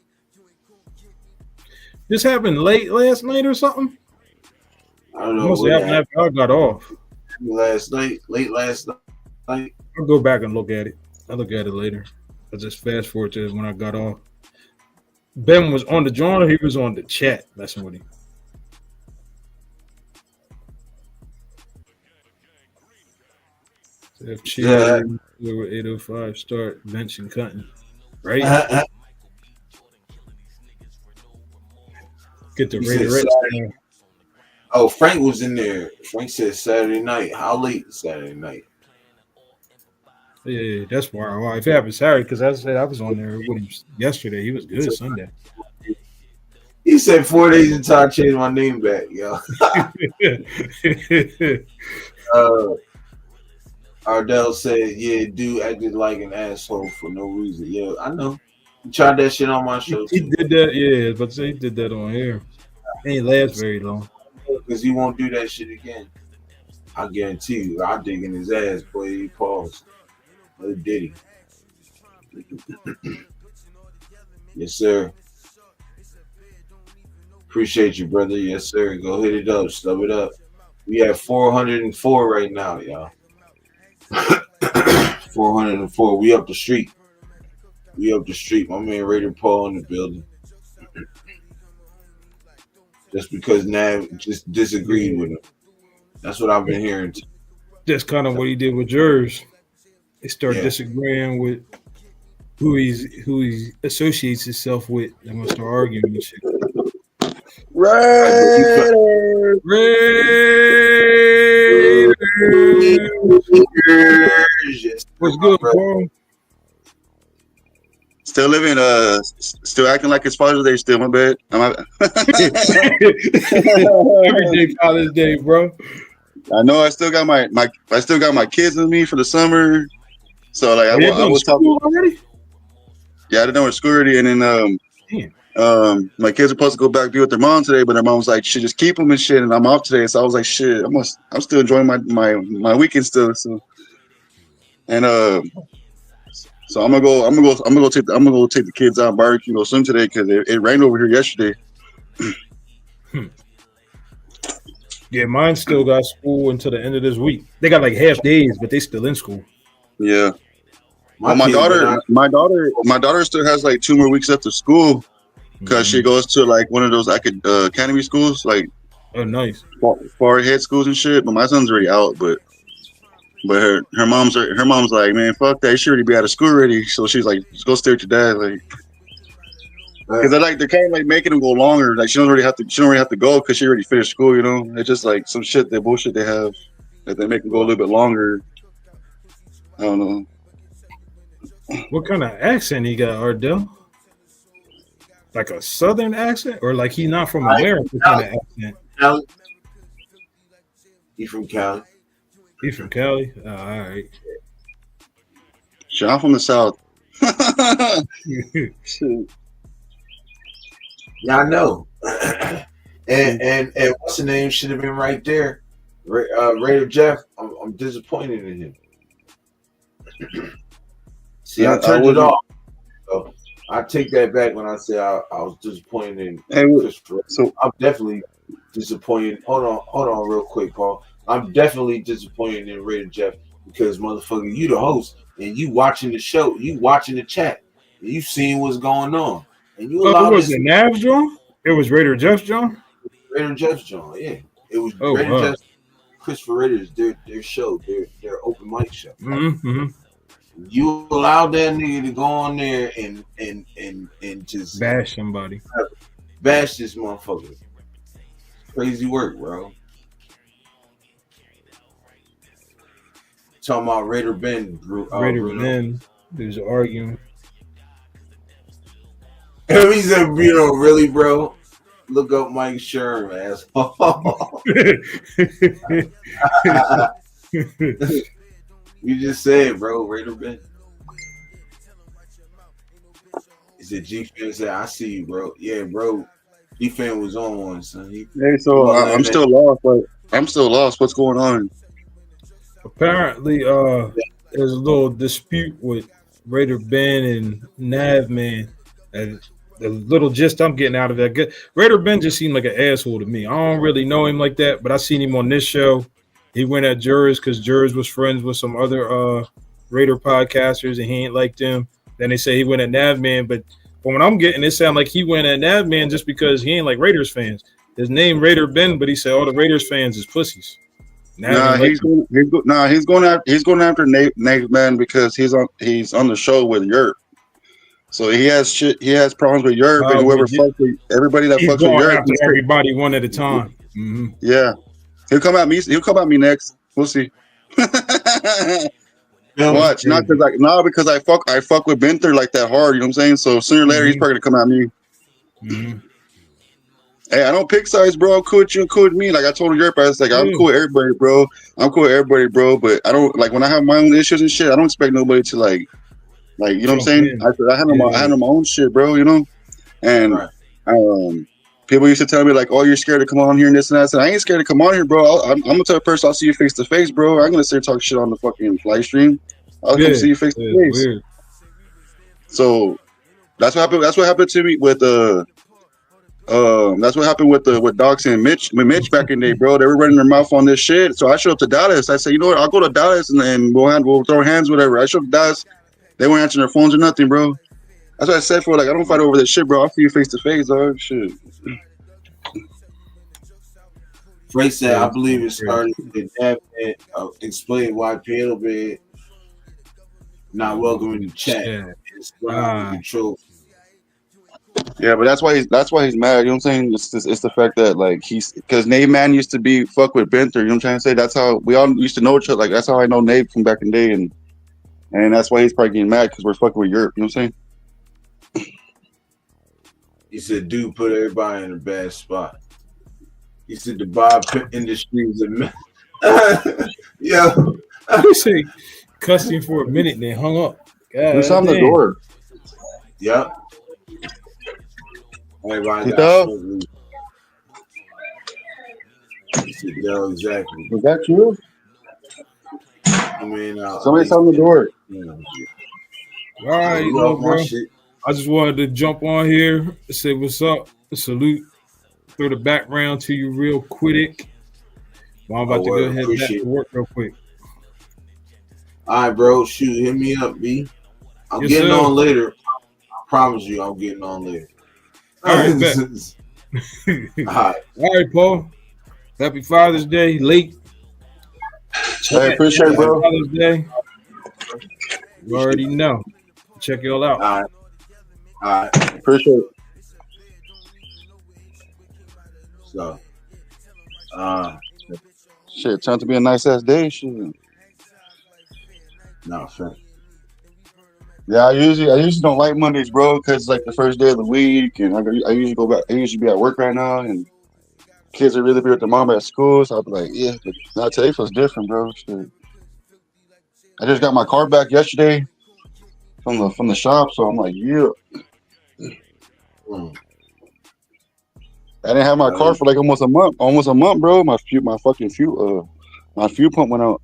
This happened late last night or something? I don't know. Must have happened after I got off. Late last night. I'll go back and look at it. I'll look at it later. I'll just fast forward to when I got off. Ben was on the joint or he was on the chat messing with him? If Yeah. We were 8:05 start bench and cutting. Right? Get the Raider. Oh, Frank was in there. Frank said Saturday night. How late Saturday night? Yeah, that's why. Well, if it happened Saturday, because I said I was on there with him yesterday. He was good Sunday. He said 4 days until I changed my name back, yo. Ardell said, yeah, dude acted like an asshole for no reason. Yeah, I know. He tried that shit on my show. He did that, yeah, but he did that on here. He ain't last very long. Because he won't do that shit again. I guarantee you. I'll dig in his ass, boy. He paused. Or did he? Yes, sir. Appreciate you, brother. Yes, sir. Go hit it up. Stub it up. We have 404 right now, y'all. 404. We up the street. My man Raider Paul in the building. Just because Nav just disagreed with him. That's what I've been hearing. That's kind of what he did with Jerz. They start disagreeing with who he associates himself with. They're gonna start arguing and shit. Raiders. What's good, bro? Still living, still acting like it's Father's Day. Still, my bad. Every day, Father's Day, bro. I know. I still got my kids with me for the summer. So like, I was talking already. Yeah, I didn't know we're school already, and then my kids are supposed to go back be with their mom today, but their mom was like, "Shit, just keep them and shit." And I'm off today, so I was like, "Shit, I'm still enjoying my weekend still." So, and so I'm gonna go take the kids out and barbecue, go swim today because it rained over here yesterday. Yeah, mine still got school until the end of this week. They got like half days, but they still in school. Yeah. My daughter still has like 2 more weeks left of school because she goes to like one of those academy schools, like nice far ahead schools and shit. But my son's already out, but her mom's like, man, fuck that, she should already be out of school already. So she's like, just go stay with your dad, like, because they're kind of like making them go longer. Like she don't really have to go because she already finished school. You know, it's just like some shit, that bullshit they have that they make them go a little bit longer. I don't know. What kind of accent he got, Ardell? Like a southern accent, or like he's not from America kind of accent? Cali. He from Cali. He from Cali? Oh, all right. Shit, I'm from the South. Yeah, I know. and what's the name should have been right there. Raider Jeff. I'm disappointed in him. See, I turned it off. So I take that back when I say I was disappointed in Christopher. So I'm definitely disappointed. Hold on real quick, Paul. I'm definitely disappointed in Raider Jeff because motherfucker, you the host and you watching the show, you watching the chat, and you seeing what's going on, and you Oh, allow it was this the Navs John? It was Raider Jeff John? Raider Jeff John, yeah, it was Oh, Raider wow. Jeff, Christopher Raiders, their show, their open mic show. Mm-hmm. You allowed that nigga to go on there and just Bash somebody. bash this motherfucker. Crazy work, bro. Talking about Raider Ben, Raider Bruno. Ben, there's arguing. He said, really, bro? Look up Mike Sherm, asshole. You just said, bro, Raider Ben. He said, G-Fan said, I see you, bro. Yeah, bro. G-Fan was on one, son. Hey, so I'm still lost, but I'm still lost. What's going on? Apparently, there's a little dispute with Raider Ben and Nav Man. And the little gist I'm getting out of that, Raider Ben just seemed like an asshole to me. I don't really know him like that, but I seen him on this show. He went at Jerz because Jerz was friends with some other Raider podcasters, and he ain't like them. Then they say he went at Nav Man, but from what I'm getting, it sound like he went at Nav Man just because he ain't like Raiders fans. His name Raider Ben, but he said all the Raiders fans is pussies. He's going after Nate Man because he's on the show with Yerp. So he has problems with Yerp and whoever fucks with everybody that fucks with Yerp. Everybody one at a time. Mm-hmm. Yeah, he'll come at me next. We'll see. Watch, because I fuck with Benther like that hard. You know what I'm saying? So sooner or later he's probably gonna come at me. Mm-hmm. Hey, I don't pick sides, bro. I'm cool with you and cool with me. Like I told Yerp, I was like, I'm cool with everybody, bro. I'm cool with everybody, bro. But I don't like when I have my own issues and shit. I don't expect nobody to like you know what I'm saying? I handle my own shit, bro. You know, and people used to tell me like, "Oh, you're scared to come on here and this and that." I said, "I ain't scared to come on here, bro. I'm the type of person I'll see you face to face, bro. I'm gonna sit and talk shit on the fucking live stream. I'll come see you face to face." Weird. So that's what happened. That's what happened to me with that's what happened with Docs and Mitch. With Mitch back in the day, bro, they were running their mouth on this shit. So I showed up to Dallas. I said, you know what? I'll go to Dallas and we'll throw hands, whatever. I showed up to Dallas. They weren't answering their phones or nothing, bro. That's what I said for like I don't fight over this shit, bro. I'll see you face to face, dog. Shit. Frey said, I believe it started with that man explain why Piano Man not welcome in the chat. It's control. Yeah, but that's why he's mad. You know what I'm saying? It's the fact that like because Nate Man used to be fuck with Benther. You know what I'm trying to say? That's how we all used to know each other. Like that's how I know Nate from back in the day, and that's why he's probably getting mad because we're fucking with Europe. You know what I'm saying? He said, dude, put everybody in a bad spot. He said the Bob industry is a yeah. He said cussed him for a minute and then hung up. Who's on the door? Yep. Everybody got he said, no, exactly. Was that you? I mean, somebody's on the door. All right, bro. I just wanted to jump on here and say what's up. Salute. Throw the background to you real quick. Well, I'm about to go ahead and back to work real quick. All right, bro. Shoot, hit me up, B. I'm getting on later. I promise you, I'm getting on later. All right, All right, Paul. Happy Father's Day. Late. I appreciate it, bro. Father's Day. You already know. Check y'all out. All right. Appreciate it. So, shit, turned to be a nice ass day. Shit. No, sure. Yeah, I usually don't like Mondays, bro, because it's like the first day of the week, and I usually go back. I usually be at work right now, and kids are really be with their mom at school, so I'll be like, yeah, but not today feels different, bro. Shit. I just got my car back yesterday from the shop, so I'm like, yeah. I didn't have my car for like almost a month, bro. My fucking fuel pump went out.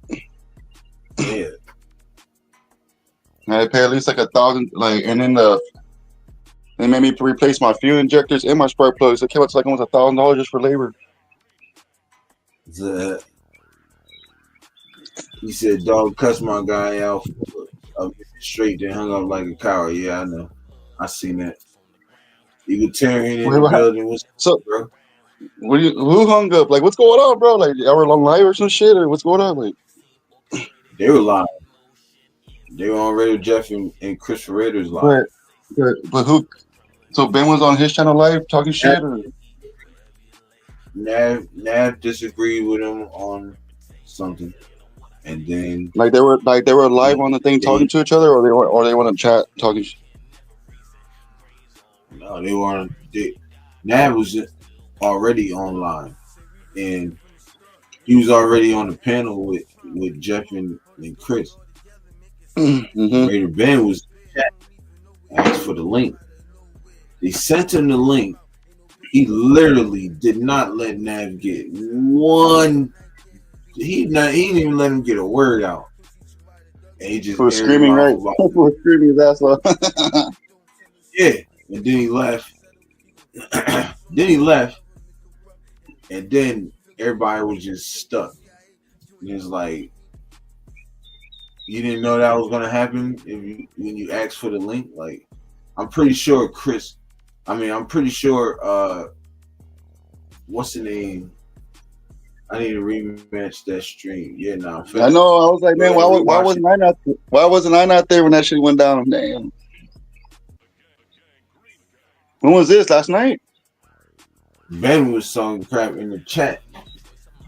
Yeah. I had to pay at least like $1,000, like, and then they made me replace my fuel injectors and my spark plugs. It came out to like almost $1,000 just for labor. He said, "Dog cussed my guy out straight, then hung up like a coward." Yeah, I know. I seen that. Egalitarian in the building. What's so, up, bro? Who hung up? Like, what's going on, bro? Like, hour long live or some shit, or what's going on? Like, they were live. They were on Radio Jeff and Chris Raiders live. But who? So Ben was on his channel live talking shit, or Nav disagreed with him on something, and then like they were live on the thing talking to each other, or they were on chat talking. No, they weren't. Nav was already online, and he was already on the panel with Jeff and Chris. Mm-hmm. Raider Ben was asked for the link. They sent him the link. He literally did not let Nav get one. He didn't even let him get a word out. And he just was screaming right. Was screaming his ass off. Yeah, and then he left. And then everybody was just stuck. And it's like, you didn't know that was gonna happen when you asked for the link. Like, I'm pretty sure what's the name? I need to rematch that stream. Yeah, no. I know. I was like, man, why wasn't I not there when that shit went down? Damn. When was this? Last night? Ben was talking crap in the chat.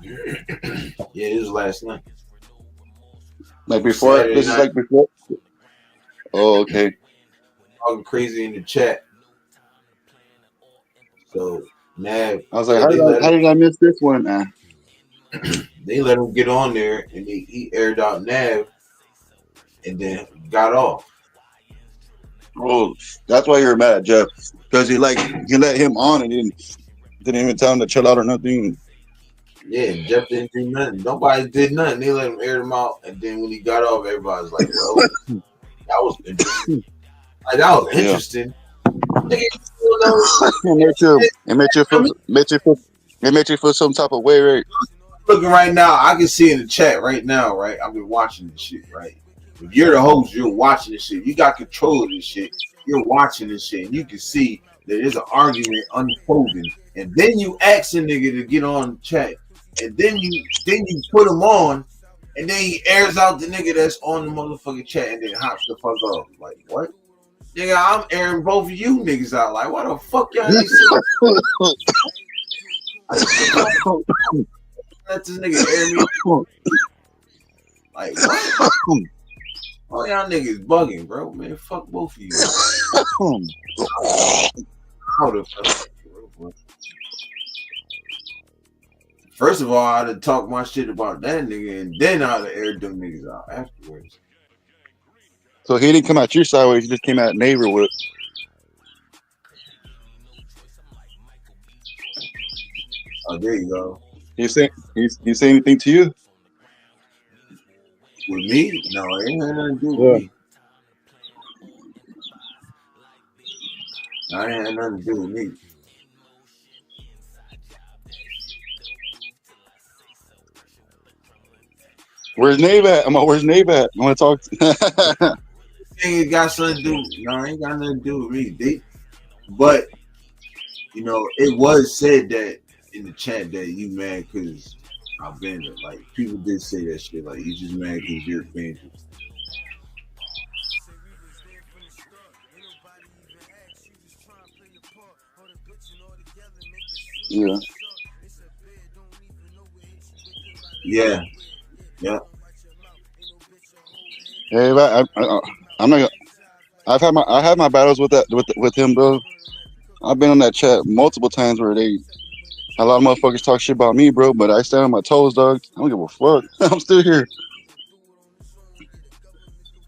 Yeah, it was last night. Like before? Saturday this night. is like before? Oh, okay. Talking crazy in the chat. So, Nav. I was like, how did I miss this one? They let him get on there, and he aired out Nav, and then got off. Oh, that's why you're mad at Jeff, because he let him on and didn't even tell him to chill out or nothing. Yeah, Jeff didn't do nothing. Nobody did nothing. They let him air him out, and then when he got off, everybody was like, "Well, that was interesting." Like, that was interesting. It made you feel some type of way, right? Looking right now, I can see in the chat right now, right? I've been watching this shit, right? If you're the host, you're watching this shit. You got control of this shit. You're watching this shit, and you can see that there's an argument unfolding. And then you ask a nigga to get on the chat, and then you put him on, and then he airs out the nigga that's on the motherfucking chat, and then hops the fuck off. Like, what? Nigga, I'm airing both of you niggas out. Like, why the fuck y'all ain't let this nigga air me? Like, what? All y'all niggas bugging, bro. Man, fuck both of you. First of all, I'd have talked my shit about that nigga, and then I'd have aired them niggas out afterwards. So he didn't come out your sideways, he just came out neighborhood. Oh, there you go. He say anything to you? With me? No, it ain't had nothing to do with me. No, it ain't had nothing to do with me. Where's Nave at? Where's Nave at? I want to talk. It got something to do. No, it ain't got nothing to do with me. But you know, it was said that in the chat that you mad because I've been there. Like, people did say that shit. Like, you just mad because you're a fan. Yeah. Yeah. Yeah. Hey, I'm not. I had my battles with him, bro. I've been on that chat multiple times where a lot of motherfuckers talk shit about me, bro. But I stand on my toes, dog. I don't give a fuck. I'm still here.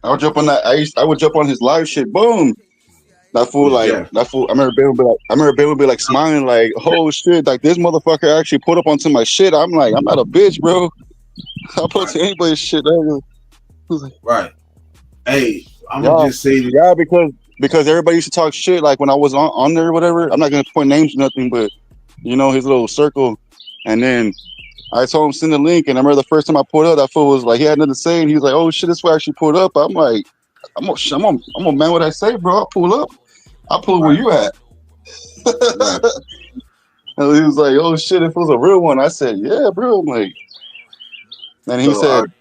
I would jump on that. I would jump on his live shit. Boom. That fool, that fool. I remember Ben would be like smiling, like, "Oh shit!" Like, this motherfucker actually put up onto my shit. I'm like, I'm not a bitch, bro. I'll put to anybody's shit. Right. Hey, I'm gonna just say that. Yeah, because everybody used to talk shit like when I was on there or whatever. I'm not gonna point names or nothing, but you know, his little circle. And then I told him send the link, and I remember the first time I pulled up, that fool was like, he had nothing to say, and he was like, "Oh shit, this way I actually pulled up." I'm like, I'm a man. What I say, bro? I'll pull up. I'll pull where you at. Right. And he was like, "Oh shit, if it was a real one," I said, "Yeah, bro." I'm like, and he said,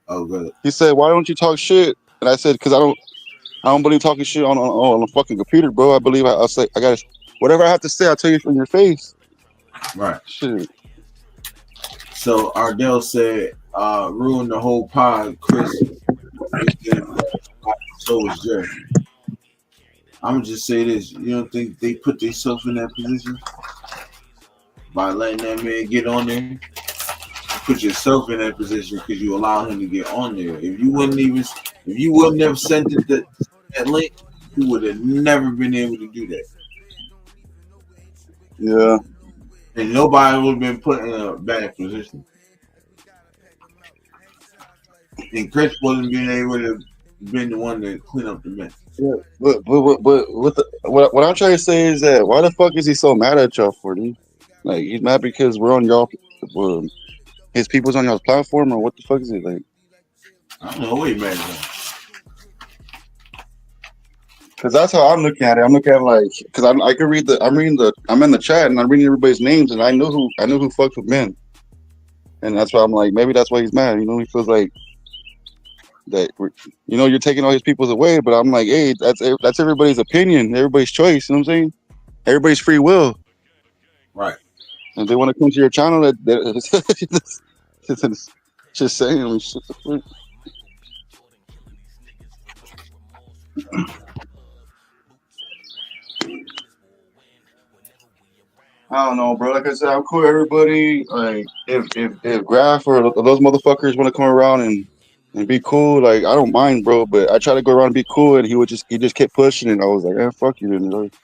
good. he said, "Why don't you talk shit?" And I said, "Cause I don't believe talking shit on a fucking computer, bro. I believe I'll say I got whatever I have to say. I'll tell you from your face." Right. Shit. So Ardell said, ruined the whole pod, Chris. So was Jerry. I'm gonna just say this: you don't think they put themselves in that position by letting that man get on there? You put yourself in that position because you allow him to get on there. If you wouldn't have sent that link, you would have never been able to do that. Yeah. And nobody would have been put in a bad position. And Chris wasn't being able to been the one to clean up the mess. Yeah, but what I'm trying to say is that why the fuck is he so mad at y'all for, dude? Like, he's mad because we're on y'all, his people's on y'all's platform, or what the fuck is it like? I don't know what he mad at. Because that's how I'm looking at it. I'm looking at it like, because I can read I'm in the chat and I'm reading everybody's names, and I know who fucked with men, and that's why I'm like, maybe that's why he's mad. You know, he feels like that, you know, you're taking all his people's away, but I'm like, hey, that's everybody's opinion, everybody's choice. You know what I'm saying? Everybody's free will. Right. And they want to come to your channel, just saying, I mean, shit the fuck. I don't know, bro. Like I said, I'm cool with everybody. Like, if Graf or those motherfuckers want to come around and be cool, like, I don't mind, bro. But I try to go around and be cool, and he just kept pushing, and I was like, fuck you, then. Like,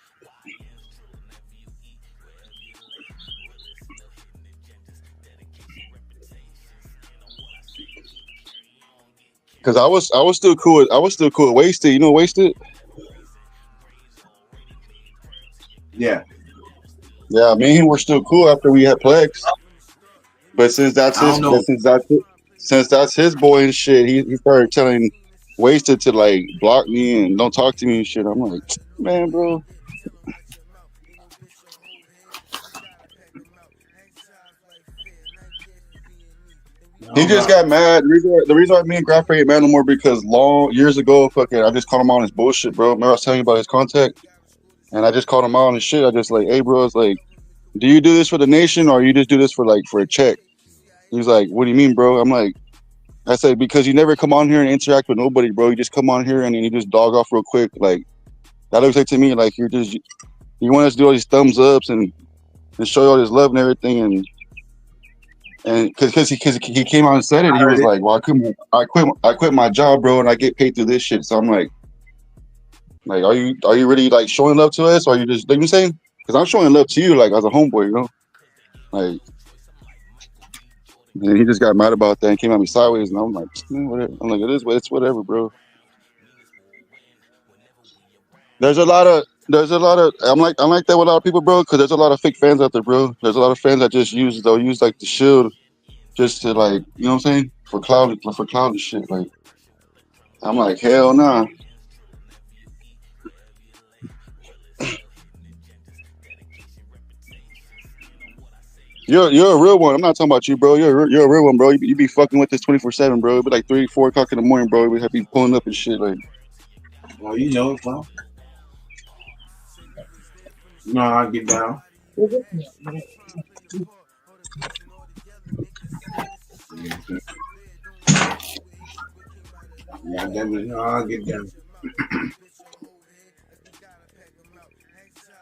because I was still cool. I was still cool with Wasted. You know Wasted? Yeah. Yeah, me and him were still cool after we had Plex. But since that's his boy and shit, he started telling Wasted to like block me and don't talk to me and shit. I'm like, man, bro. He just got mad. The reason why me and Graf ain't mad no more because years ago, fucking, I just called him on his bullshit, bro. Remember I was telling you about his contact, and I just called him out on his shit. I just like, hey, bro, it's like, do you do this for the nation or you just do this for a check? He's like, what do you mean, bro? I'm like, I said, because you never come on here and interact with nobody, bro. You just come on here and then you just dog off real quick. Like, that looks like to me like you want us to do all these thumbs ups and show you all this love and everything, and because he came out and said it, he was like, well, I quit my job, bro, and I get paid through this shit. So I'm like, are you really like showing love to us, or are you just, like, you know what I'm saying? Because I'm showing love to you, like, as a homeboy, you know, like. And he just got mad about that and came at me sideways, and I'm like, whatever. I'm like, it's whatever, bro. There's a lot of I'm like that with a lot of people, bro, because there's a lot of fake fans out there, bro. There's a lot of fans that they'll use like the shield just to, like, you know what I'm saying, for cloud and shit. Like, I'm like, hell nah. You're a real one. I'm not talking about you, bro. You're a real one, bro. You be fucking with this 24/7, bro. It'd be like 3-4 o'clock in the morning, bro. We have to be pulling up and shit, like. Well, you know it, bro. You know how I get down. Yeah, definitely know how I get down.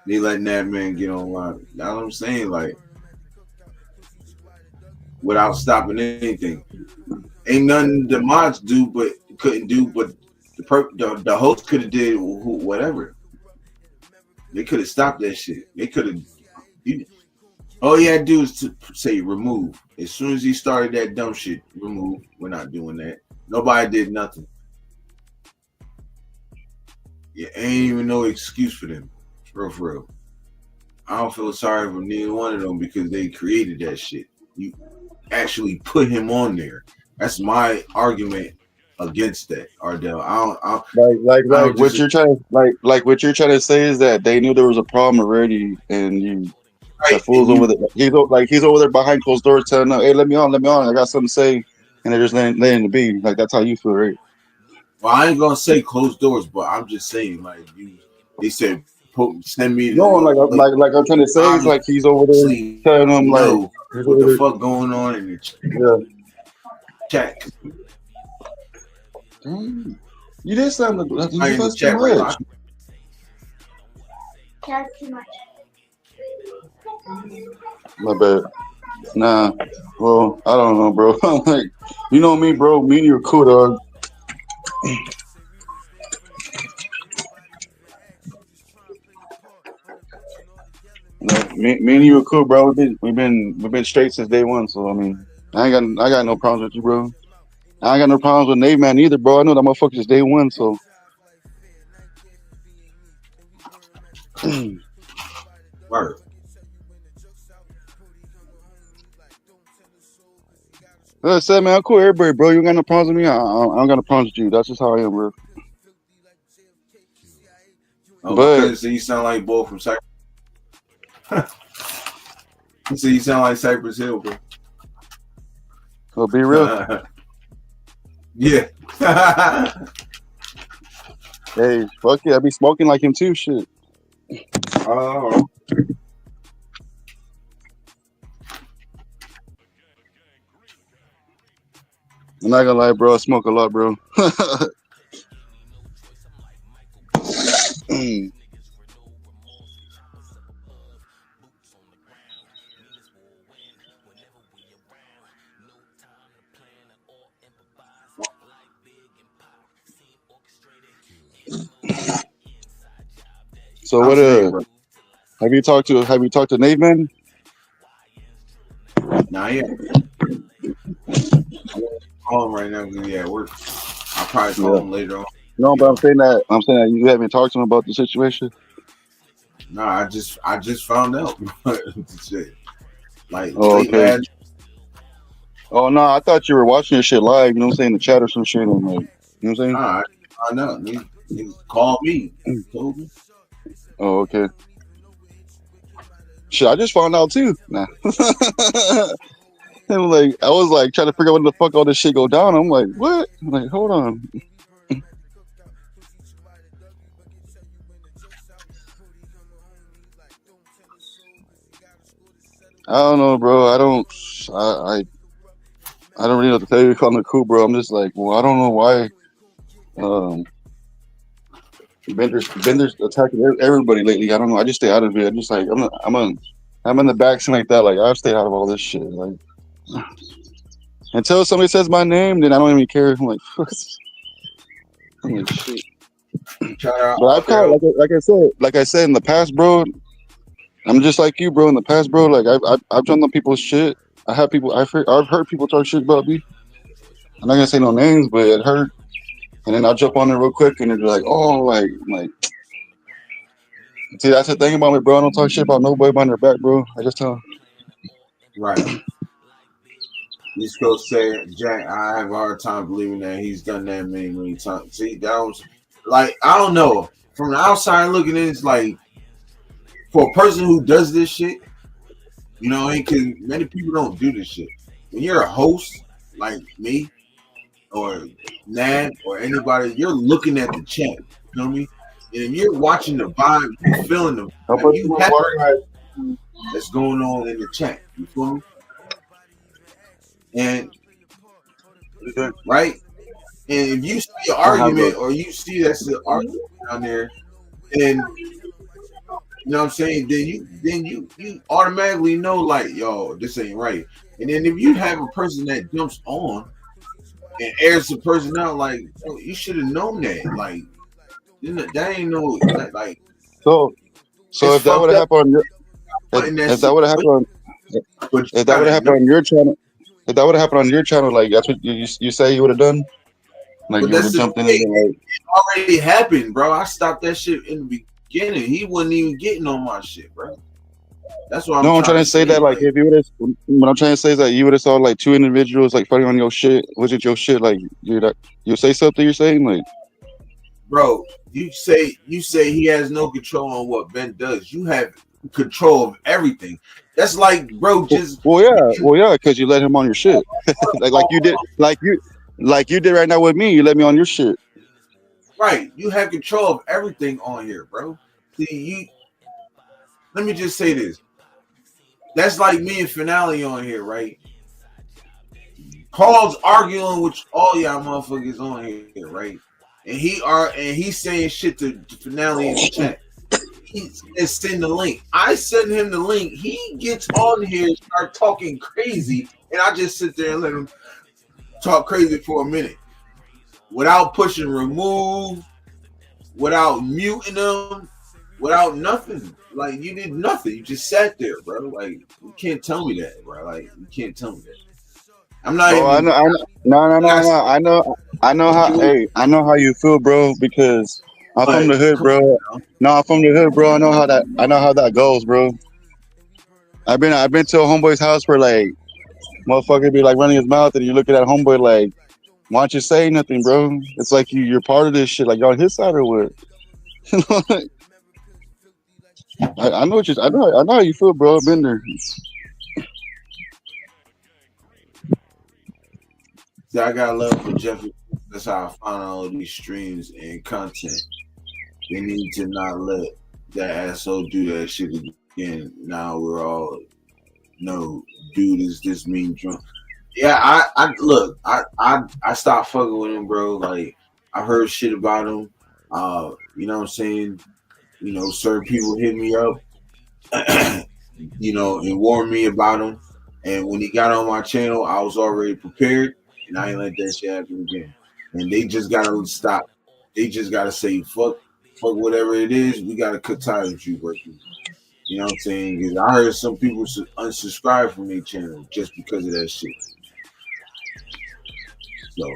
They letting that man get online. That's what I'm saying, like, without stopping anything. Ain't nothing the mods couldn't do, but the host could have did whatever. They could have stopped that shit. They could have. All you had to do is to say remove. As soon as he started that dumb shit, remove. We're not doing that. Nobody did nothing. Yeah, ain't even no excuse for them. For real. I don't feel sorry for neither one of them because they created that shit. actually put him on there. That's my argument against that, Ardell. Like what you're trying to say is that they knew there was a problem already, and the fool's over there. He's over there behind closed doors telling them, "Hey, let me on. I got something to say," and they're just letting it be. Like that's how you feel, right? Well, I ain't gonna say closed doors, but I'm just saying, like they said, send me. No, like I'm trying to say, it's like he's over there telling them like what the fuck going on in the chat. You did something. You fussed too much. That's too much. My bad. Nah. Well, I don't know, bro. I'm like, you know me, bro. Me and you are cool, dog. Me and you are cool, bro. We've been straight since day one. So I mean, I got no problems with you, bro. I ain't got no problems with Nate, man, either, bro. I know that motherfucker is day one, so. Word. Like I said, man, I'm cool with everybody, bro. You ain't got no problems with me. I don't got no problems with you. That's just how I am, bro. Oh, but so you sound like boy from Cypress. So you sound like Cypress Hill, bro. Well, be real. Yeah. Hey, fuck yeah, I be smoking like him too, shit. Oh. I'm not gonna lie, bro. I smoke a lot, bro. So what? Have you talked to Nate, man? Nah, yeah. I'm calling right now because he's at work. I'll probably call him later on. No, but I'm saying that you haven't talked to him about the situation. Nah, I just found out. Shit. Like, oh, okay. Oh no, I thought you were watching this shit live. You know what I'm saying? The chat or some shit. And like, you know what I'm saying? Nah, I know. He called me. Told me. Oh, okay. Shit, I just found out too. Nah. And like, I was like trying to figure out when the fuck all this shit go down. I'm like, what? I'm like, hold on. I don't know, bro. I don't really know what to tell you. Calling it cool, bro. I'm just like, well, I don't know why. Bender's attacking everybody lately. I don't know. I just stay out of it. I'm just like, I'm in the back scene like that. Like, I've stayed out of all this shit. Like, until somebody says my name, then I don't even care. I'm like, shit. But I've caught, like I said in the past, bro. I'm just like you, bro. In the past, bro, like I've done on people's shit. I've heard people talk shit about me. I'm not gonna say no names, but it hurt. And then I'll jump on there real quick, and they're like, "Oh, like." See, that's the thing about me, bro. I don't talk shit about nobody behind their back, bro. I just tell them. Right. East Coast say, Jack, I have a hard time believing that he's done that many times. See, that was like, I don't know. From the outside looking in, it's like, for a person who does this shit, you know, because many people don't do this shit. When you're a host like me or Nad or anybody, you're looking at the chat. You know what I mean? And if you're watching the vibe, you're feeling the vibe. You have that's going on in the chat. You feel me? And right? And if you see an argument or you see that's an argument down there, and you know what I'm saying? Then you automatically know, like, yo, this ain't right. And then if you have a person that jumps on and airs the person out, like, oh, you should have known that. Like, that ain't no like. So if that would have happened on your, if that would have happened on your channel, if that would have happened on your channel, like that's what you say you would have done. Like you would have jumped in. It already happened, bro. I stopped that shit in the beginning. He wasn't even getting on my shit, bro. That's what No, I'm trying to say that like if you would have, what I'm trying to say is that you would have saw like two individuals like fighting on your shit. Was it your shit? Like you say something you're saying like, bro, you say he has no control on what Ben does. You have control of everything. That's like, bro, just well, yeah, because you let him on your shit, like you did right now with me. You let me on your shit. Right. You have control of everything on here, bro. See, let me just say this. That's like me and Finale on here, right? Paul's arguing with all y'all motherfuckers on here, right? And he's saying shit to Finale in the chat. He's send the link. I send him the link. He gets on here and start talking crazy, and I just sit there and let him talk crazy for a minute without pushing remove, without muting them, without nothing. Like, you did nothing. You just sat there, bro. Like, you can't tell me that, bro. Like, you can't tell me that. I'm not even. I know how. Hey, I know how you feel, bro. Because I'm from the hood, bro. No, I'm from the hood, bro. I know how that goes, bro. I've been to a homeboy's house where like motherfucker be like running his mouth, and you look at that homeboy like, why don't you say nothing, bro? It's like you're part of this shit. Like, you're on his side or what? I know I know how you feel, bro. I've been there. See, I got love for Jeffrey. That's how I found all these streams and content. They need to not let that asshole do that shit again. Now we're all, no, dude is this mean drunk. Yeah, I stopped fucking with him, bro. Like, I heard shit about him. You know what I'm saying? You know, certain people hit me up, you know, and warned me about him. And when he got on my channel, I was already prepared, and I ain't let that shit happen again. And they just gotta stop. They just gotta say fuck whatever it is. We gotta cut ties with you, bro. You know what I'm saying? Because I heard some people unsubscribe from their channel just because of that shit. So.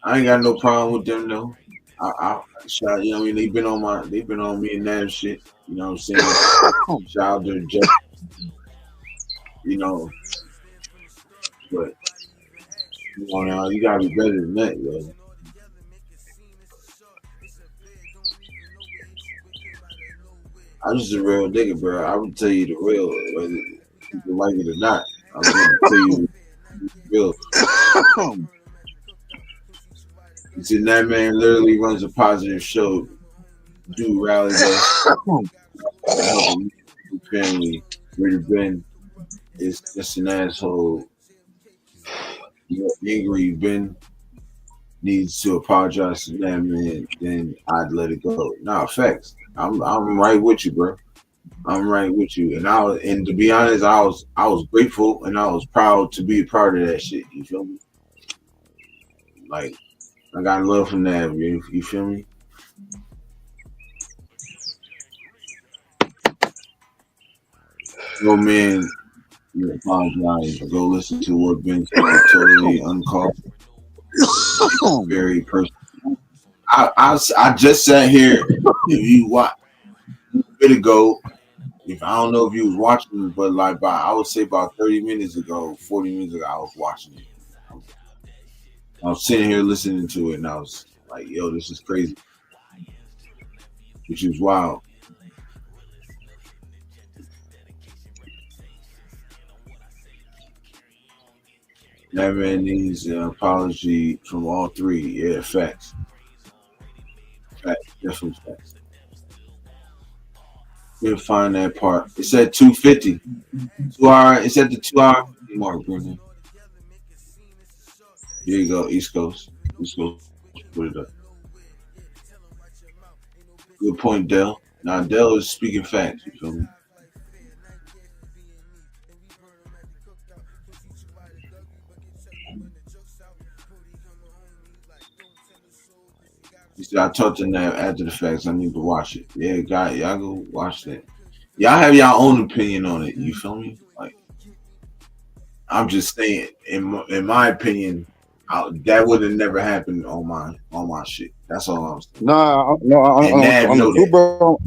I ain't got no problem with them though. I shout, you know what I mean? They've been on me and that shit. You know what I'm saying? Shout out to Jeff. You know, but you know now you gotta be better than that, yo. I'm just a real nigga, bro. I would tell you the real, whether people like it or not. I'm gonna tell you the real. See, that man literally runs a positive show. Do rallies family. Really Ben is just an asshole. You're angry. Ben needs to apologize to that man. Then I'd let it go. Nah, facts. I'm right with you, bro. I'm right with you. And to be honest, I was grateful and I was proud to be a part of that shit. You feel me? Like, I got love from that. You feel me? Go, man. You apologize. Go listen to what Ben said. Totally uncalled. Very personal. I just sat here. If you watch a bit ago, if I don't know if you was watching, but like I would say about 30 minutes ago, 40 minutes ago, I was watching it. I was sitting here listening to it, and I was like, "Yo, this is crazy," which is wild. That man needs an apology from all three. Yeah, facts. Facts, definitely facts. We'll find that part. It's at 2:50. 2 hour. It's at the 2 hour mark, Bruno. Here you go, East Coast. East Coast, put it up. Good point, Dell. Now, Dell is speaking facts. You feel me? He said, I talked to them after the facts. I need to watch it. Yeah, y'all go watch that. Y'all have your own opinion on it. You feel me? Like, I'm just saying, in my opinion, That would have never happened on my shit. That's all I'm saying. No, And Nav on the know cool, that. bro.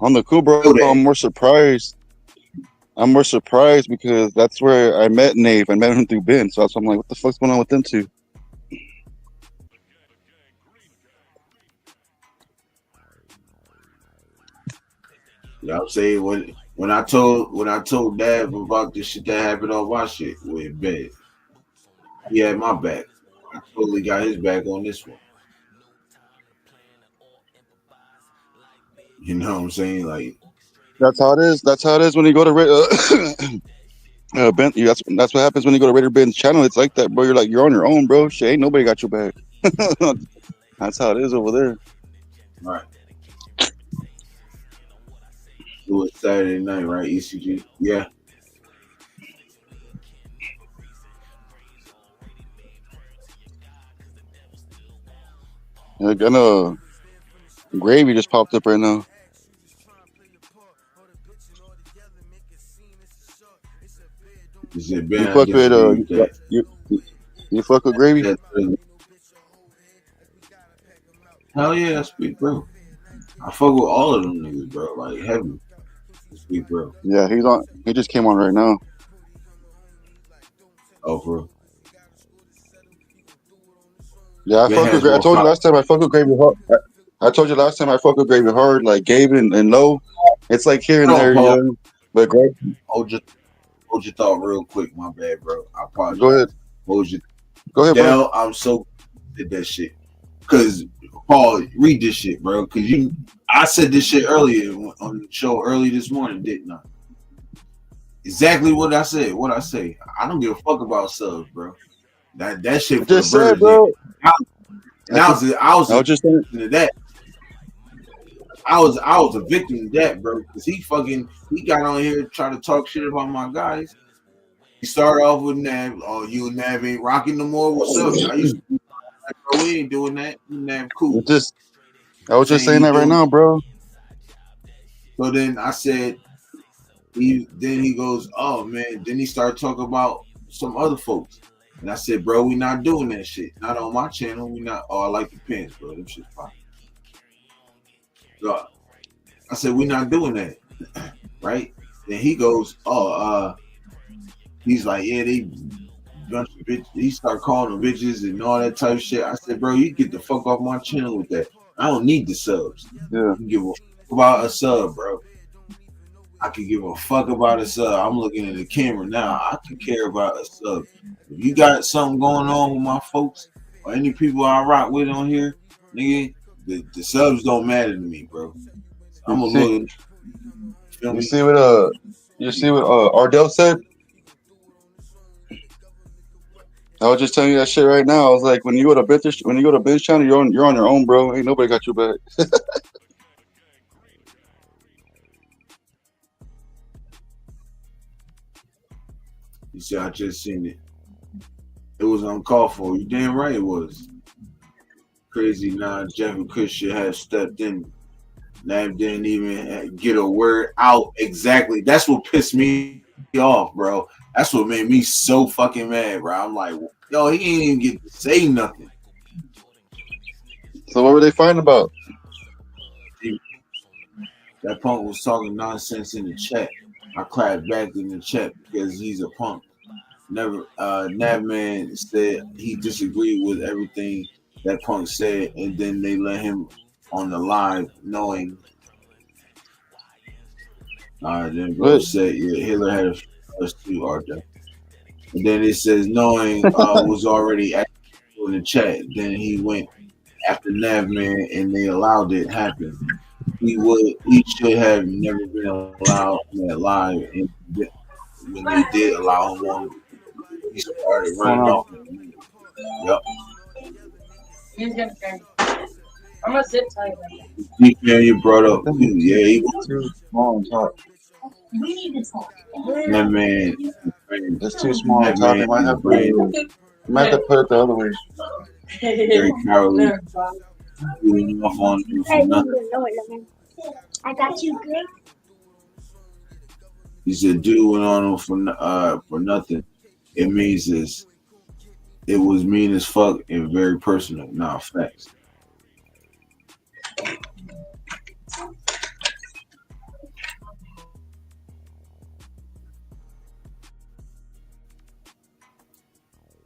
On the cool, bro. Know that. I'm more surprised. I'm more surprised because that's where I met Nave. I met him through Ben. So I'm like, what the fuck's going on with them two? You know what I'm saying? When I told Dad about this shit that happened on my shit with Ben, he had my back. I totally got his back on this one. You know what I'm saying? Like, That's how it is. That's how it is when you go to Ben. That's what happens when you go to Raider Ben's channel. It's like that, bro. You're on your own, bro. Shit, ain't nobody got your back. That's how it is over there. right. It was Saturday night, right? ECG. Yeah. I know Gravy just popped up right now. He said, You Ben, I fuck with disagree with that. you fuck with Gravy? Hell yeah, that's big bro. I fuck with all of them niggas, bro. Like heavy. That's big bro. Yeah, he's on. He just came on right now. Oh, bro. Yeah, I fuck with. I told you last time I fuck with Gravy hard. I told you last time I fuck with Gravy hard. Like Gabe and Low, it's like here and there, you know. But Greg, hold your thought real quick. My bad, bro. I apologize. Go ahead. Go ahead, Dell, bro. I'm so did that shit. Cause Paul, read this shit, bro. Cause I said this shit earlier on the show early this morning, didn't I? Exactly what I said. What I say. I don't give a fuck about subs, bro. That shit. Just said, bro. I was just saying that. I was a victim of that, bro. Cause he got on here trying to talk shit about my guys. He started off with Nav. Oh, you and Nav ain't rocking no more. What's up? I used to be like, bro, we ain't doing that. Nav cool. I was just saying that right now, bro. So then I said, then he goes, oh man. Then he started talking about some other folks. And I said, bro, we not doing that shit. Not on my channel. We not. Oh, I like the pins, bro. Them shit's fine. So I said, we not doing that. Right? Then he goes, he's like, yeah, they bunch of bitches. He started calling them bitches and all that type of shit. I said, bro, you get the fuck off my channel with that. I don't need the subs. Yeah. You give a fuck about a sub, bro. I can give a fuck about a sub. I'm looking at the camera now. I can care about a sub. If you got something going on with my folks or any people I rock with on here, nigga, the subs don't matter to me, bro. I'm a loyal. You see what Ardell said? I was just telling you that shit right now. I was like, when you go to Ben's channel, you're on your own, bro. Ain't nobody got your back. You see, I just seen it. It was uncalled for. You damn right it was. Crazy. Nah, Jeff and Chris should have stepped in. Nav didn't even get a word out exactly. That's what pissed me off, bro. That's what made me so fucking mad, bro. I'm like, yo, he ain't even get to say nothing. So what were they fighting about? That punk was talking nonsense in the chat. I clapped back in the chat because he's a punk. Navman said he disagreed with everything that punk said, and then they let him on the live knowing. Then bro said, yeah, Hitler had a first two RJ. And then it says knowing was already in the chat. Then he went after Navman and they allowed it happen. He should have never been allowed that live, and when they did allow him on, he started running off. Yep. He's gonna turn. I'm gonna sit tight. Yeah, you brought up. Yeah, he was too small and talk. We need to talk. That man. It's too small and talk. Might have to put it the other way. Very cowardly. Off on you for nothing. I got you good. He said, "Dude went on for nothing." It means it was mean as fuck and very personal. Nah, facts.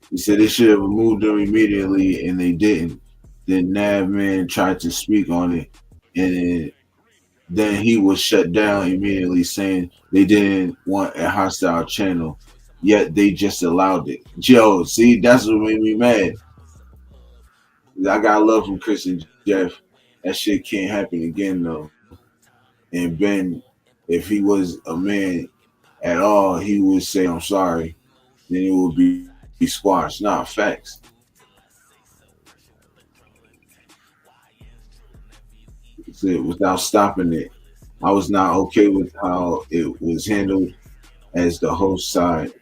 He said they should have removed him immediately, and they didn't. Then Nav Man tried to speak on it, and then he was shut down immediately, saying they didn't want a hostile channel, yet they just allowed it. Joe, see, that's what made me mad. I got love from Chris and Jeff. That shit can't happen again, though. And Ben, if he was a man at all, he would say, I'm sorry. Then it would be squashed. Nah, facts. Without stopping it, I was not okay with how it was handled as the host side.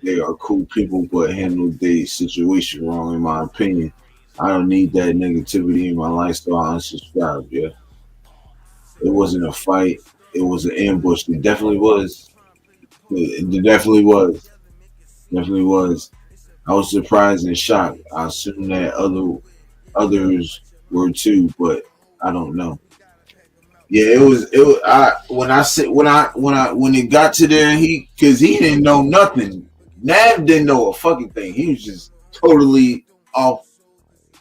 They are cool people, but handled the situation wrong, in my opinion. I don't need that negativity in my life, so I unsubscribe. Yeah, it wasn't a fight; it was an ambush. It definitely was. It definitely was. Definitely was. I was surprised and shocked. I assume that others were too, but I don't know. Yeah, it was. When it got to there, because he didn't know nothing. Nav didn't know a fucking thing. He was just totally off.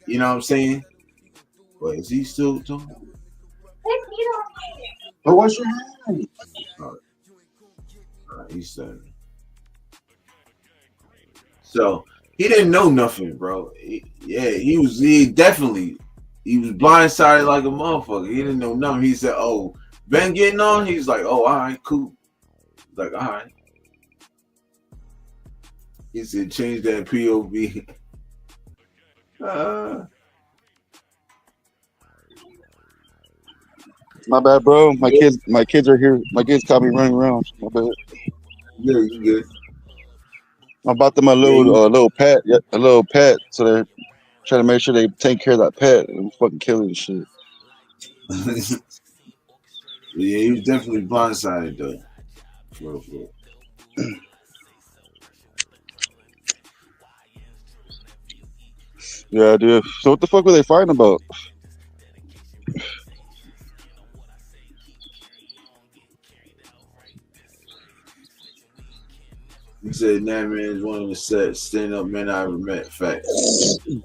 You know what I'm saying? But is he still talking? But what's your hand? All right, he's saying. So he didn't know nothing, bro. He was blindsided like a motherfucker. He didn't know nothing. He said, "Oh, Ben getting on." He's like, "Oh, all right, cool." He's like, "All right." He said, "Change that POV." My bad, bro. My kids are here. My kids caught me running around. My bad. Yeah, you good. I bought them a little pet, so they're trying to make sure they take care of that pet and fucking kill it and shit. Yeah, he was definitely blindsided though. For real. Yeah, dude. So what the fuck were they fighting about? He said that man is one of the stand-up men I ever met. Fact. You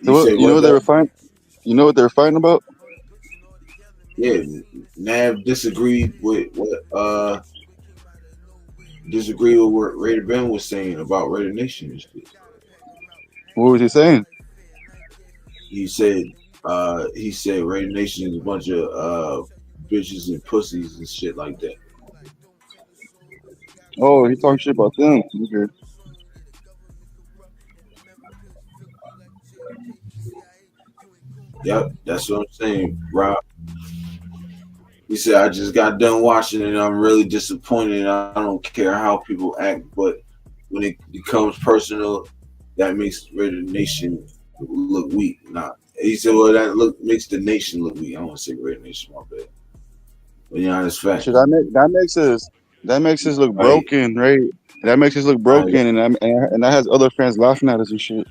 know what they were fighting? You know what they were fighting about? Yeah, Nav disagreed with what Raider Ben was saying about Raider Nation and shit. What was he saying? He said Raider Nation is a bunch of bitches and pussies and shit like that. Oh, he talking shit about them. Okay. Yep, that's what I'm saying, Rob. He said, I just got done watching it and I'm really disappointed. I don't care how people act, but when it becomes personal, that makes Raider Nation look weak. Nah. He said, well, makes the nation look weak. I don't want to say Raider Nation, my bad. But you know, that's fact. Shit, that makes us look broken, right? That makes us look broken, and that has other fans laughing at us and shit.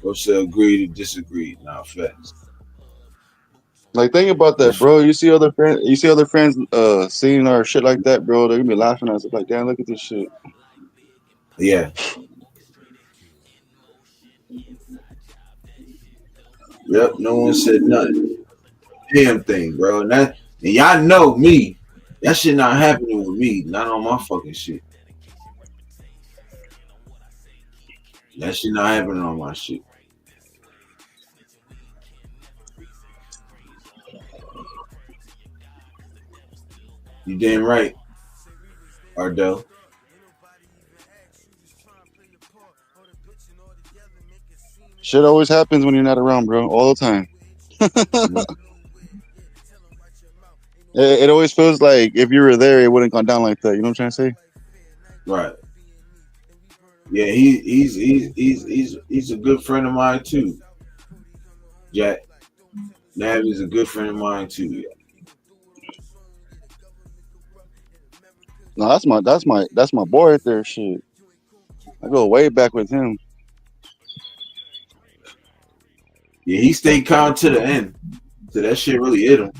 Or say agree to disagree. Nah, facts. Like, think about that, bro. You see other friends seeing our shit like that, bro. They're gonna be laughing at us like, damn, look at this shit. Yeah. Yep, no one said nothing. Damn thing, bro. And y'all know me. That shit not happening with me. Not on my fucking shit. That shit not happening on my shit. You damn right, Ardell. Shit always happens when you're not around, bro. All the time. It always feels like if you were there, it wouldn't gone down like that. You know what I'm trying to say? Right. Yeah, he's a good friend of mine too. Jack. Nav is a good friend of mine too. Yeah. No, that's my boy right there. Shit, I go way back with him. Yeah, he stayed calm to the end. So that shit really hit him.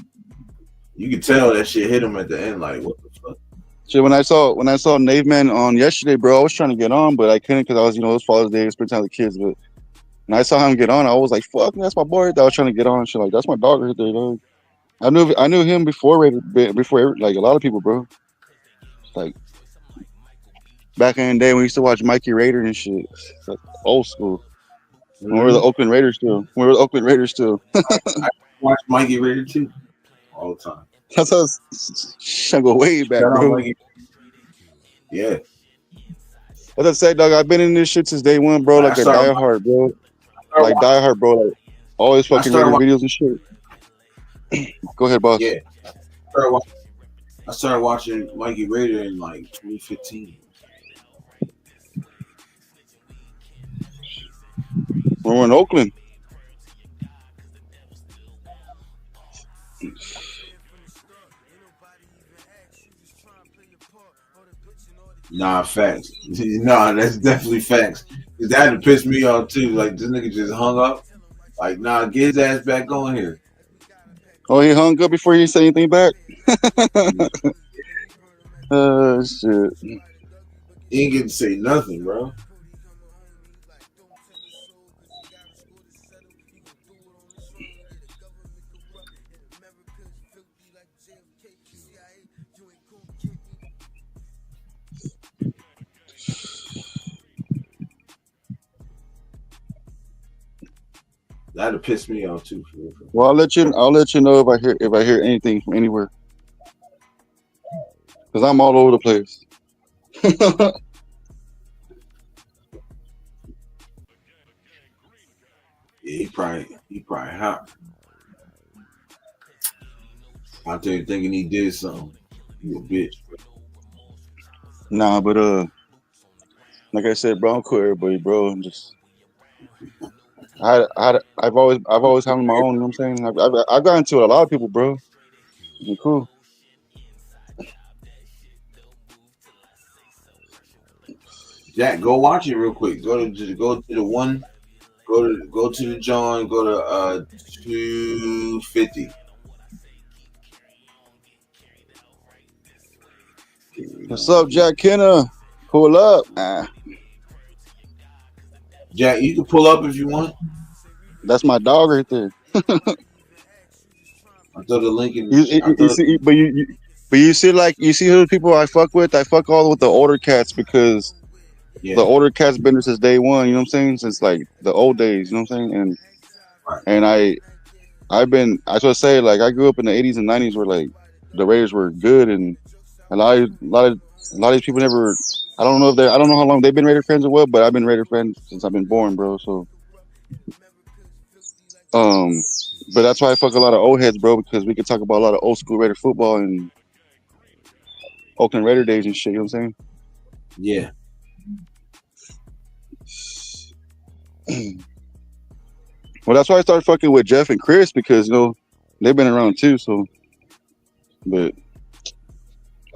You could tell that shit hit him at the end. Like, what the fuck? Shit, when I saw Nave Man on yesterday, bro, I was trying to get on, but I couldn't because I was, it was Father's Day, spend time with the kids. But when I saw him get on, I was like, fuck, that's my boy. I was trying to get on. Shit, like that's my dog right there, dog. I knew him before like a lot of people, bro. Like back in the day when we used to watch Mikey Raider and shit, like old school. When we were the Oakland Raiders still. I watch Mikey Raider too all the time. That's us. I go way back, Shout out bro. Mikey. Yeah. As I said, dog, I've been in this shit since day one, bro. Like a diehard, bro. Like diehard, bro. Like always fucking Raider videos and shit. Go ahead, boss. Yeah. I started watching Mikey Raider in like 2015. When we're in Oakland. Nah, facts. Nah, that's definitely facts. That had to piss me off too. Like this nigga just hung up. Like, nah, get his ass back on here. Oh, he hung up before he said anything back? Shit. He ain't get to say nothing, bro. That'd piss me off too. Well, I'll let you know if I hear anything from anywhere. Cause I'm all over the place. Yeah, he probably hot. Out there thinking he did something. You a bitch. Nah, but like I said, bro, I'm cool, everybody, bro. I'm just I've always handled my own. You know what I'm saying? I've gotten to a lot of people, bro. It's cool. Jack, go watch it real quick. Go to the one. Go to the John. Go to 250. What's up, Jack Kenner? Pull up. Jack, you can pull up if you want. That's my dog right there. I throw the link in. You see who the people I fuck with? I fuck all with the older cats because the older cats been there since day one. You know what I'm saying? Since like the old days. You know what I'm saying? And I just say like I grew up in the 80s and 90s where like the Raiders were good and a lot of these people never. I don't know how long they've been Raider fans or what, but I've been Raider fans since I've been born, bro. So, but that's why I fuck a lot of old heads, bro, because we could talk about a lot of old school Raider football and Oakland Raider days and shit. You know what I'm saying? Yeah. Well, that's why I started fucking with Jeff and Chris because they've been around too. So, but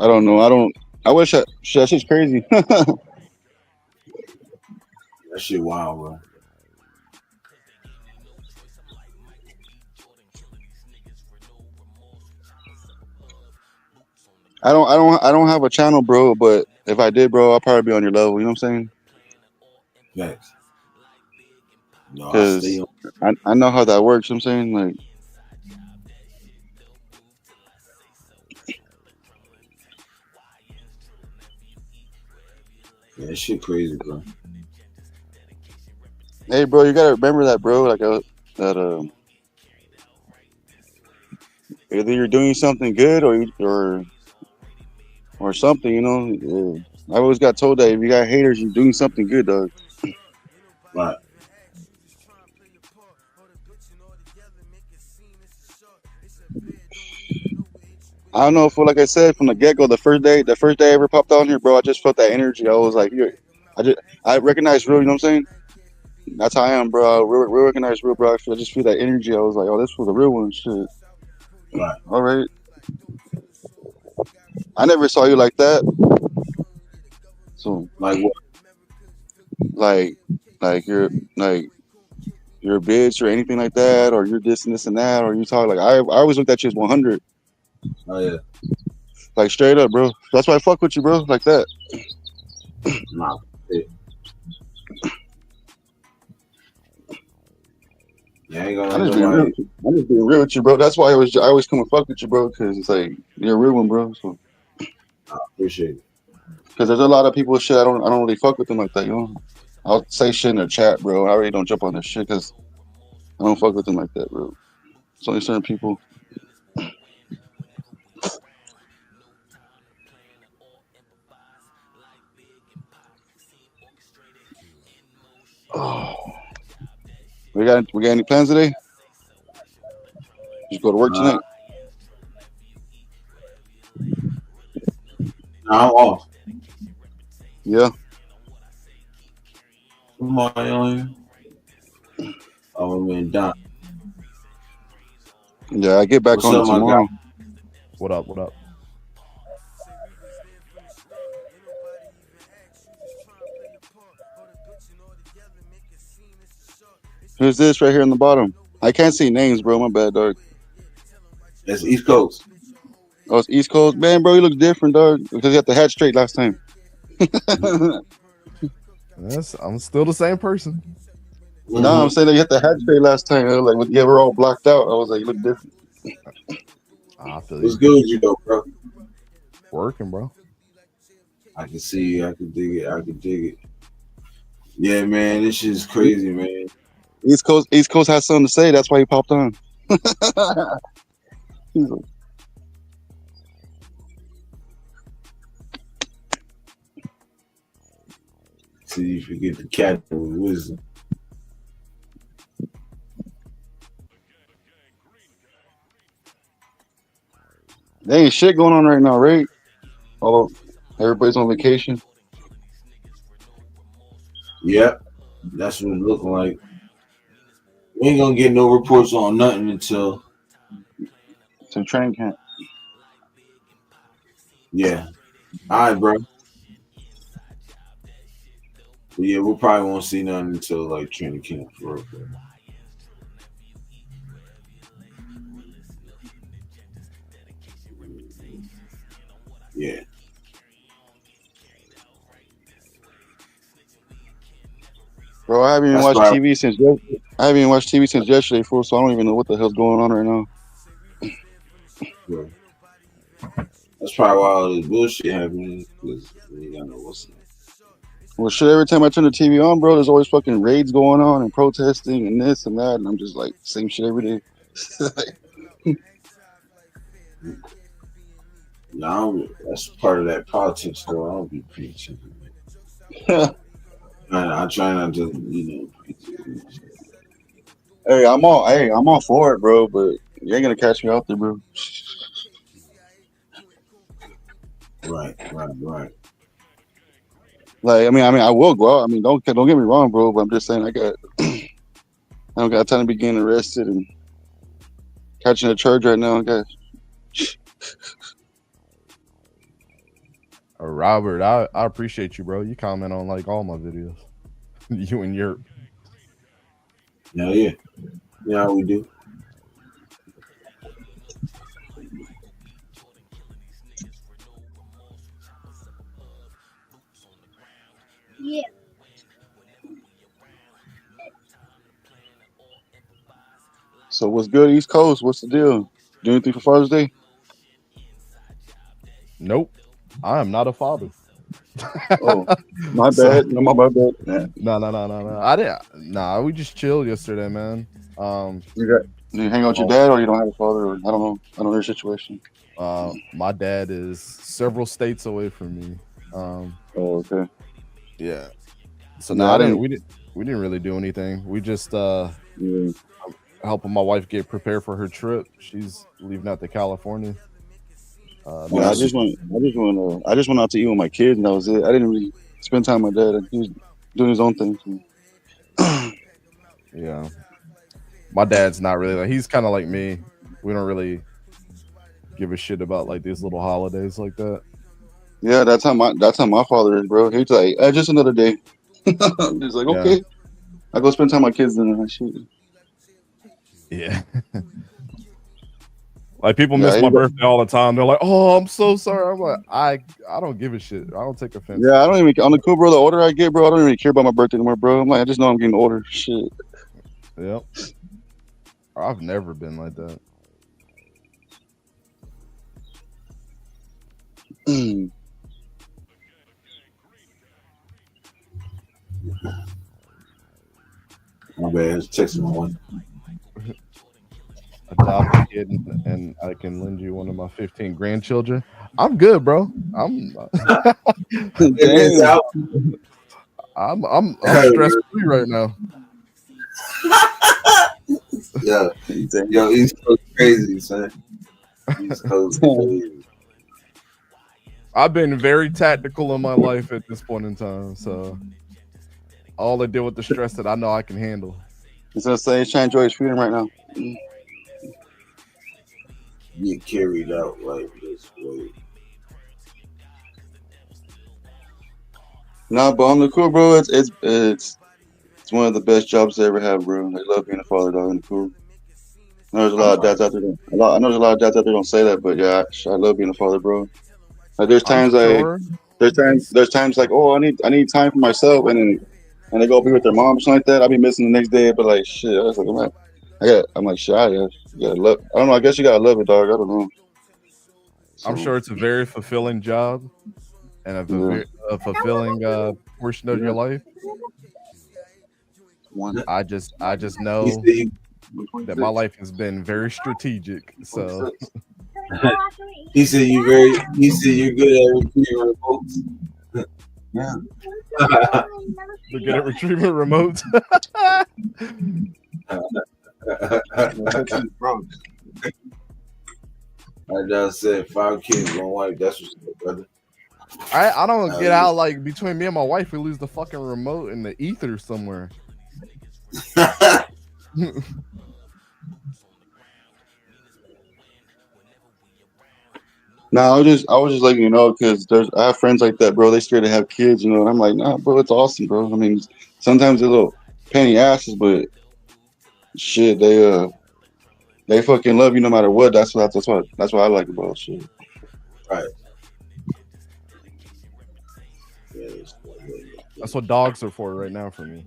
I don't know. I wish that shit's crazy. That shit wild, bro. I don't have a channel, bro. But if I did, bro, I'll probably be on your level. You know what I'm saying? Facts. No, because I know how that works. You know what I'm saying, like. Yeah, that shit crazy, bro. Hey, bro, you gotta remember that, bro. Like that, either you're doing something good or something. I always got told that if you got haters, you're doing something good, dog. Right. I don't know if, like I said from the get go, the first day I ever popped on here, bro, I just felt that energy. I was like, I recognize real. You know what I'm saying? That's how I am, bro. Real recognize real, bro. I just feel that energy. I was like, oh, this was a real one, shit. Right. All right. I never saw you like that. So Like what? like you're a bitch or anything like that, or you're this and this and that, or you talk like I always looked at you as 100, Oh yeah. like straight up, bro. That's why I fuck with you, bro, like that. Nah. Yeah, I ain't gonna I'm let just being real. nobody. With you. I'm just being real with you, bro. That's why I always come and fuck with you, bro, because it's like you're a real one, bro. So I appreciate it. because there's a lot of people shit I don't really fuck with them like that, you know. I'll say shit in the chat, bro. I really don't jump on this shit because I don't fuck with them like that, bro. It's only certain people. Oh, we got any plans today? Just go to work tonight. Nah, I'm off. Yeah. Come on, oh man, Don. Yeah, I get back What's on it up, my guy? tomorrow. What up? What up? Who's this right here in the bottom? I can't see names, bro. My bad, dog. That's East Coast. Oh, it's East Coast. Man, bro, you look different, dog. Because you got the hat straight last time. Yes, I'm still the same person. No, I'm saying that you had the hat straight last time. I was like, yeah, we're all blocked out. I was like, you look different. I feel What's you. good with you though, bro? Working, bro. I can see you. I can dig it. I can dig it. Yeah, man, this shit's crazy, man. East Coast has something to say. That's why he popped on. He's like, See, you forget the cat with wisdom. there ain't shit going on right now, right? Although everybody's on vacation. Yep, that's what it's looking like. We ain't gonna get no reports on nothing until It's a training camp. yeah. All right, bro. But yeah, we probably won't see nothing until like training camp for real. Yeah. Bro, I haven't even That's watched right. TV since yesterday. I haven't even watched TV since yesterday, fool. So I don't even know what the hell's going on right now. Yeah. That's probably why all this bullshit happening because we got no what's next. Well, shit. Every time I turn the TV on, bro, there's always fucking raids going on and protesting and this and that, and I'm just like, same shit every day. No, that's part of that politics, though. I don't be preaching. I try not to, Hey, I'm all for it, bro. But you ain't gonna catch me out there, bro. Right. Like, I mean, I will go out. I mean, don't get me wrong, bro. But I'm just saying, I don't got time to be getting arrested and catching a charge right now, guys. Robert, I appreciate you, bro. You comment on like all my videos. You and your Yeah. You know how we do. Yeah. So what's good, East Coast? What's the deal? Do anything for Father's Day? Nope. I am not a father. Oh, my So- bad. No, my bad. Yeah. No. I didn't. Nah, we just chilled yesterday, man. You hang out with your dad, or you don't have a father, or I don't know. I don't know your situation. My dad is several states away from me. Oh, okay. Yeah. So No, no, I didn't- we didn't really do anything. We just Yeah. helping my wife get prepared for her trip. She's leaving out to California. Yeah, I just went out to eat with my kids, and that was it. I didn't really spend time with my dad. He was doing his own thing. So. Yeah. My dad's not really like, he's kind of like me. We don't really give a shit about like these little holidays like that. Yeah, that's how my father is, bro. He's like, just another day. I'm just like, Yeah. okay. I go spend time with my kids and that shit. Yeah. Like people Yeah, miss my birthday all the time. They're like, "Oh, I'm so sorry." I'm like, I don't give a shit. I don't take offense. Yeah, I don't even on the cool, bro. The older I get, bro, I don't even care about my birthday anymore, bro. I'm like, I just know I'm getting older. Shit. Yep. I've never been like that. My bad. It's texting my one. Adopt a kid and I can lend you one of my 15 grandchildren. I'm good, bro. I'm Damn. I'm stress free right now. Yeah, yo, East Coast crazy, son. East Coast crazy. I've been very tactical in my life at this point in time, so all I deal with the stress that I know I can handle. He's gonna say he's trying to enjoy his freedom right now. Get carried out like this way. Nah, but on the cool, bro, it's one of the best jobs I ever had, bro. I love being a father, dog. On the cool. I know there's a lot of dads out there. I know there's a lot of dads out there don't say that, but yeah, I love being a father, bro. Like there's times there's times like, oh, I need time for myself, and they go be with their mom or something like that. I'll be missing the next day, but like shit, I was like, I'm like shit, you gotta love. I don't know. I guess you gotta love it, dog. I don't know. So, I'm sure it's a very fulfilling job and a fulfilling portion of your life. I just know that my life has been very strategic. So he said you're good at retrieving remotes. Yeah. We're good at retrieving remotes. I just said 5 kids, 1 wife. That's what's up, brother. I don't get how like between me and my wife we lose the fucking remote in the ether somewhere. No, I was just letting you know because I have friends like that, bro. They scared to have kids, you know, and I'm like, nah, bro, it's awesome, bro. I mean, sometimes they're little penny asses, but shit, they fucking love you no matter what. That's what I like about shit. Right. That's what dogs are for right now for me.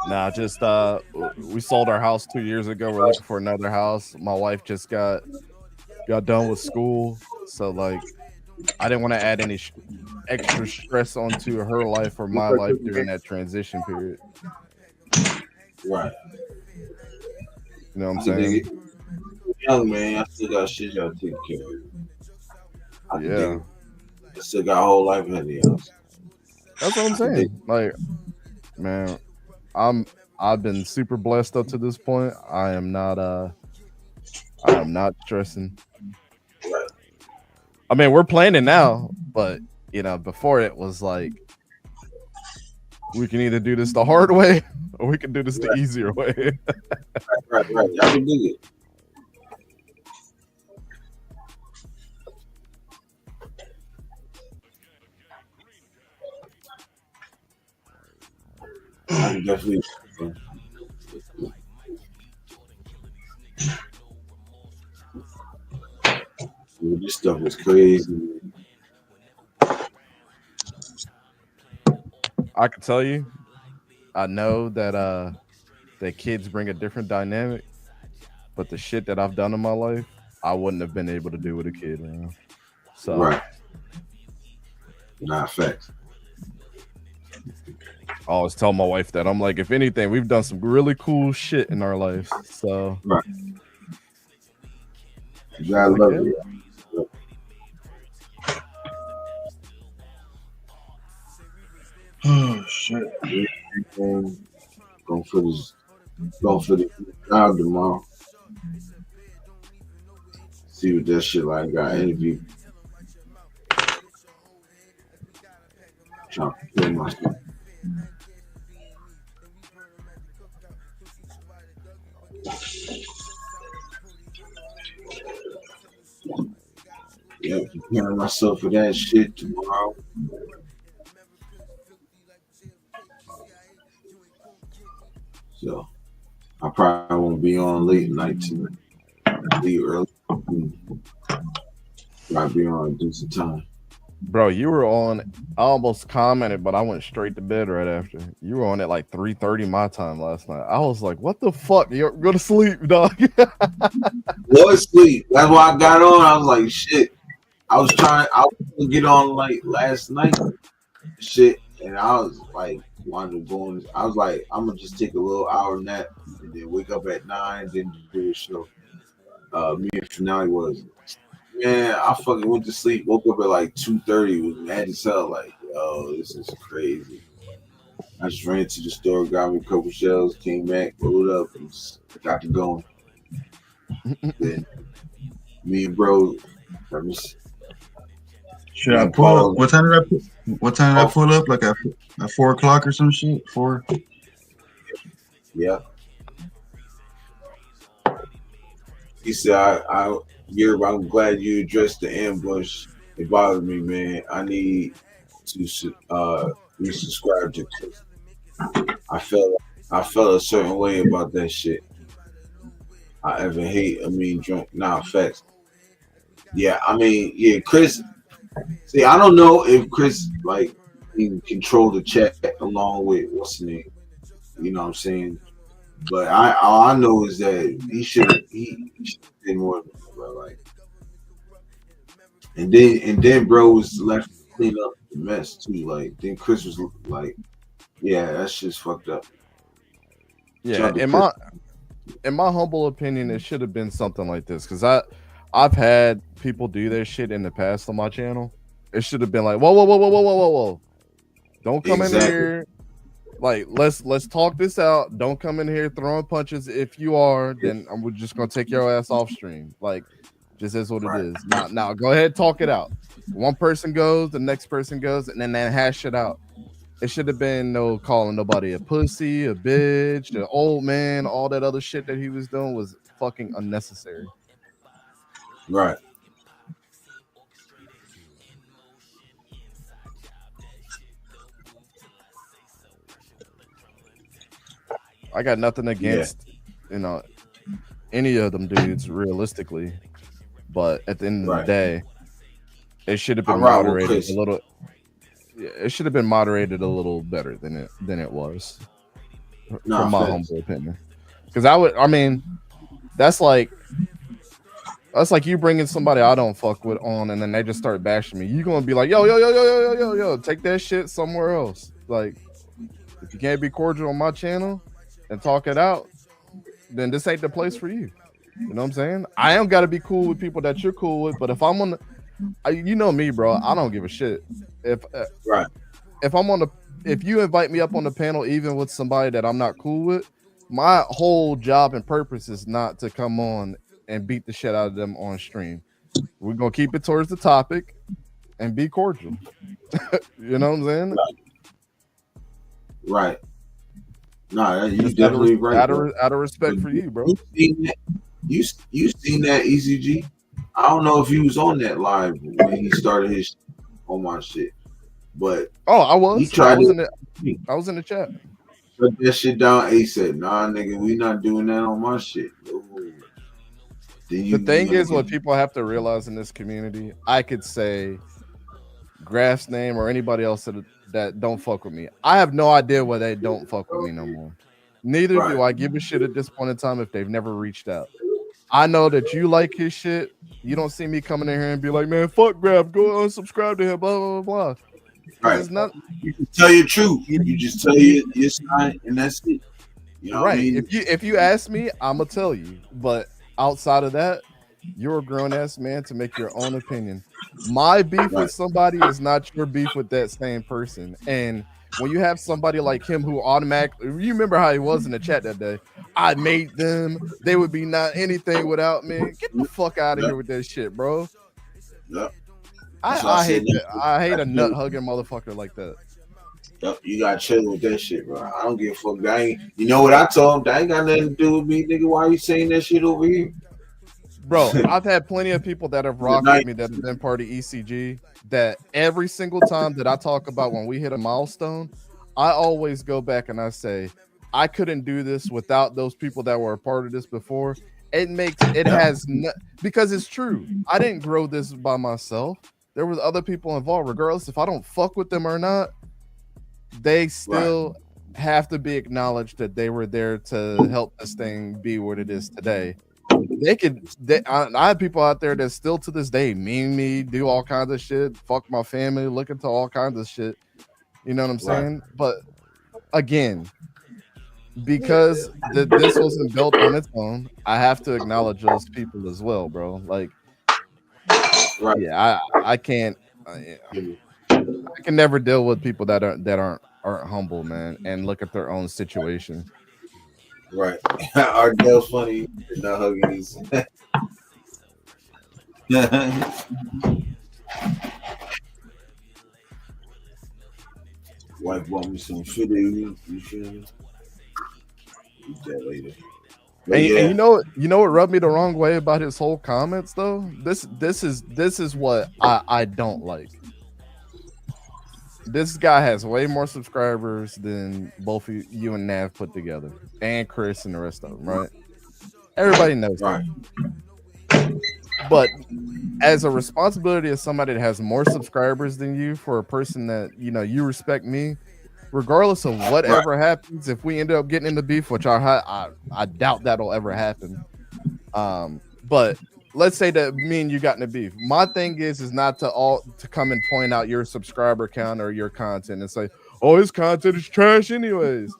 Nah, just we sold our house 2 years ago. We're looking for another house. My wife just got done with school, so like I didn't want to add any extra stress onto her life or my life during that transition period. Right. You know what I'm saying? Young man, I still got shit y'all take care of. Yeah. I still got a whole life ahead of y'all. That's what I'm saying. Like, man, I've been super blessed up to this point. I am not stressing. Right. I mean, we're planning now, but you know, before it was like we can either do this the hard way or we can do this the easier way. Right. I can do it. I can definitely. Dude, this stuff is crazy. I can tell you, I know that that kids bring a different dynamic, but the shit that I've done in my life, I wouldn't have been able to do with a kid, man. So Right. Not facts. I always tell my wife that I'm like, if anything, we've done some really cool shit in our lives. So right. You gotta love it. Oh shit. Going for the job tomorrow. See what that shit like. Got an interview. Trying to kill myself. preparing myself for that shit tomorrow. So I probably won't be on late night tonight. Leave early. Probably be on a decent time. Bro, you were on. I almost commented, but I went straight to bed right after. You were on at like 3:30 my time last night. I was like, "What the fuck? You're go to sleep, dog." Was asleep. That's why I got on. I was like, "Shit." I was going to get on like last night, shit, and I was like, wanted to go on. I was like, I'm gonna just take a little hour nap and then wake up at 9, then do a show. Me and Finale was. Man, I fucking went to sleep, woke up at like 2:30, was mad as hell, like, oh, this is crazy. I just ran to the store, got me a couple shells, came back, rolled up, and just got to going. Then me and bro, Should I pull up? What time did I pull up? Like at 4:00 or some shit? 4. Yeah. He said, I'm glad you addressed the ambush. It bothered me, man. I need to resubscribe to Chris. I felt a certain way about that shit. I ever hate a mean drunk. Nah, facts. Yeah, I mean, yeah, Chris. See, I don't know if Chris like can control the chat along with what's the name. You know what I'm saying? But all I know is that he should did more, bro. Like, and then bro was left to clean up the mess too. Like, then Chris was like, yeah, that shit's fucked up. Yeah, in my humble opinion, it should have been something like this because I've had people do their shit in the past on my channel. It should have been like, whoa, don't come in here. Like, let's talk this out. Don't come in here throwing punches. If you are, then we're just gonna take your ass off stream. Like, just is what it is. Now go ahead, talk it out. One person goes, the next person goes, and then hash it out. It should have been no calling nobody a pussy, a bitch, an old man, all that other shit that he was doing was fucking unnecessary. Right. I got nothing against, any of them dudes realistically, but at the end of the day, it should have been moderated a little. Yeah, it should have been moderated a little better than it was, from my humble opinion. Because that's like you bringing somebody I don't fuck with on, and then they just start bashing me. You gonna be like, yo, take that shit somewhere else. Like, if you can't be cordial on my channel and talk it out, then this ain't the place for you. You know what I'm saying? I am gotta be cool with people that you're cool with, but if I'm on you know me, bro, I don't give a shit. If you invite me up on the panel, even with somebody that I'm not cool with, my whole job and purpose is not to come on and beat the shit out of them on stream. We're gonna keep it towards the topic and be cordial. You know what I'm saying? Right. Nah, you definitely right. Out of respect for you, bro. You seen that ECG? I don't know if he was on that live when he started his on my shit, but I was. He tried I was in the chat. Shut that shit down. He said, "Nah, nigga, we not doing that on my shit." The thing is, what people have to realize in this community, I could say Graph's name or anybody else that don't fuck with me. I have no idea why they don't fuck with me no more. Neither do I give a shit at this point in time if they've never reached out. I know that you like his shit. You don't see me coming in here and be like, man, fuck Graph, go unsubscribe to him, blah, blah, blah, blah. Right. It's not, you can tell your truth. You just tell your side, and that's it. You know right. What I mean? If you ask me, I'm gonna tell you. But outside of that, you're a grown ass man to make your own opinion. My beef with somebody is not your beef with that same person. And when you have somebody like him who automatically, you remember how he was in the chat that day. I made them. They would be not anything without me. Get the fuck out of here with that shit, bro. Yep. I hate that. I hate a nut hugging motherfucker like that. Yep, you gotta chill with that shit, bro. I don't give a fuck. You know what I told him? That ain't got nothing to do with me, nigga. Why you saying that shit over here? Bro, I've had plenty of people that have rocked with me that have been part of ECG. That every single time that I talk about when we hit a milestone, I always go back and I say, I couldn't do this without those people that were a part of this before. Because it's true. I didn't grow this by myself. There was other people involved. Regardless if I don't fuck with them or not, they still have to be acknowledged that they were there to help this thing be what it is today. I have people out there that still to this day meme me, do all kinds of shit, fuck my family, look into all kinds of shit. You know what I'm saying? But again, because this wasn't built on its own, I have to acknowledge those people as well, bro. Like, yeah, I can't. I can never deal with people that aren't humble, man, and look at their own situation. Right. Ardell's funny, not huggies. Wife bought me some shit. You feel me? Eat that later. And you know what rubbed me the wrong way about his whole comments though? This is what I don't like. This guy has way more subscribers than both you and Nav put together, and Chris and the rest of them, right? Everybody knows that. But as a responsibility of somebody that has more subscribers than you, for a person that you respect me, regardless of whatever happens, if we end up getting into beef, which I doubt that'll ever happen. But let's say that me and you got into beef. My thing is not to come and point out your subscriber count or your content and say, "Oh, his content is trash," anyways.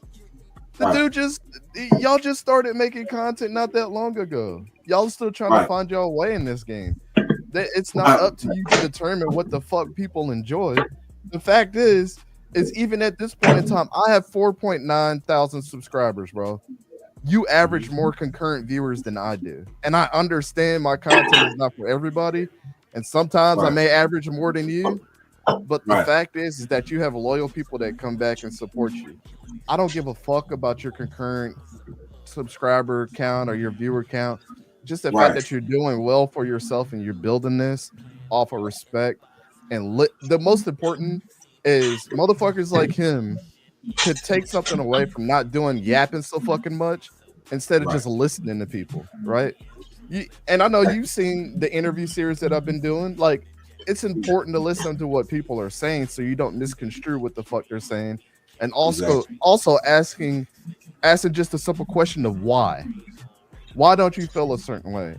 Y'all just started making content not that long ago. Y'all still trying to find your way in this game. It's not up to you to determine what the fuck people enjoy. The fact is even at this point in time, I have 4.9 thousand subscribers, bro. You average more concurrent viewers than I do. And I understand my content is not for everybody. And sometimes I may average more than you. But the fact is that you have loyal people that come back and support you. I don't give a fuck about your concurrent subscriber count or your viewer count. Just the fact that you're doing well for yourself and you're building this off of respect. And the most important is motherfuckers like him could take something away from not doing yapping so fucking much instead of just listening to people, right? And I know you've seen the interview series that I've been doing. Like, it's important to listen to what people are saying so you don't misconstrue what the fuck they're saying. And also asking just a simple question of why. Why don't you feel a certain way?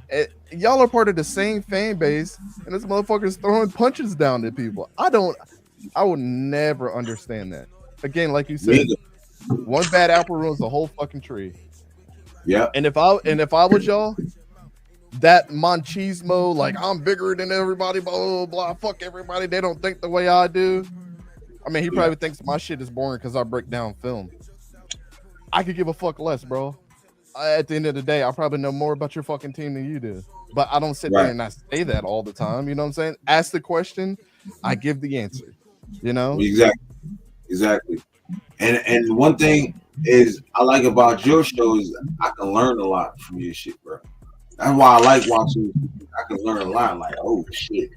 Y'all are part of the same fan base, and this motherfucker's throwing punches down at people. I would never understand that. Again, like you said, one bad apple ruins the whole fucking tree. Yeah. And if I was y'all, that machismo, like I'm bigger than everybody, blah blah blah, fuck everybody, they don't think the way I do. I mean, he probably thinks my shit is boring because I break down film. I could give a fuck less, bro. At the end of the day, I probably know more about your fucking team than you do. But I don't sit there and I say that all the time. You know what I'm saying? Ask the question, I give the answer. You know? Exactly. And one thing is I like about your show is I can learn a lot from your shit, bro. That's why I like watching. I can learn a lot. Like, oh shit.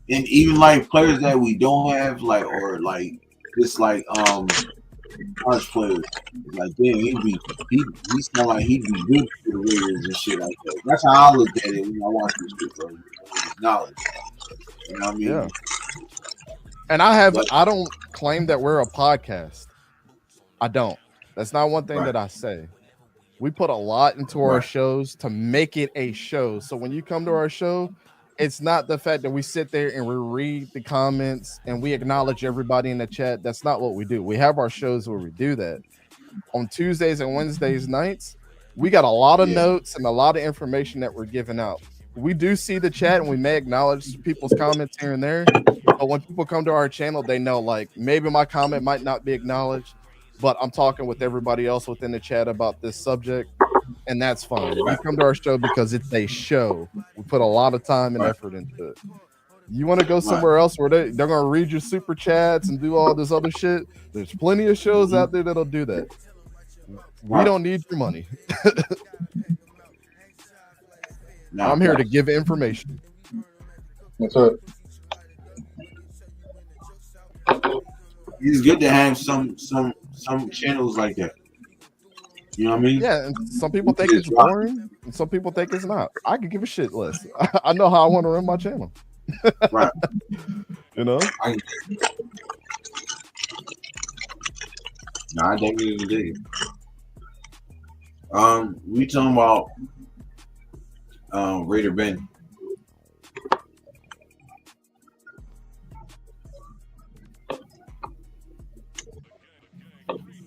And even like players that we don't have, like, or like just like punch players, like damn, he sound like he'd be good for the Raiders and shit like that. That's how I look at it when I watch this shit, bro. Knowledge. You know what I mean? Yeah. And I don't claim that we're a podcast. I don't. That's not one thing that I say. We put a lot into our shows to make it a show. So when you come to our show, it's not the fact that we sit there and we read the comments and we acknowledge everybody in the chat. That's not what we do. We have our shows where we do that. On Tuesdays and Wednesdays nights, we got a lot of notes and a lot of information that we're giving out. We do see the chat and we may acknowledge people's comments here and there. But when people come to our channel, they know like maybe my comment might not be acknowledged, but I'm talking with everybody else within the chat about this subject. And that's fine. You come to our show because it's a show. We put a lot of time and effort into it. You want to go somewhere else where they're going to read your super chats and do all this other shit? There's plenty of shows out there that'll do that. We don't need your money. Nah, I'm here to give information. That's it. It's good to have some channels like that. You know what I mean? Yeah, and some people think it's boring, and some people think it's not. I could give a shit less. I know how I want to run my channel. Right. You know? I definitely dig it. We talking about Raider Ben.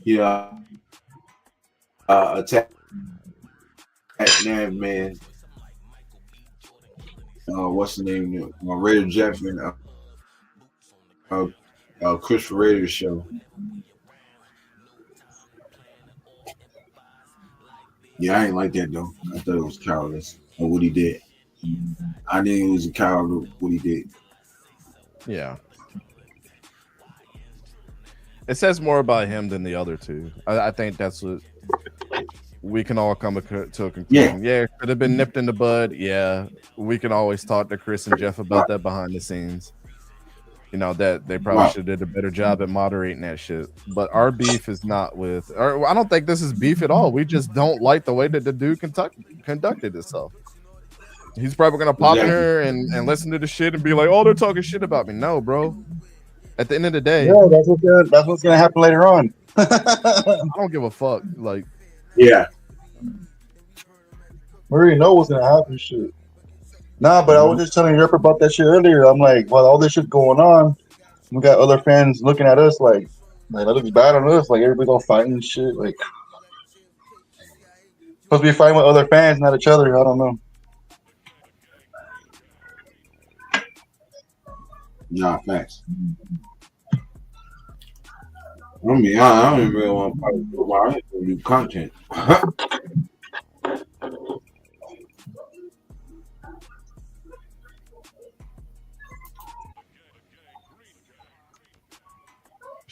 Yeah. Attack Nav man. What's the name? Raider Jeff and Chris Raiders show. Yeah, I ain't like that though. I thought it was cowardice of what he did. I think it was a coward of what he did. Yeah. It says more about him than the other two. I think that's what we can all come to a conclusion. Yeah, it could have been nipped in the bud. Yeah, we can always talk to Chris and Jeff about that behind the scenes. You know, that they probably should have did a better job at moderating that shit. But our beef is not with, or I don't think this is beef at all. We just don't like the way that the dude conducted himself. He's probably gonna pop in here and listen to the shit and be like, "Oh, they're talking shit about me." No, bro. At the end of the day, yeah, that's what's gonna happen later on. I don't give a fuck. Like, yeah, we already know what's gonna happen. Shit. Nah, but I was just telling Yerp about that shit earlier. I'm like, well, all this shit going on, we got other fans looking at us like that looks bad on us. Like everybody's all fighting and shit. Like, supposed to be fighting with other fans, not each other. I don't know. nah, facts. I mean, I don't even really want to do content.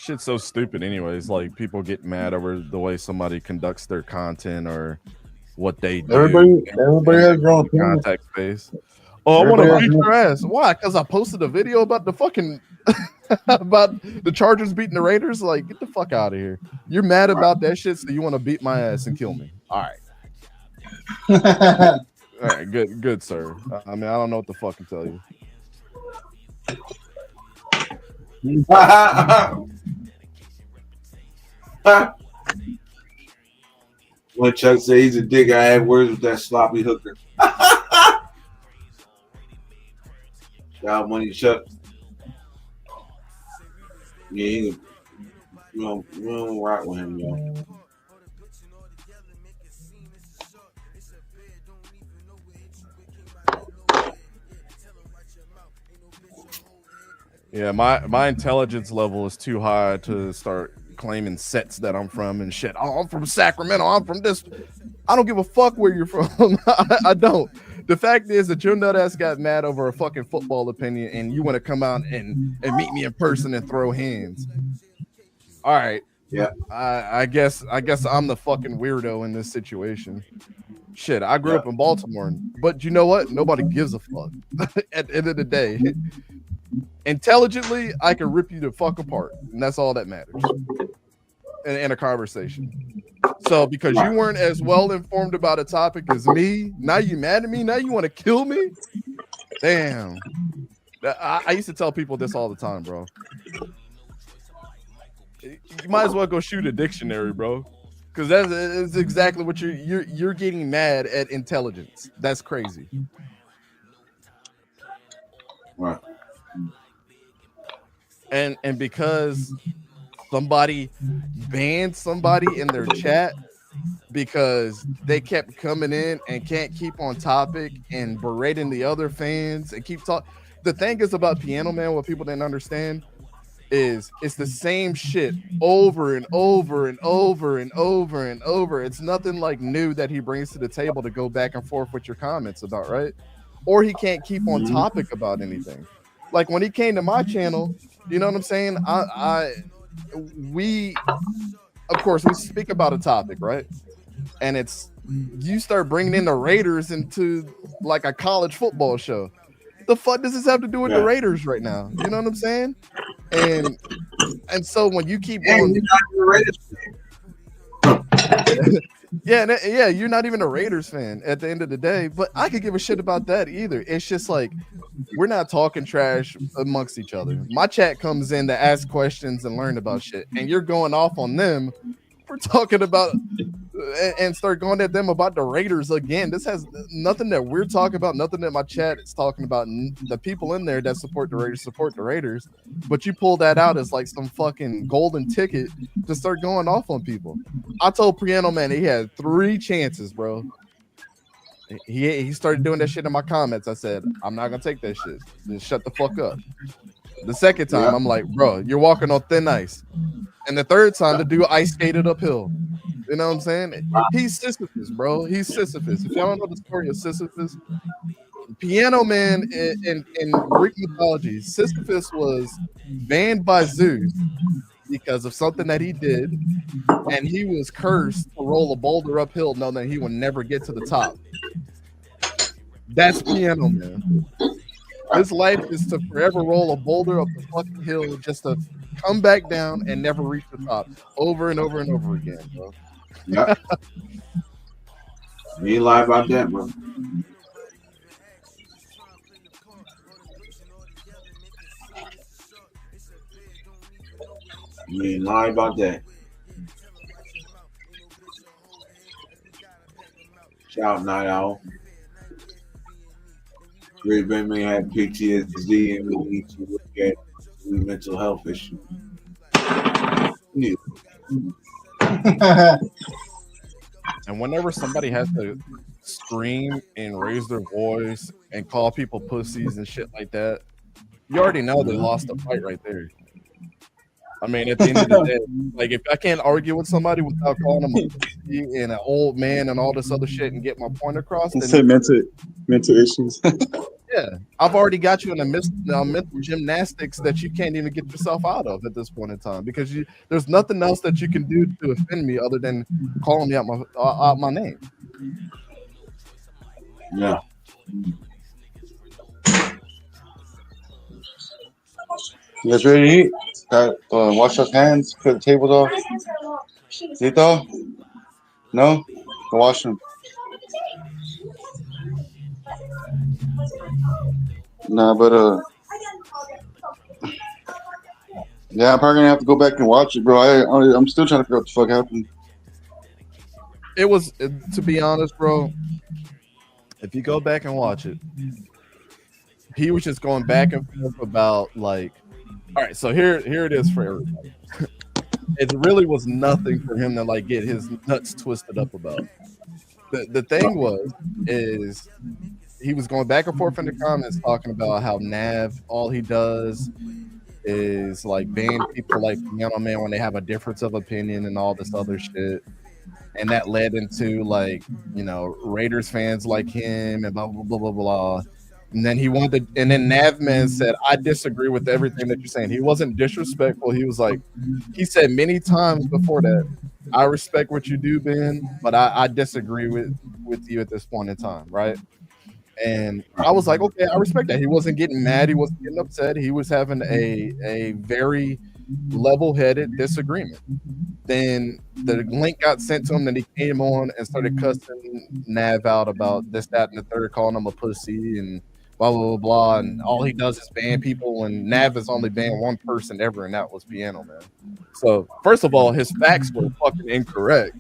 shit's so stupid anyways. Like, people get mad over the way somebody conducts their content or what they do. Everybody has their own opinion. Contact space. Oh, I want to beat your ass. Why? Because I posted a video about the fucking about the Chargers beating the Raiders. Like, get the fuck out of here. You're mad about that shit, so you want to beat my ass and kill me. All right. All right, good, sir. I mean, I don't know what the fuck to tell you. When Chuck said he's a dick, I had words with that sloppy hooker. Shout money, Chuck. Yeah, we don't rock with him, yo. Yeah, my intelligence level is too high to start claiming sets that I'm from and shit. Oh, I'm from Sacramento. I'm from this. I don't give a fuck where you're from. I don't. The fact is that your nut ass got mad over a fucking football opinion and you want to come out and meet me in person and throw hands. All right. Yeah. I guess I'm the fucking weirdo in this situation. Shit, I grew up in Baltimore, but you know what? Nobody gives a fuck. At the end of the day, intelligently, I can rip you the fuck apart, and that's all that matters in a conversation. So, because you weren't as well informed about a topic as me, now you mad at me? Now you want to kill me? Damn. I used to tell people this all the time, bro. You might as well go shoot a dictionary, bro. Because that's exactly what you're getting mad at intelligence. That's crazy. Right. And because somebody banned somebody in their chat because they kept coming in and can't keep on topic and berating the other fans and keep talking. The thing is about Piano Man, what people didn't understand is it's the same shit over and over and over and over and over. It's nothing like new that he brings to the table to go back and forth with your comments about, right? Or he can't keep on topic about anything. Like when he came to my channel, you know what I'm saying? We of course we speak about a topic, right? And it's you start bringing in the Raiders into like a college football show. The fuck does this have to do with the Raiders right now? You know what I'm saying? And so when you keep going, you're not the Raiders fan. yeah, you're not even a Raiders fan at the end of the day. But I could give a shit about that either. It's just like we're not talking trash amongst each other. My chat comes in to ask questions and learn about shit, and you're going off on them for talking about and start going at them about the Raiders again. This has nothing that we're talking about, nothing that my chat is talking about. The people in there that support the Raiders, but you pull that out as like some fucking golden ticket to start going off on people. I told Piano Man he had 3 chances, bro. He started doing that shit in my comments. I said, I'm not gonna take that shit. Just shut the fuck up. The second time, I'm like, bro, you're walking on thin ice. And the third time, the dude ice skated uphill. You know what I'm saying? He's Sisyphus, bro. He's Sisyphus. If y'all don't know the story of Sisyphus, Piano Man in Greek mythology, Sisyphus was banned by Zeus because of something that he did, and he was cursed to roll a boulder uphill knowing that he would never get to the top. That's Piano Man. His life is to forever roll a boulder up the fucking hill just to come back down and never reach the top over and over and over again, bro. Yeah. You ain't lie about that, bro. You ain't lie about that. Shout Night Owl. Ray Ben may have PTSD and we need to look at mental health issues. Yeah. And whenever somebody has to scream and raise their voice and call people pussies and shit like that, you already know they lost the fight right there. I mean, at the end of the day, like if I can't argue with somebody without calling them a pussy and an old man and all this other shit and get my point across, then mental issues. Yeah, I've already got you in a mental gymnastics that you can't even get yourself out of at this point in time because there's nothing else that you can do to offend me other than calling me out my name. Yeah. You guys ready to eat? Wash those hands, clear the tables off. Lito? No? Go wash them. Nah, but yeah, I'm probably gonna have to go back and watch it, bro. I'm still trying to figure out what the fuck happened. It was, to be honest, bro. If you go back and watch it, he was just going back and forth about like, all right, so here it is for everybody. It really was nothing for him to like get his nuts twisted up about. The thing is he was going back and forth in the comments talking about how Nav, all he does is like ban people like Piano Man when they have a difference of opinion and all this other shit. And that led into like, you know, Raiders fans like him and blah, blah, blah, blah, blah. And then and then Navman said, I disagree with everything that you're saying. He wasn't disrespectful. He was like, he said many times before that, I respect what you do, Ben, but I disagree with you at this point in time, right? And I was like, okay, I respect that. He wasn't getting mad. He wasn't getting upset. He was having a very level-headed disagreement. Then the link got sent to him, then he came on and started cussing Nav out about this, that, and the third, calling him a pussy and blah, blah, blah, blah. And all he does is ban people, and Nav has only banned one person ever, and that was Piano Man. So, first of all, his facts were fucking incorrect.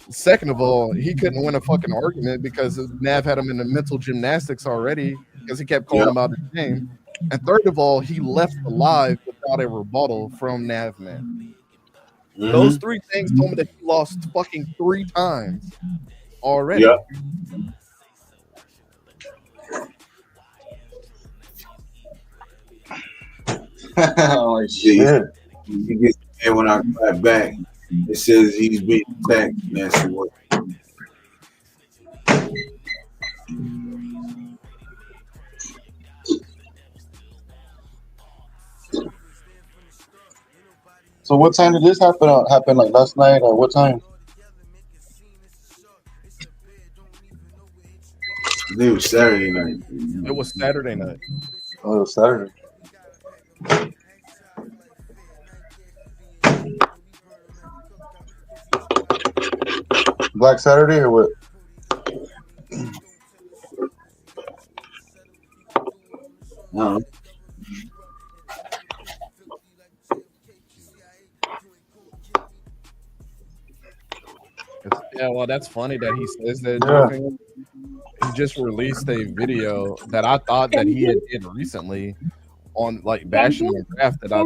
Second of all, he couldn't win a fucking argument because Nav had him in the mental gymnastics already because he kept calling him out his name. And third of all, he left the live without a rebuttal from Nav Man. Mm-hmm. Those 3 things told me that he lost fucking 3 times already. Yep. Oh shit! He gets mad when I clap back. It says he's being attacked. That's what. So what time did this happen? Happen like last night or what time? It was Saturday night. It was Saturday night. Oh, it was Saturday. Black Saturday or what? No. Yeah, well, that's funny that he says that. Yeah. Joking. He just released a video that I thought that he had did recently on like bashing the draft that I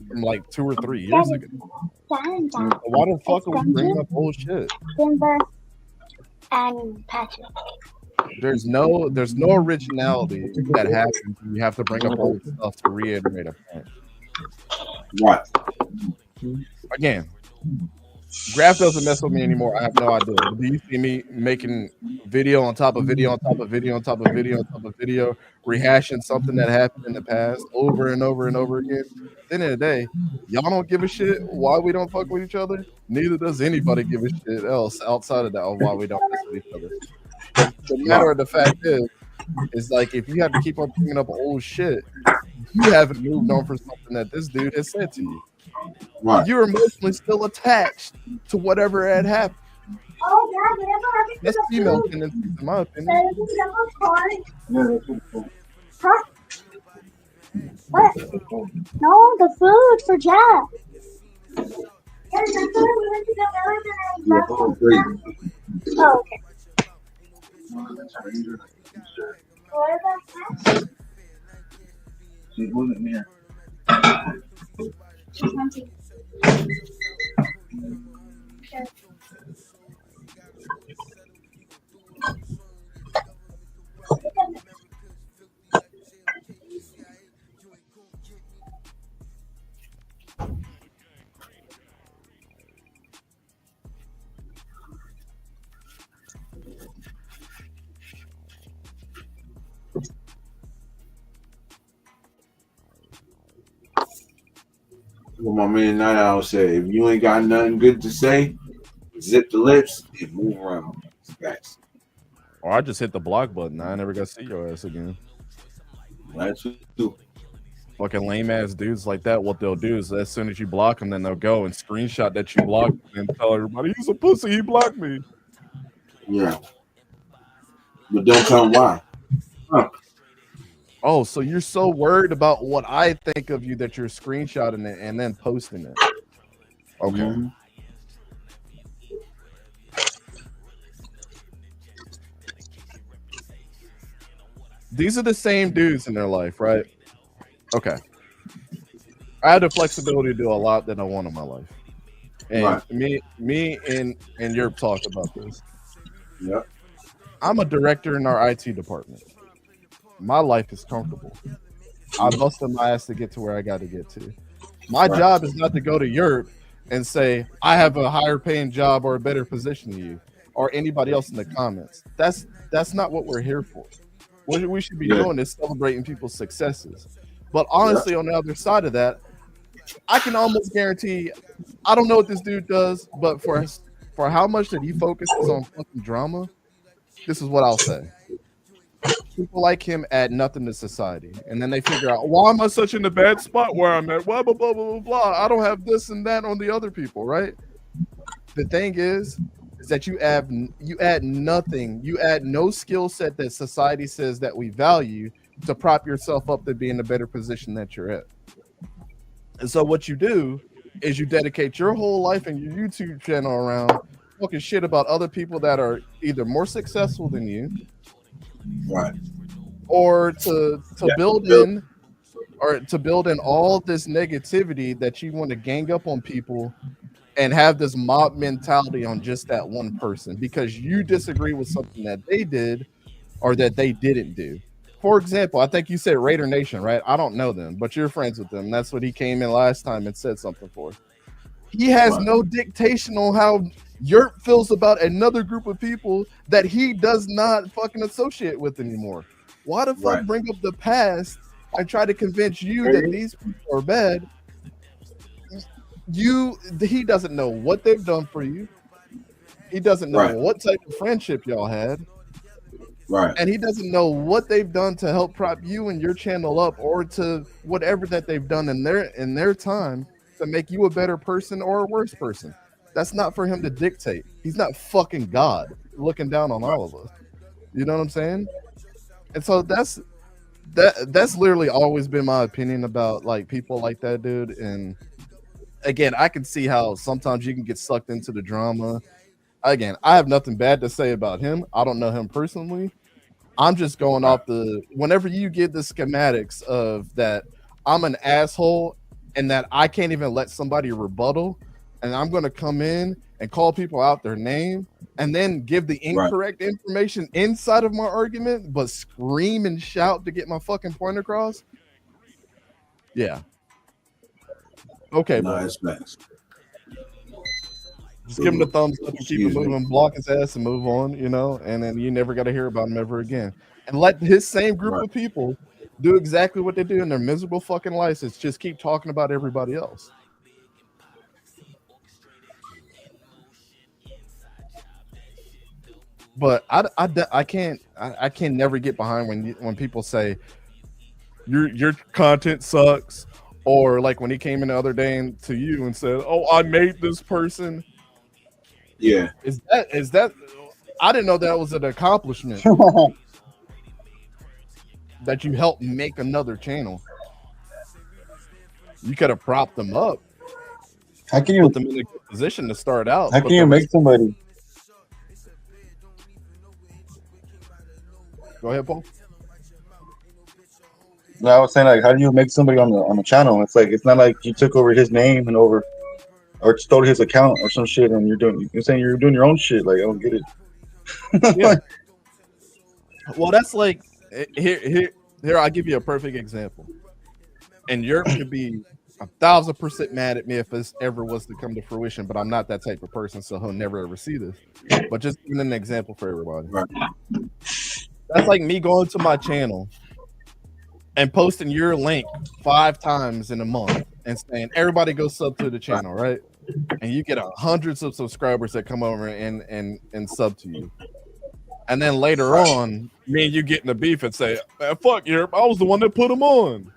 from like 2 or 3 years ago. Why the fuck are we bringing up old shit? And Patrick. There's no originality that happens. You have to bring up old stuff to reiterate a point. What? Again, Graph doesn't mess with me anymore. I have no idea. Do you see me making video on top of video on top of video on top of video on top of video, rehashing something that happened in the past over and over and over again? At the end of the day, y'all don't give a shit why we don't fuck with each other. Neither does anybody give a shit else outside of that of why we don't mess with each other. The matter of the fact is like if you have to keep on bringing up old shit, you haven't moved on for something that this dude has said to you. Right. You're emotionally still attached to whatever had happened. That's female tendencies, in my opinion. Huh? What? No, the food for Jeff. Oh, okay. What about that? She wasn't there. She's hunting. Okay. What my man Night Owl said, if you ain't got nothing good to say, zip the lips and move around. Facts. Or I just hit the block button. I never got to see your ass again. That's what you do. Fucking lame ass dudes like that, what they'll do is as soon as you block them, then they'll go and screenshot that you blocked and tell everybody, he's a pussy, he blocked me. Yeah. But don't tell them why. Huh. Oh, so you're so worried about what I think of you that you're screenshotting it and then posting it. Okay. Mm-hmm. These are the same dudes in their life, right? Okay. I had the flexibility to do a lot that I want in my life. And Right. me and Yerp talked about this. Yep. I'm a director in our IT department. My life is comfortable. I busted my ass to get to where I got to get to. My Right. job is not to go to Yerp and say, I have a higher paying job or a better position than you or anybody else in the comments. That's not what we're here for. What we should be doing is celebrating people's successes. But honestly, on the other side of that, I can almost guarantee, I don't know what this dude does, but for how much that he focuses on fucking drama, this is what I'll say. People like him add nothing to society. And then they figure out, why am I such in a bad spot where I'm at? Blah, blah, blah, blah, blah, blah. I don't have this and that on the other people, right? The thing is that you add nothing. You add no skill set that society says that we value to prop yourself up to be in a better position that you're at. And so what you do is you dedicate your whole life and your YouTube channel around talking shit about other people that are either more successful than you, Right. or to build in all this negativity that you want to gang up on people and have this mob mentality on just that one person because you disagree with something that they did or that they didn't do. For example, I think you said Raider Nation, right? I don't know them, but you're friends with them. That's what he came in last time and said something for. He has no dictation on how Yerp feels about another group of people that he does not fucking associate with anymore. Why the fuck bring up the past and try to convince you that these people are bad? He doesn't know what they've done for you. He doesn't know what type of friendship y'all had. Right. And he doesn't know what they've done to help prop you and your channel up, or to whatever that they've done in their time to make you a better person or a worse person. That's not for him to dictate. He's not fucking God looking down on all of us. You know what I'm saying? And so that's literally always been my opinion about like people like that, dude. And again, I can see how sometimes you can get sucked into the drama. Again, I have nothing bad to say about him. I don't know him personally. I'm just going off the, whenever you get the schematics of that I'm an asshole and that I can't even let somebody rebuttal, and I'm going to come in and call people out their name and then give the incorrect information inside of my argument, but scream and shout to get my fucking point across. Yeah. Okay, No, bro. it's facts. Just give him the thumbs up and keep it moving, block his ass and move on, you know, and then you never got to hear about him ever again. And let his same group of people do exactly what they do in their miserable fucking lives. It's just keep talking about everybody else. But I can't never get behind when people say your content sucks, or like when he came in the other day to you and said, "Oh, I made this person." Yeah. Is that? I didn't know that was an accomplishment. That you helped make another channel. You could have propped them up. How can you put them in a good position to start out? How can you make somebody? Go ahead, Paul. No, I was saying, like, how do you make somebody on the channel? It's like, it's not like you took over his name and over, or stole his account or some shit, and you're saying you're doing your own shit. Like, I don't get it. Yeah. Well, that's like here. I'll give you a perfect example. And Europe could be 1,000% mad at me if this ever was to come to fruition, but I'm not that type of person, so he'll never ever see this. But just giving an example for everybody. That's like me going to my channel and posting your link 5 times in a month and saying, everybody go sub to the channel, right? And you get hundreds of subscribers that come over and sub to you. And then later on, me and you get in a beef and say, fuck Europe, I was the one that put them on.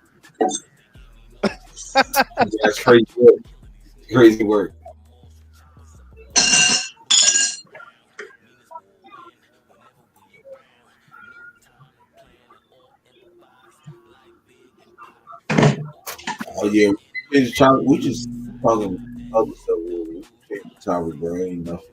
That's crazy work. Crazy work. Oh yeah, we just talking other stuff. We change the topic, bro. Ain't nothing.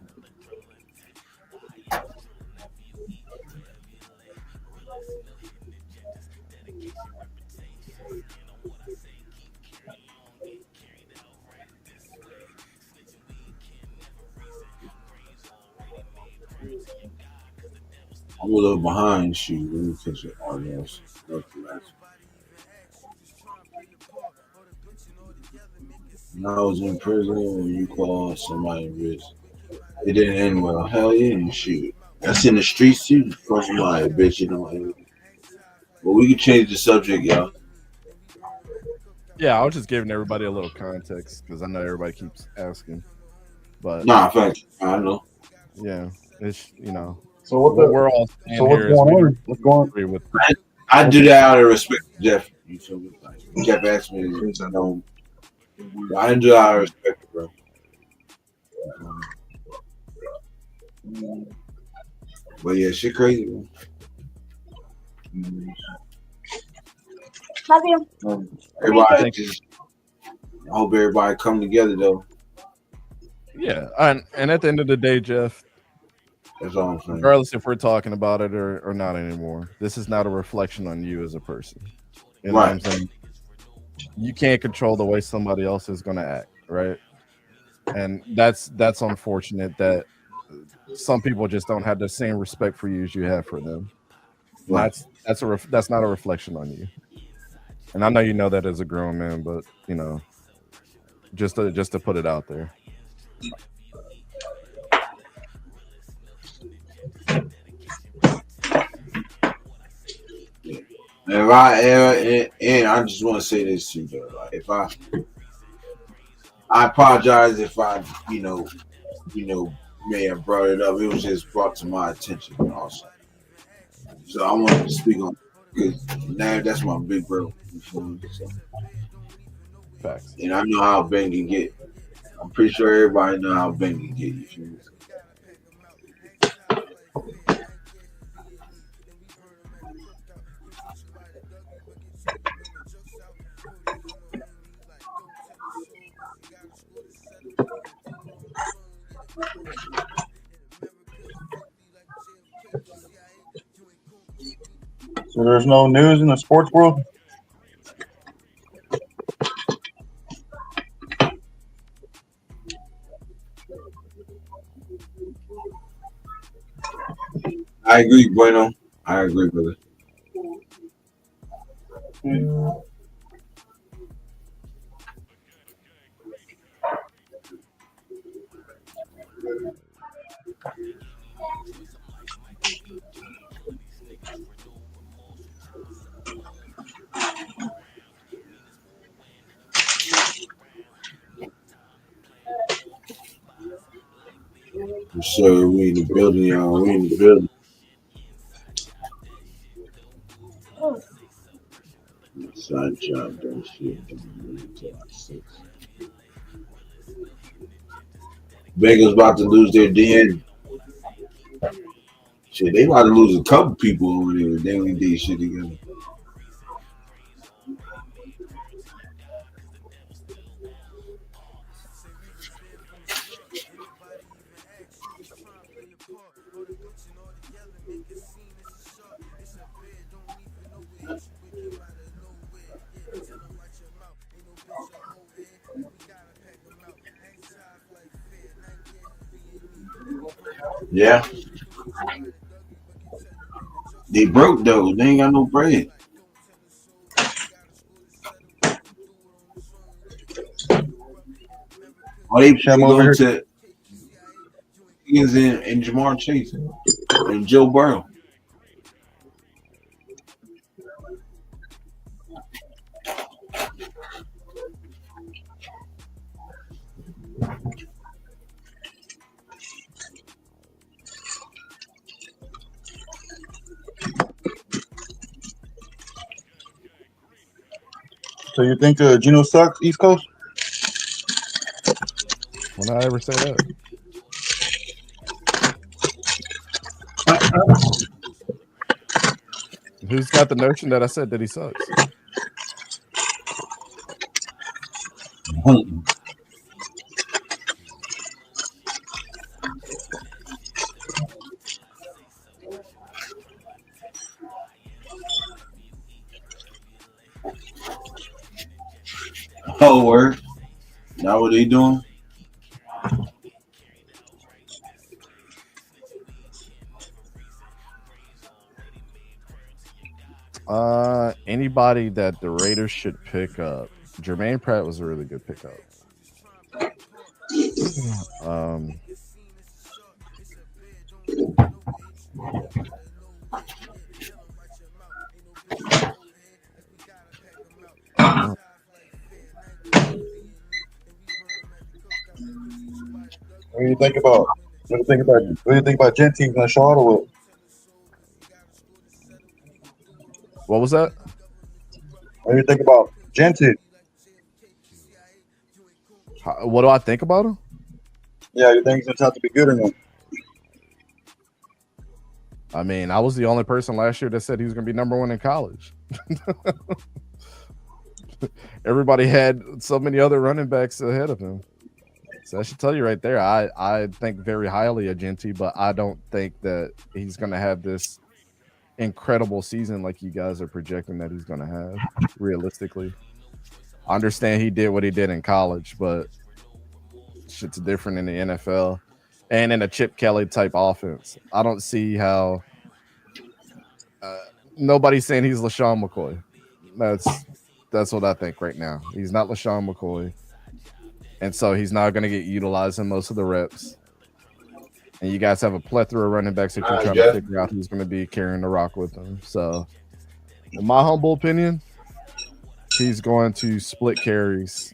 I'm a little behind. Shoot, let me catch it. Oh, yes. When I was in prison, when you call somebody rich, it didn't end well. Hell yeah, and shoot. That's in the streets too. Call somebody a bitch, you know. But we can change the subject, y'all. Yeah, I was just giving everybody a little context because I know everybody keeps asking. But nah, fact, I know. Yeah, it's So what we're all so what's going on? What's going on? with I do that out of respect to Jeff. You feel me? Like, Jeff asked me, I know. I didn't do that out of respect, bro. But yeah, shit crazy, man. Love you. Everybody just, I hope everybody come together though. Yeah, and at the end of the day, Jeff, that's all I'm saying. Regardless if we're talking about it or not anymore, this is not a reflection on you as a person. You know what I'm saying? You can't control the way somebody else is going to act, right? And that's unfortunate that some people just don't have the same respect for you as you have for them. Right. That's not a reflection on you. And I know you know that as a grown man, but just to put it out there. And I just want to say this too, though. Like, if I apologize if I, may have brought it up. It was just brought to my attention also. So I wanted to speak on because now that's my big bro. You feel me? So, Facts. and I know how Ben can get. I'm pretty sure everybody know how Ben can get. You feel me? So there's no news in the sports world. I agree, Bueno. I agree, brother. So we in the building, y'all. We in the building. Side job, that shit. Bengals about to lose their DN. Shit, they about to lose a couple people over there. They only did shit together. Yeah. They broke though. They ain't got no bread. All they Sham go over to is in Jamar Chase and Joe Burrow. So you think Geno sucks, East Coast? When I ever say that? Who's got the notion that I said that he sucks? Oh, word. Now what they doing? Anybody that the Raiders should pick up. Jermaine Pratt was a really good pickup. What do you think about? What do you think about? What do you think about Gentry gonna show out or what? What was that? What do you think about Gentry? What do I think about him? Yeah, you think he's gonna have to be good or not? I mean, I was the only person last year that said he was going to be number one in college. Everybody had so many other running backs ahead of him. So I should tell you right there, I think very highly of Genty, but I don't think that he's going to have this incredible season like you guys are projecting that he's going to have, realistically. I understand he did what he did in college, but shit's different in the NFL. And in a Chip Kelly type offense, I don't see how nobody's saying he's LaShawn McCoy. That's what I think right now. He's not LaShawn McCoy, and so he's not going to get utilized in most of the reps. And you guys have a plethora of running backs that you're trying to figure out who's going to be carrying the rock with them. So, in my humble opinion, he's going to split carries.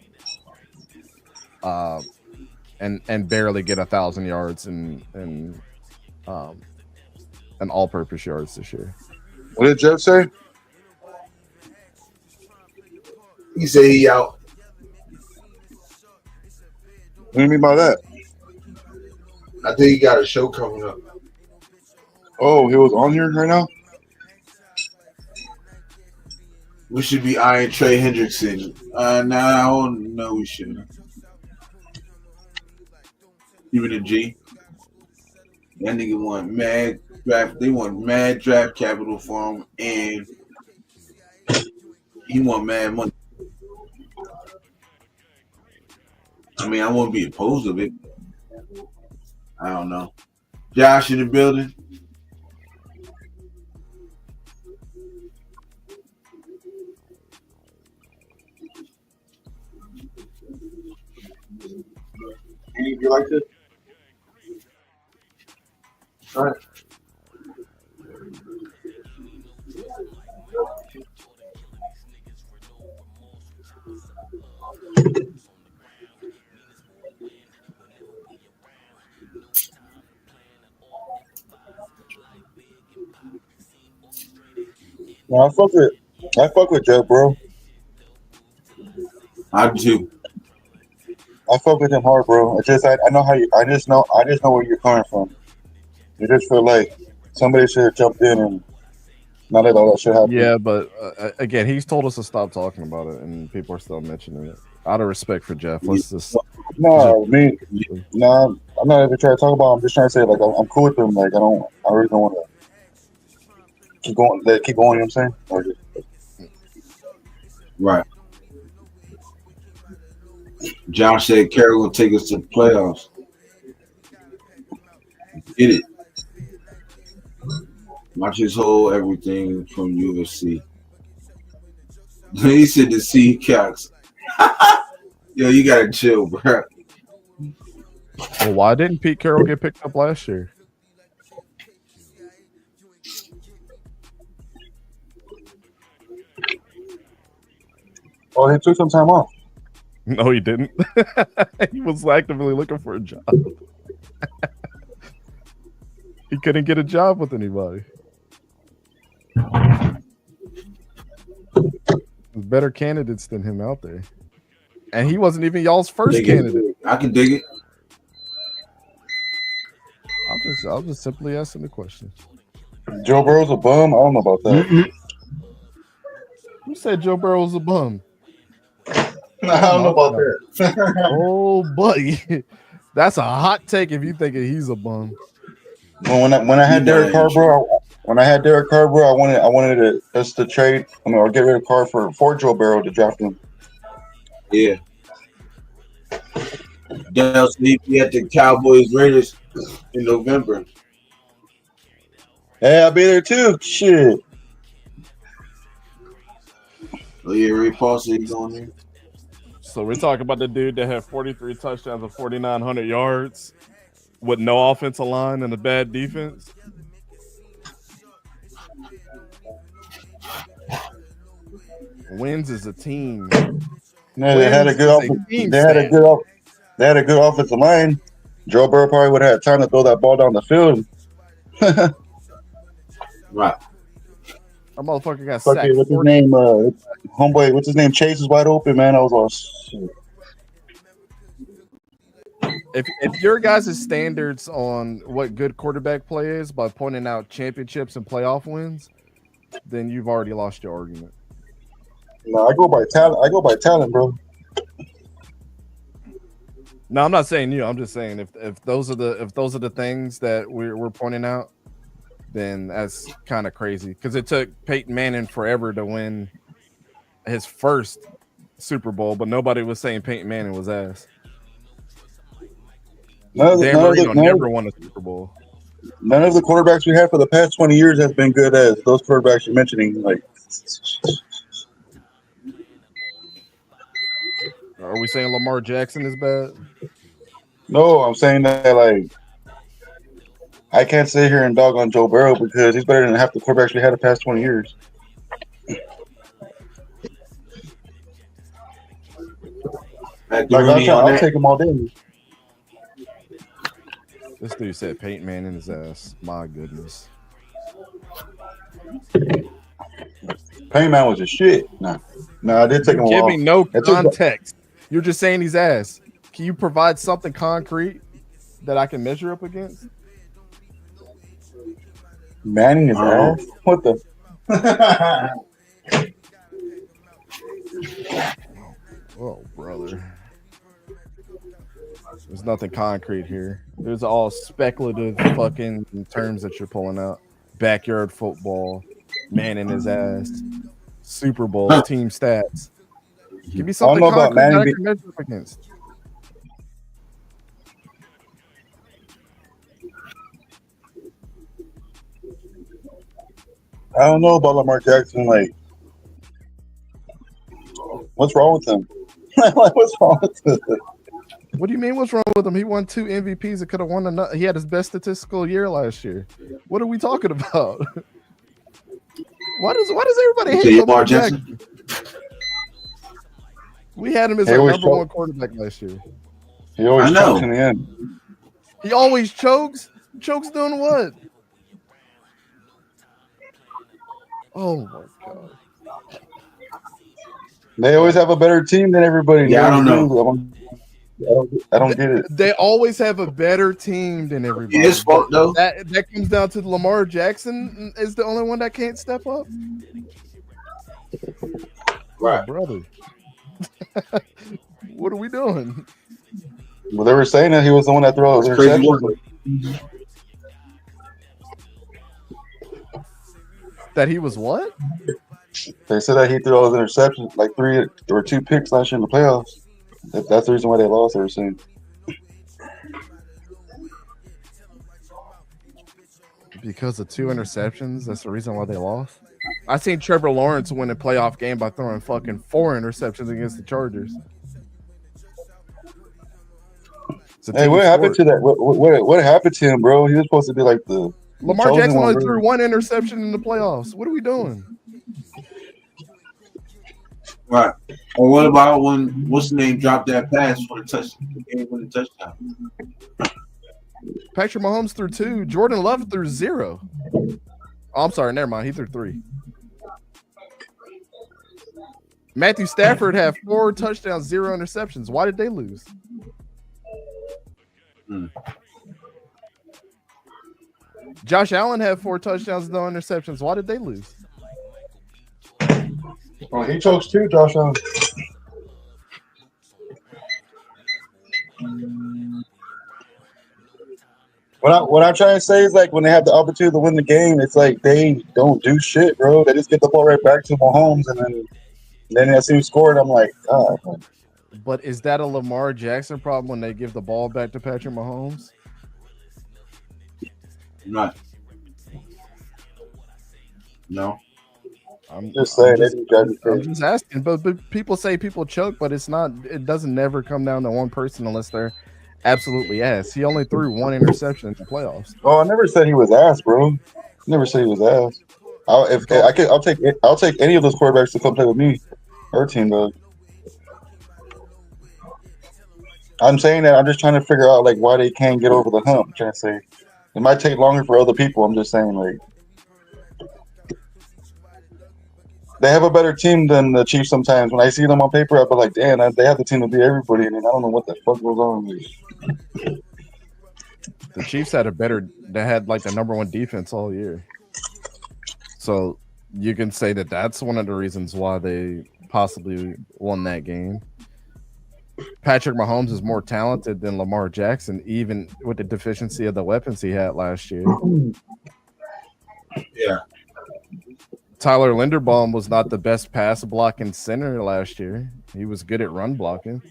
And barely get 1,000 yards and all-purpose yards this year. What did Jeff say? He said he out. What do you mean by that? I think he got a show coming up. Oh, he was on here right now? We should be eyeing Trey Hendrickson. No, we shouldn't. Even a G. That nigga want mad draft. They want mad draft capital for him, and he want mad money. I mean, I wouldn't be opposed to it. I don't know. Josh in the building. Any of you like this? All right. No, I fuck with Jeff, bro. I do. I fuck with him hard, bro. It's just I know how you. I just know where you're coming from. You just feel like somebody should have jumped in and not let all that shit happen. Yeah, but again, he's told us to stop talking about it, and people are still mentioning it. Out of respect for Jeff, let's just. No, I'm not even trying to talk about it. I'm just trying to say, like, I'm cool with him. Like, I really don't want to keep going. You know what I'm saying? Or just, Right. Josh said Carroll will take us to the playoffs. Get it. Watch his whole everything from UFC. He said the Seahawks. Yo, you gotta chill, bro. Well, why didn't Pete Carroll get picked up last year? Oh, he took some time off. No, he didn't. He was actively looking for a job. He couldn't get a job with anybody. There's better candidates than him out there. And he wasn't even y'all's first candidate. I can dig it. I'll just simply asking the question. Joe Burrow's a bum. I don't know about that. Who said Joe Burrow's a bum? I don't know about that. Oh, buddy. That's a hot take if you think he's a bum. Well, when I had Derek Carr, bro, I wanted us to trade, or get rid of Carr for Joe Burrow to draft him. Yeah. Dell Sleep at the Cowboys Raiders in November. Hey, I'll be there too. Shit. Oh yeah, Ray Paul said he's on there. So we're talking about the dude that had 43 touchdowns and 4,900 yards with no offensive line and a bad defense. Wins as a team. No, they had a good offensive line. Joe Burrow probably would have had time to throw that ball down the field. Right. A motherfucker got sacked. What's his name? Homeboy, what's his name? Chase is wide open, man. I was all shit. If your guys' standards on what good quarterback play is by pointing out championships and playoff wins, then you've already lost your argument. No, I go by talent, bro. No, I'm not saying you. I'm just saying if those are the things that we're pointing out, then that's kind of crazy because it took Peyton Manning forever to win his first Super Bowl, but nobody was saying Peyton Manning was ass. Dan Marino never won a Super Bowl. None of the quarterbacks we had for the past 20 years has been good as those quarterbacks you're mentioning. Like, are we saying Lamar Jackson is bad? no, I'm saying that like I can't sit here and dog on Joe Burrow because he's better than half the quarterbacks we had the past 20 years. Like I'll take him all day. This dude said Peyton Manning his ass. My goodness. Payman was a shit. No, I did take him a while. Giving no context. You're just saying he's ass. Can you provide something concrete that I can measure up against? Manning is ass. What the? Oh, brother. There's nothing concrete here. There's all speculative fucking terms that you're pulling out. Backyard football, man in his ass, Super Bowl, team stats. Give me something concrete that I can measure up against. I don't know about Lamar Jackson. Like, what's wrong with him? What's wrong with him? What do you mean? What's wrong with him? He won 2 MVPs. It could have won another. He had his best statistical year last year. What are we talking about? Why does everybody hate Lamar Jackson? We had him as our number one quarterback last year. He always chokes in the end. He always chokes. Chokes doing what? Oh my god! They always have a better team than everybody. Yeah, I don't know. I don't get it. They always have a better team than everybody. His fault though. That comes down to Lamar Jackson is the only one that can't step up. Right, oh, brother. What are we doing? Well, they were saying that he was the one that threw those interceptions. That he was what? They said that he threw all those interceptions, like 3 or 2 picks last year in the playoffs. That's the reason why they lost. They were saying. Because of 2 interceptions, that's the reason why they lost. I seen Trevor Lawrence win a playoff game by throwing fucking 4 interceptions against the Chargers. Hey, what happened to that? What happened to him, bro? He was supposed to be like the Lamar Jackson only threw 1 interception in the playoffs. What are we doing? Right. Or what about when what's the name dropped that pass for the touchdown? Patrick Mahomes threw 2. Jordan Love threw 0. Oh, I'm sorry. Never mind. He threw 3. Matthew Stafford had 4 touchdowns, 0 interceptions. Why did they lose? Josh Allen had 4 touchdowns, no interceptions. Why did they lose? Oh, he chokes too, Josh Allen. What I'm trying to say is, like, when they have the opportunity to win the game, it's like they don't do shit, bro. They just get the ball right back to Mahomes, and then I see him score, and I'm like, God. But is that a Lamar Jackson problem when they give the ball back to Patrick Mahomes? Right. No. I'm just saying. I'm just asking, but people say people choke, but it's not. It doesn't never come down to one person unless they're absolutely ass. He only threw 1 interception in the playoffs. Oh, I never said he was ass, bro. Never said he was ass. I'll take any of those quarterbacks to come play with me. Our team, though. I'm saying that I'm just trying to figure out like why they can't get over the hump. I'm trying to say it might take longer for other people. I'm just saying like they have a better team than the Chiefs sometimes. When I see them on paper, I'll be like, damn, they have the team to beat everybody, and then I don't know what the fuck goes on with it. The Chiefs had they had like the number 1 defense all year. So you can say that that's one of the reasons why they possibly won that game. Patrick Mahomes is more talented than Lamar Jackson, even with the deficiency of the weapons he had last year. Yeah. Tyler Linderbaum was not the best pass blocking center last year. He was good at run blocking.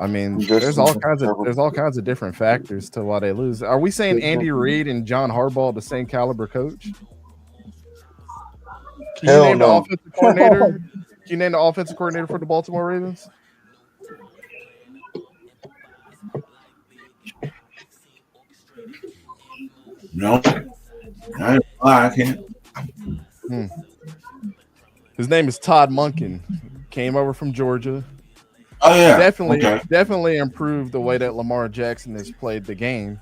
I mean, there's all kinds of different factors to why they lose. Are we saying Andy Reid and John Harbaugh the same caliber coach? Can you name the offensive coordinator? Can you name the offensive coordinator for the Baltimore Ravens? No. I can't. His name is Todd Monken. Came over from Georgia. Oh yeah, definitely improved the way that Lamar Jackson has played the game.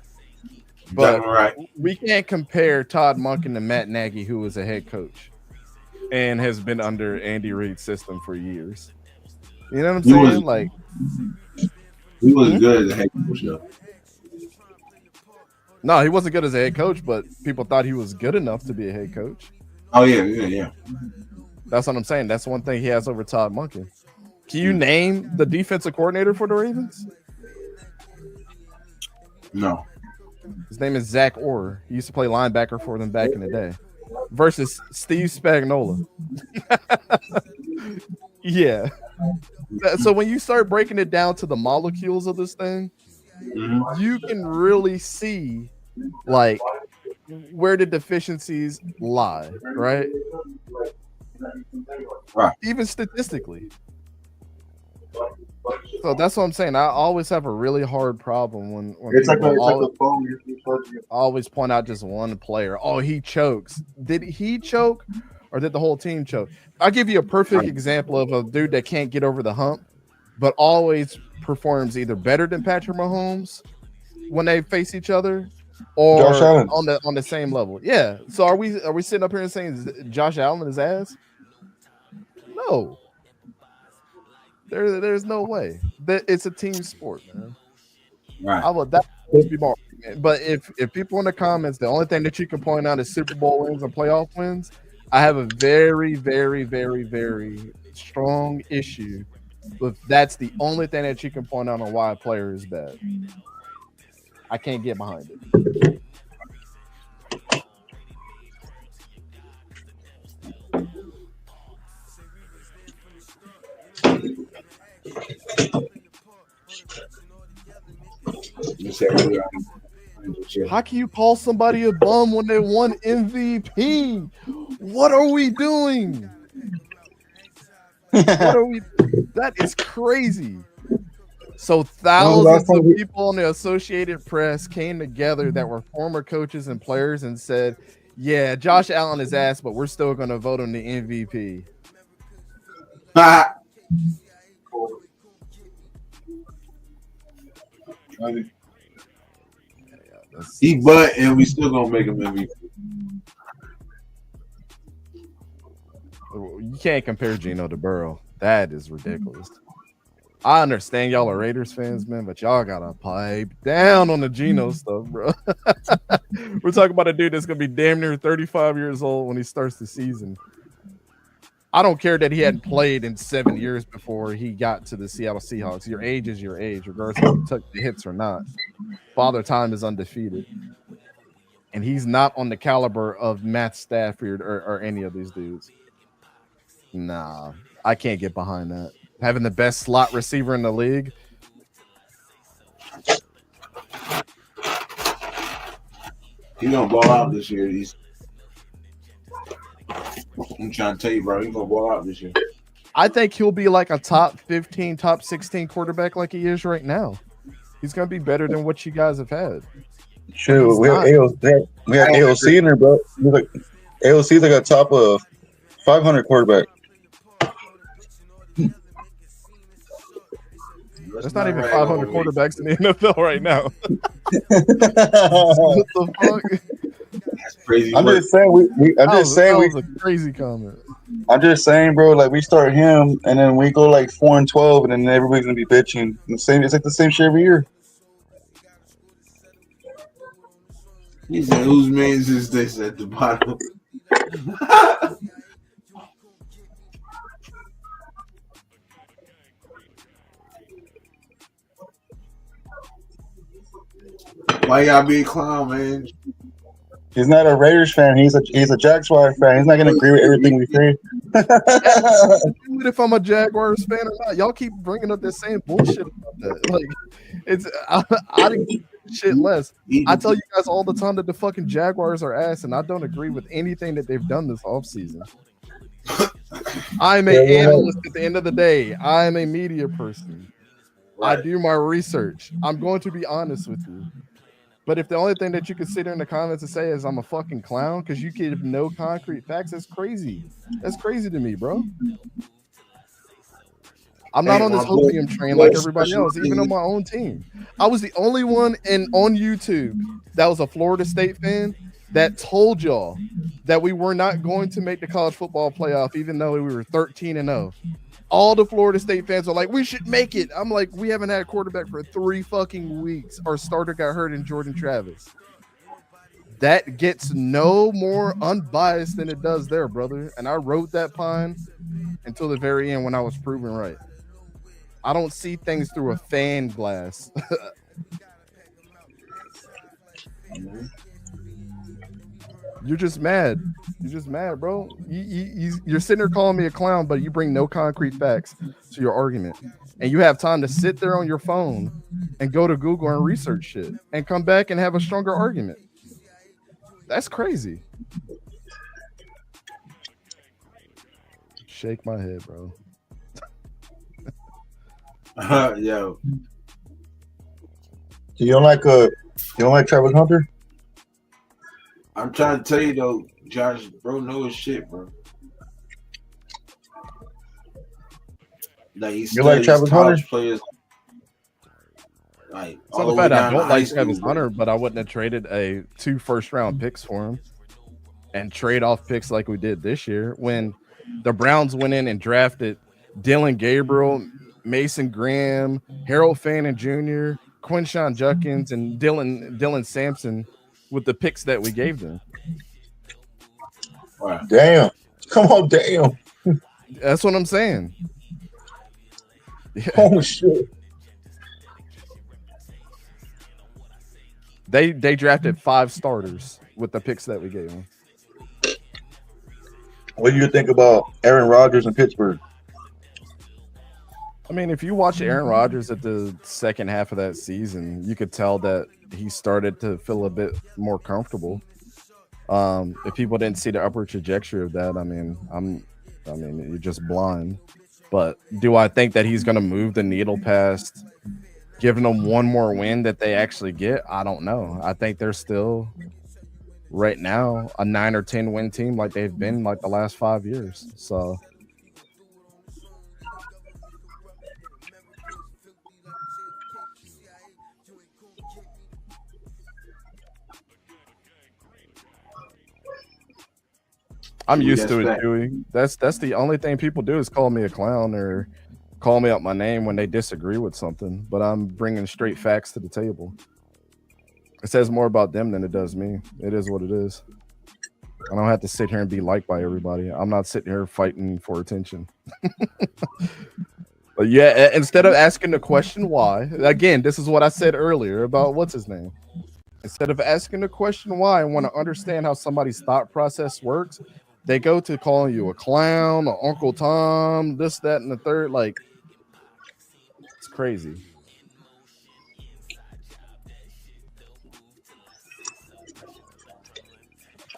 But right. we can't compare Todd Monken to Matt Nagy, who was a head coach and has been under Andy Reid's system for years. You know what I'm saying? He wasn't good as a head coach, though. No, he wasn't good as a head coach, but people thought he was good enough to be a head coach. Oh, yeah. That's what I'm saying. That's one thing he has over Todd Monken. Can you name the defensive coordinator for the Ravens? No. His name is Zach Orr. He used to play linebacker for them back in the day. Versus Steve Spagnuolo. Yeah. So when you start breaking it down to the molecules of this thing, you can really see where the deficiencies lie, right? Right. Even statistically. So that's what I'm saying. I always have a really hard problem when It's like people a phone. always point out just one player. Oh, he chokes. Did he choke or did the whole team choke? I'll give you a perfect example of a dude that can't get over the hump, but always performs either better than Patrick Mahomes when they face each other or Josh Allen. on the same level. Yeah. So are we sitting up here and saying Josh Allen is ass? No. There's no way. It's a team sport, man. Right. That would be more. But if people in the comments, the only thing that you can point out is Super Bowl wins and playoff wins, I have a very, very, very, very strong issue with that's the only thing that you can point out on why a player is bad. I can't get behind it. How can you call somebody a bum when they won MVP? What are we doing? That is crazy. So thousands of people in the Associated Press came together that were former coaches and players and said, yeah, Josh Allen is ass, but we're still going to vote him the MVP. He butt, and we still gonna make him MVP. You can't compare Geno to Burrow. That is ridiculous. I understand y'all are Raiders fans, man, but y'all gotta pipe down on the Geno stuff, bro. We're talking about a dude that's gonna be damn near 35 years old when he starts the season. I don't care that he hadn't played in 7 years before he got to the Seattle Seahawks. Your age is your age, regardless if you took the hits or not. Father Time is undefeated. And he's not on the caliber of Matt Stafford or any of these dudes. Nah, I can't get behind that. Having the best slot receiver in the league. He's gonna ball out this year. I'm trying to tell you, bro, he's gonna ball out this year. I think he'll be like a top 15, top 16 quarterback like he is right now. He's gonna be better than what you guys have had. True, we have AOC in there, bro. AOC is like a top of 500 quarterback. There's not even 500 quarterbacks in the NFL right now. What the fuck? That's crazy. I'm just saying. That was a crazy comment. I'm just saying, bro. Like we start him, and then we go like 4-12, and then everybody's gonna be bitching. It's like the same shit every year. He said, "Whose names is this at the bottom?" Why y'all be a clown, man? He's not a Raiders fan. He's a Jaguars fan. He's not gonna agree with everything we say. Even if I'm a Jaguars fan or not, y'all keep bringing up the same bullshit about that. Like, it's I didn't give shit less. I tell you guys all the time that the fucking Jaguars are ass, and I don't agree with anything that they've done this offseason. I'm an analyst at the end of the day. I'm a media person. Right. I do my research. I'm going to be honest with you. But if the only thing that you can sit there in the comments and say is I'm a fucking clown because you give no concrete facts, that's crazy. That's crazy to me, bro. I'm not Hey, on this my boy- opium train boy, like everybody special else, even on team. my own team. I was the only one on YouTube that was a Florida State fan that told y'all that we were not going to make the college football playoff, even though we were 13-0. All the Florida State fans are like, we should make it. I'm like, we haven't had a quarterback for 3 fucking weeks. Our starter got hurt in Jordan Travis. That gets no more unbiased than it does there, brother. And I wrote that pine until the very end when I was proven right. I don't see things through a fan glass. You're just mad. You're just mad, bro. You're sitting there calling me a clown, but you bring no concrete facts to your argument. And you have time to sit there on your phone and go to Google and research shit and come back and have a stronger argument. That's crazy. Shake my head, bro. Yo, You don't like Travis Hunter? I'm trying to tell you though, Josh, bro, know his shit, bro. Like he's You like Travis Hunter? players. Like It's not all the the way fact I down to don't high like school, Travis bro. Hunter, but I wouldn't have traded 2 first-round picks for him and trade off picks like we did this year when the Browns went in and drafted Dylan Gabriel, Mason Graham, Harold Fannin Jr., Quinshawn Judkins, and Dylan Sampson with the picks that we gave them. Right. Damn. Come on, damn. That's what I'm saying. Oh shit. They drafted 5 starters with the picks that we gave them. What do you think about Aaron Rodgers in Pittsburgh? I mean, if you watch Aaron Rodgers at the second half of that season, you could tell that he started to feel a bit more comfortable. If people didn't see the upward trajectory of that, I mean, you're just blind. But do I think that he's going to move the needle past giving them one more win that they actually get? I don't know. I think they're still right now a 9 or 10 win team like they've been like the last 5 years. So I'm used to it, Dewey. That's the only thing people do is call me a clown or call me out my name when they disagree with something. But I'm bringing straight facts to the table. It says more about them than it does me. It is what it is. I don't have to sit here and be liked by everybody. I'm not sitting here fighting for attention. But yeah, instead of asking the question why, again, this is what I said earlier about what's his name. Instead of asking the question why and want to understand how somebody's thought process works, they go to calling you a clown, or Uncle Tom, this, that, and the third. Like, it's crazy.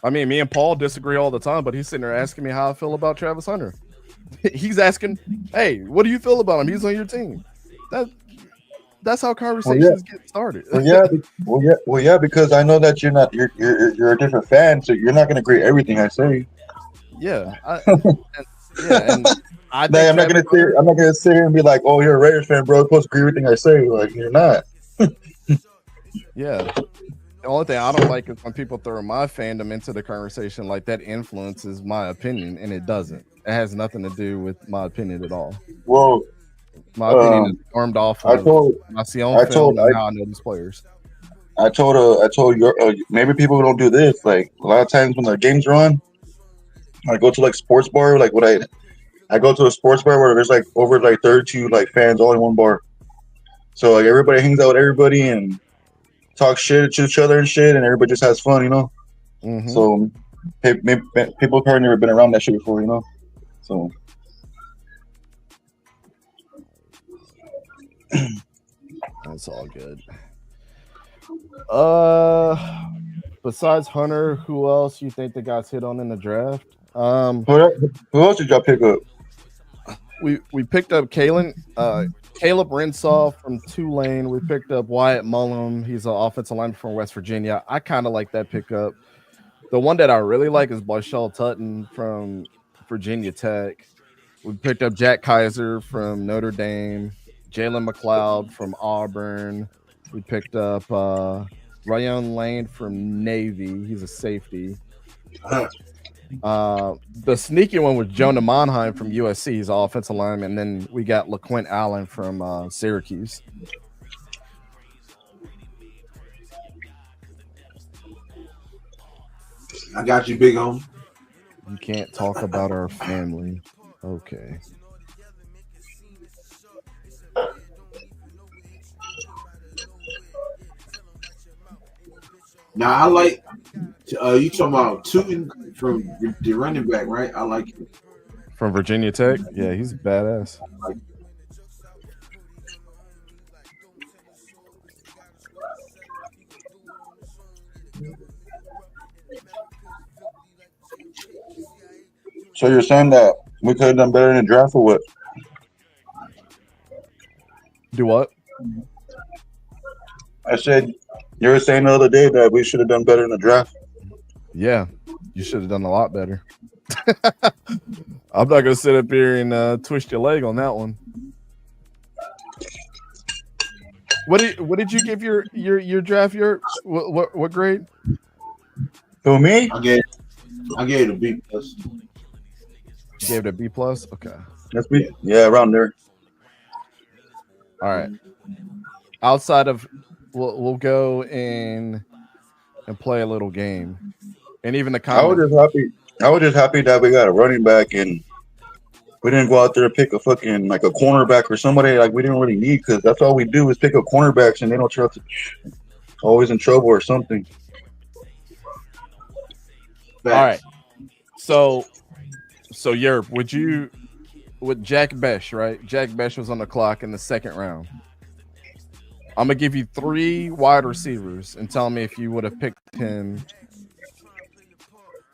I mean, me and Paul disagree all the time, but he's sitting there asking me how I feel about Travis Hunter. He's asking, hey, what do you feel about him? He's on your team. That's how conversations get started. Well, yeah, because I know that you're a different fan, so you're not going to agree with everything I say. Yeah, and I think I'm not going to sit here and be like, "Oh, you're a Raiders fan, bro. You're supposed to agree with everything I say." Like, you're not. Yeah. The only thing I don't like is when people throw my fandom into the conversation, like that influences my opinion, and it doesn't. It has nothing to do with my opinion at all. Well, my opinion is formed off of I see on film and how I know these players. I told your maybe people don't do this. Like a lot of times when the games are on, I go to like sports bar. Like I go to a sports bar where there's like over like 32 like fans all in one bar. So like everybody hangs out with everybody and talk shit to each other and shit, and everybody just has fun, you know. Mm-hmm. So people have probably never been around that shit before, you know. So that's all good. Besides Hunter, who else you think that got hit on in the draft? Who else did y'all pick up? We picked up Caleb Rensoff from Tulane. We picked up Wyatt Mullum. He's an offensive lineman from West Virginia. I kind of like that pickup. The one that I really like is Bashal Tutton from Virginia Tech. We picked up Jack Kaiser from Notre Dame, Jalen McLeod from Auburn. We picked up Ryan Lane from Navy. He's a safety. The sneaky one was Jonah Monheim from USC. He's an offensive lineman. And then we got LaQuint Allen from Syracuse. I got you, big homie. You can't talk about our family. Okay. Now I like you talking about two from the running back, right? I like it. From Virginia Tech? Yeah, he's badass. So you're saying that we could have done better in the draft or what? Do what? I said you were saying the other day that we should have done better in the draft. Yeah, you should have done a lot better. I'm not gonna sit up here and twist your leg on that one. What did you give your draft year? What grade? Who, me? I gave it a B plus. You gave it a B plus. Okay. That's me. Yeah, around there. All right. Outside of, we'll go in and play a little game, and even the I was just happy that we got a running back and we didn't go out there and pick a fucking like a cornerback or somebody like we didn't really need, because that's all we do is pick up cornerbacks and they don't try to always in trouble or something. All right. So Yerp, with Jack Besh, right? Jack Besh was on the clock in the second round. I'm gonna give you 3 wide receivers and tell me if you would have picked him,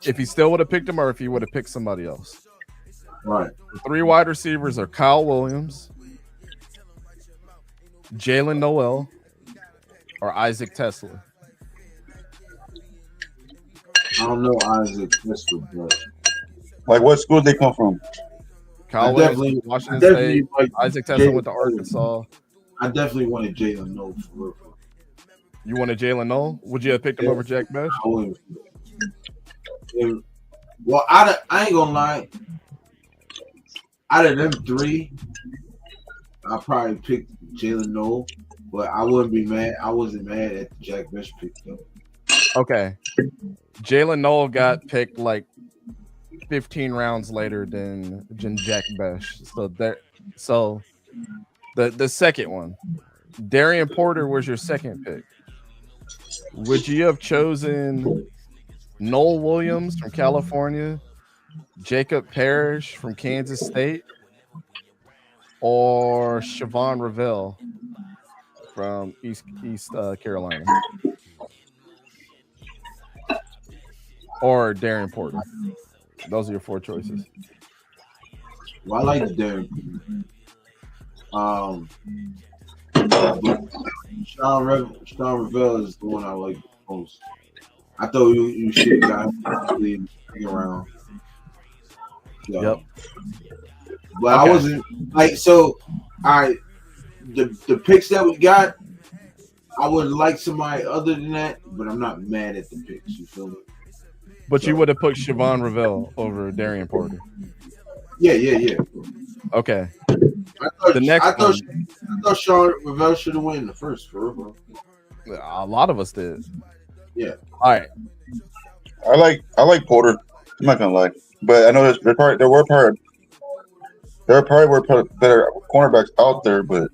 if you still would have picked him, or if you would have picked somebody else. Right. The 3 wide receivers are Kyle Williams, Jalen Noel, or Isaac Tesla. I don't know Isaac Tesla, but Like what school they come from? Kyle Williams, Washington State. Isaac Tesla went to Arkansas. I definitely wanted Jalen Noel for real. You wanted Jalen Noel? Would you have picked him over Jack Besh? I wouldn't. Well, I ain't gonna lie. Out of them 3, I probably picked Jalen Noel, but I wouldn't be mad. I wasn't mad at the Jack Besh pick though. Okay. Jalen Noel got picked like 15 rounds later than Jack Besh. So the second one, Darian Porter was your second pick. Would you have chosen Noel Williams from California, Jacob Parrish from Kansas State, or Siobhan Ravel from East Carolina? Or Darian Porter? Those are your 4 choices. Well, I like the Darian. Sean Ravel is the one I like the most. I thought you should have got him around. So, Yep. But okay. I wasn't like so. The picks that we got, I would like somebody other than that, but I'm not mad at the picks. You feel me? But you would have put Siobhan Ravel over Darian Porter. Yeah. Okay. I thought Sean Ravel should have won in the first, for real. A lot of us did. Yeah. All right. I like Porter. I'm not gonna lie, but I know there probably were better cornerbacks out there, but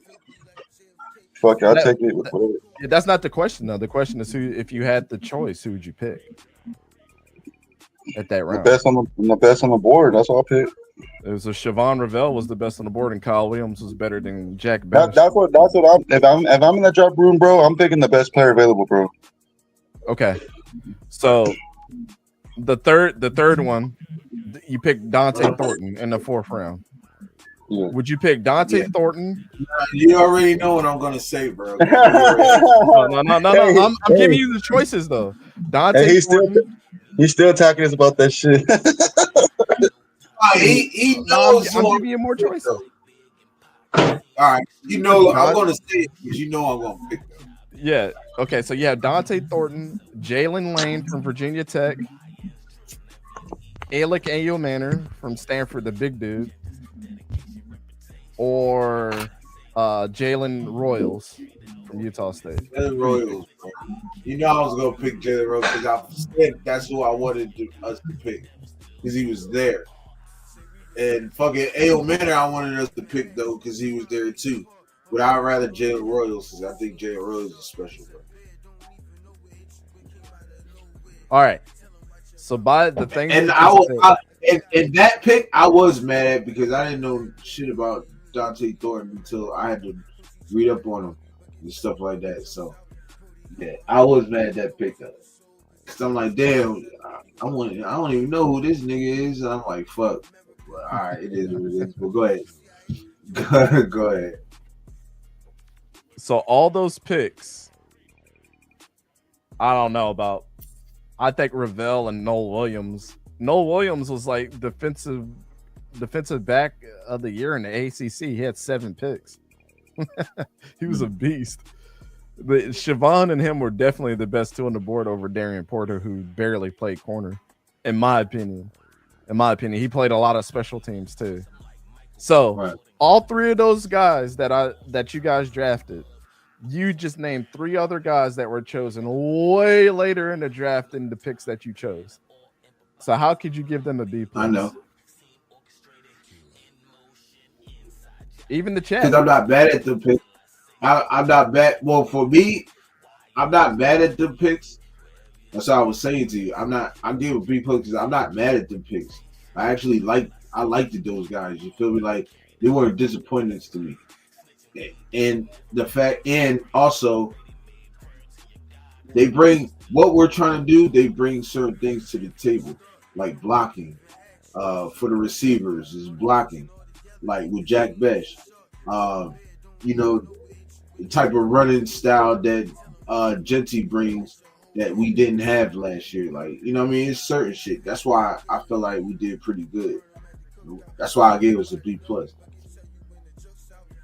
fuck, I'll take it with whatever. That's not the question, though. The question is, who, if you had the choice, who would you pick at that round? The best on the board. That's all I picked. It was Siobhan Ravel was the best on the board, and Kyle Williams was better than Jack Besh. That's what I'm. If I'm in that draft room, bro, I'm picking the best player available, bro. Okay, so the third one, you picked Dante Thornton in the 4th round. Yeah. Would you pick Dante Thornton? You already know what I'm gonna say, bro. No. I'm giving you the choices though. Dante Thornton. He's still talking us about that shit. He No, knows. I'm who giving you more choices. All right, you know I'm going to say it because you know I'm going to pick them. Yeah. Okay. So you have Dante Thornton, Jalen Lane from Virginia Tech, Alec Ayomanor from Stanford, the big dude, or Jalen Royals from Utah State. Jalen Royals, bro. You know I was going to pick Jalen Royals because I said that's who I wanted us to pick because he was there. And fucking A.O. Manor, I wanted us to pick though because he was there too. But I'd rather Jalen Royals because I think Jalen Royals is special, bro. All right. So by the thing, And and that pick I was mad at because I didn't know shit about Dante Thornton until I had to read up on him and stuff like that. So yeah, I was mad at that pick though. Cause I'm like, damn, I don't even know who this nigga is. And I'm like, fuck. But, all right, it is what it is. But go ahead. Go ahead. So all those picks, I don't know about. I think Ravel and Noel Williams. Noel Williams was like defensive back of the year in the ACC. He had 7 picks. He was a beast. But Siobhan and him were definitely the best 2 on the board over Darian Porter, who barely played corner, in my opinion. He played a lot of special teams too. So Right. all 3 of those guys that you guys drafted, you just named 3 other guys that were chosen way later in the draft than the picks that you chose. So how could you give them a B+? I know. Even the chat. Because I'm not bad at the picks. I'm not bad. Well, for me, I'm not mad at the picks. That's what I was saying to you. I give a B+ because I'm not mad at the picks. I actually liked those guys. You feel me? Like they weren't disappointments to me. And the fact, and also they bring what we're trying to do. They bring certain things to the table, like blocking. For the receivers is blocking, like with Jack Besh. You know, the type of running style that Genty brings that we didn't have last year. Like, you know what I mean? It's certain shit. That's why I feel like we did pretty good. That's why I gave us a B+.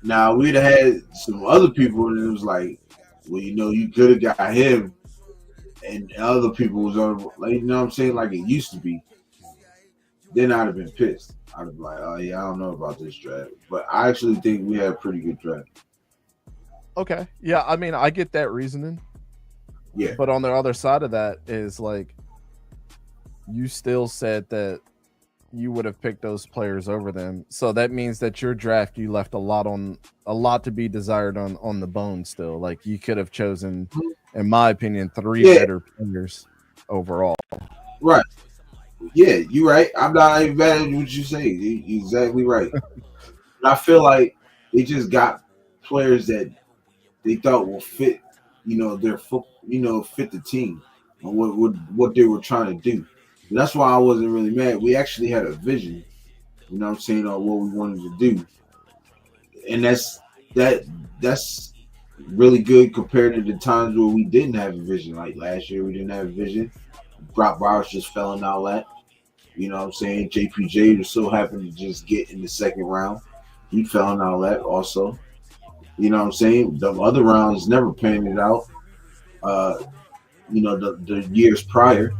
Now, we'd have had some other people, and it was like, well, you know, you could have got him, and other people was on, like, you know what I'm saying? Like it used to be. Then I'd have been pissed. I'd have been like, oh, yeah, I don't know about this draft. But I actually think we had a pretty good draft. Okay. Yeah, I mean, I get that reasoning. Yeah. But on the other side of that is like, you still said that you would have picked those players over them. So that means that your draft, you left a lot to be desired on the bone still. Like you could have chosen, in my opinion, 3 better players overall. Right. Yeah, you're right. I'm not even mad at what you say. You're exactly right. And I feel like they just got players that they thought will fit, you know, fit the team and what they were trying to do. And that's why I wasn't really mad. We actually had a vision, you know what I'm saying, on what we wanted to do. And that's really good compared to the times where we didn't have a vision. Like last year, we didn't have a vision. Brock Bowers just fell in all that. You know what I'm saying? JPJ was so happy to just get in the second round. He fell in all that also. You know what I'm saying? The other rounds never panned it out. You know, the years prior.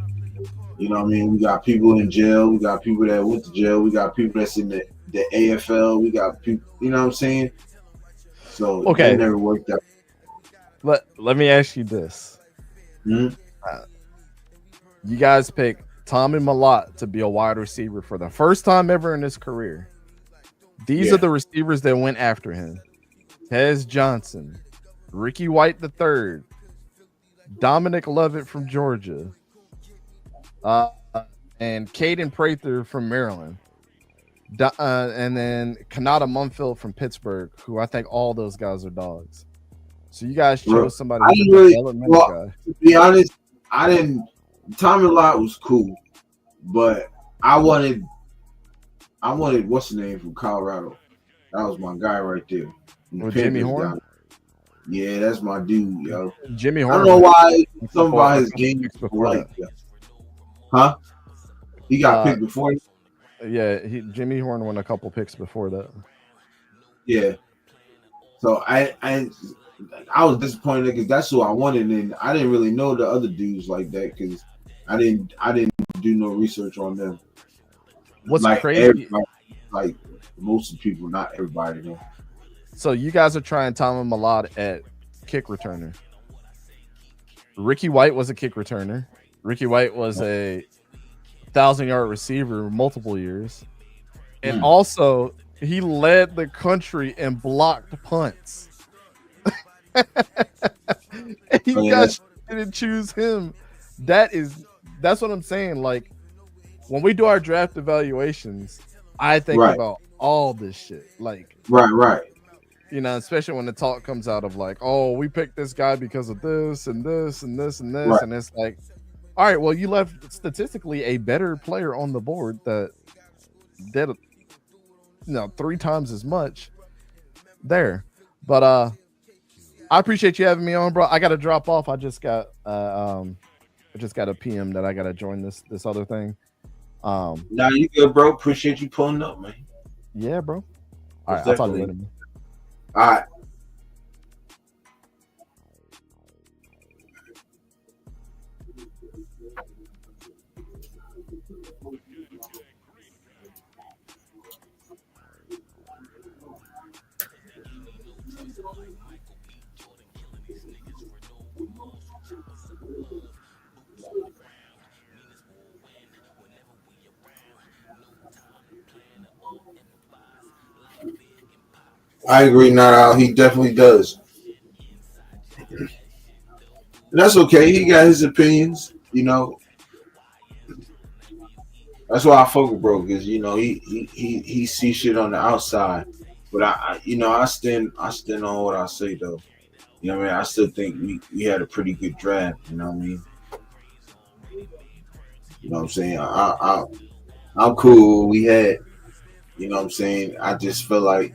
You know what I mean? We got people in jail. We got people that went to jail. We got people that's in the AFL. We got people, you know what I'm saying? So okay, it never worked out. Let me ask you this. Mm-hmm. You guys pick Tommy Malott to be a wide receiver for the first time ever in his career. These are the receivers that went after him. Tez Johnson, Ricky White III, Dominic Lovett from Georgia, and Caden Prather from Maryland. And then Kanata Mumfield from Pittsburgh, who I think all those guys are dogs. So you guys chose somebody. To be honest, I didn't. Tommy Lott was cool, but I wanted what's the name from Colorado? That was my guy right there. Jimmy Horn. Yeah, that's my dude, yo. Jimmy Horn. I don't know why some about his game like that. Huh? He got picked before. Yeah, Jimmy Horn won a couple picks before that. Yeah. So I was disappointed because that's who I wanted, and I didn't really know the other dudes like that because I didn't do no research on them. What's like crazy? Everybody, like most of the people, not everybody though. So you guys are trying Tom Malott at kick returner. Ricky White was a kick returner. Ricky White was a 1,000-yard receiver multiple years, and also he led the country in blocked punts. And you guys didn't choose him. That's what I'm saying. Like when we do our draft evaluations, I think about all this shit. Like right. You know, especially when the talk comes out of like, oh, we picked this guy because of this and this and this and this, right. And it's like, all right, well, you left statistically a better player on the board that did, 3 times as much there. But I appreciate you having me on, bro. I got to drop off. I just got a PM that I got to join this other thing. Nah, you good, bro. Appreciate you pulling up, man. Yeah, bro. All right, I'll talk to you later, man. All right. I agree, not out. He definitely does. And that's okay. He got his opinions, you know. That's why I fuck with bro, because he sees shit on the outside. But I stand on what I say though. You know what I mean? I still think we had a pretty good draft, you know what I mean? You know what I'm saying? I'm cool. We had, you know what I'm saying? I just feel like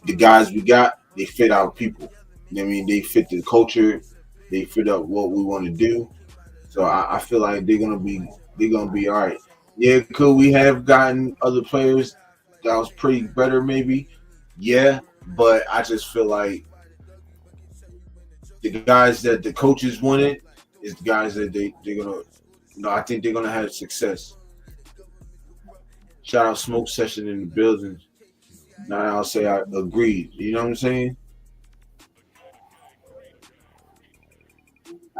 the guys we got, they fit our people. You know what I mean? They fit the culture. They fit up what we want to do. So I feel like they're gonna be all right. Yeah, could we have gotten other players that was pretty better maybe? Yeah, but I just feel like the guys that the coaches wanted is the guys that they're gonna, I think they're gonna have success. Shout out Smoke Session in the building. Now I'll say I agreed. You know what I'm saying?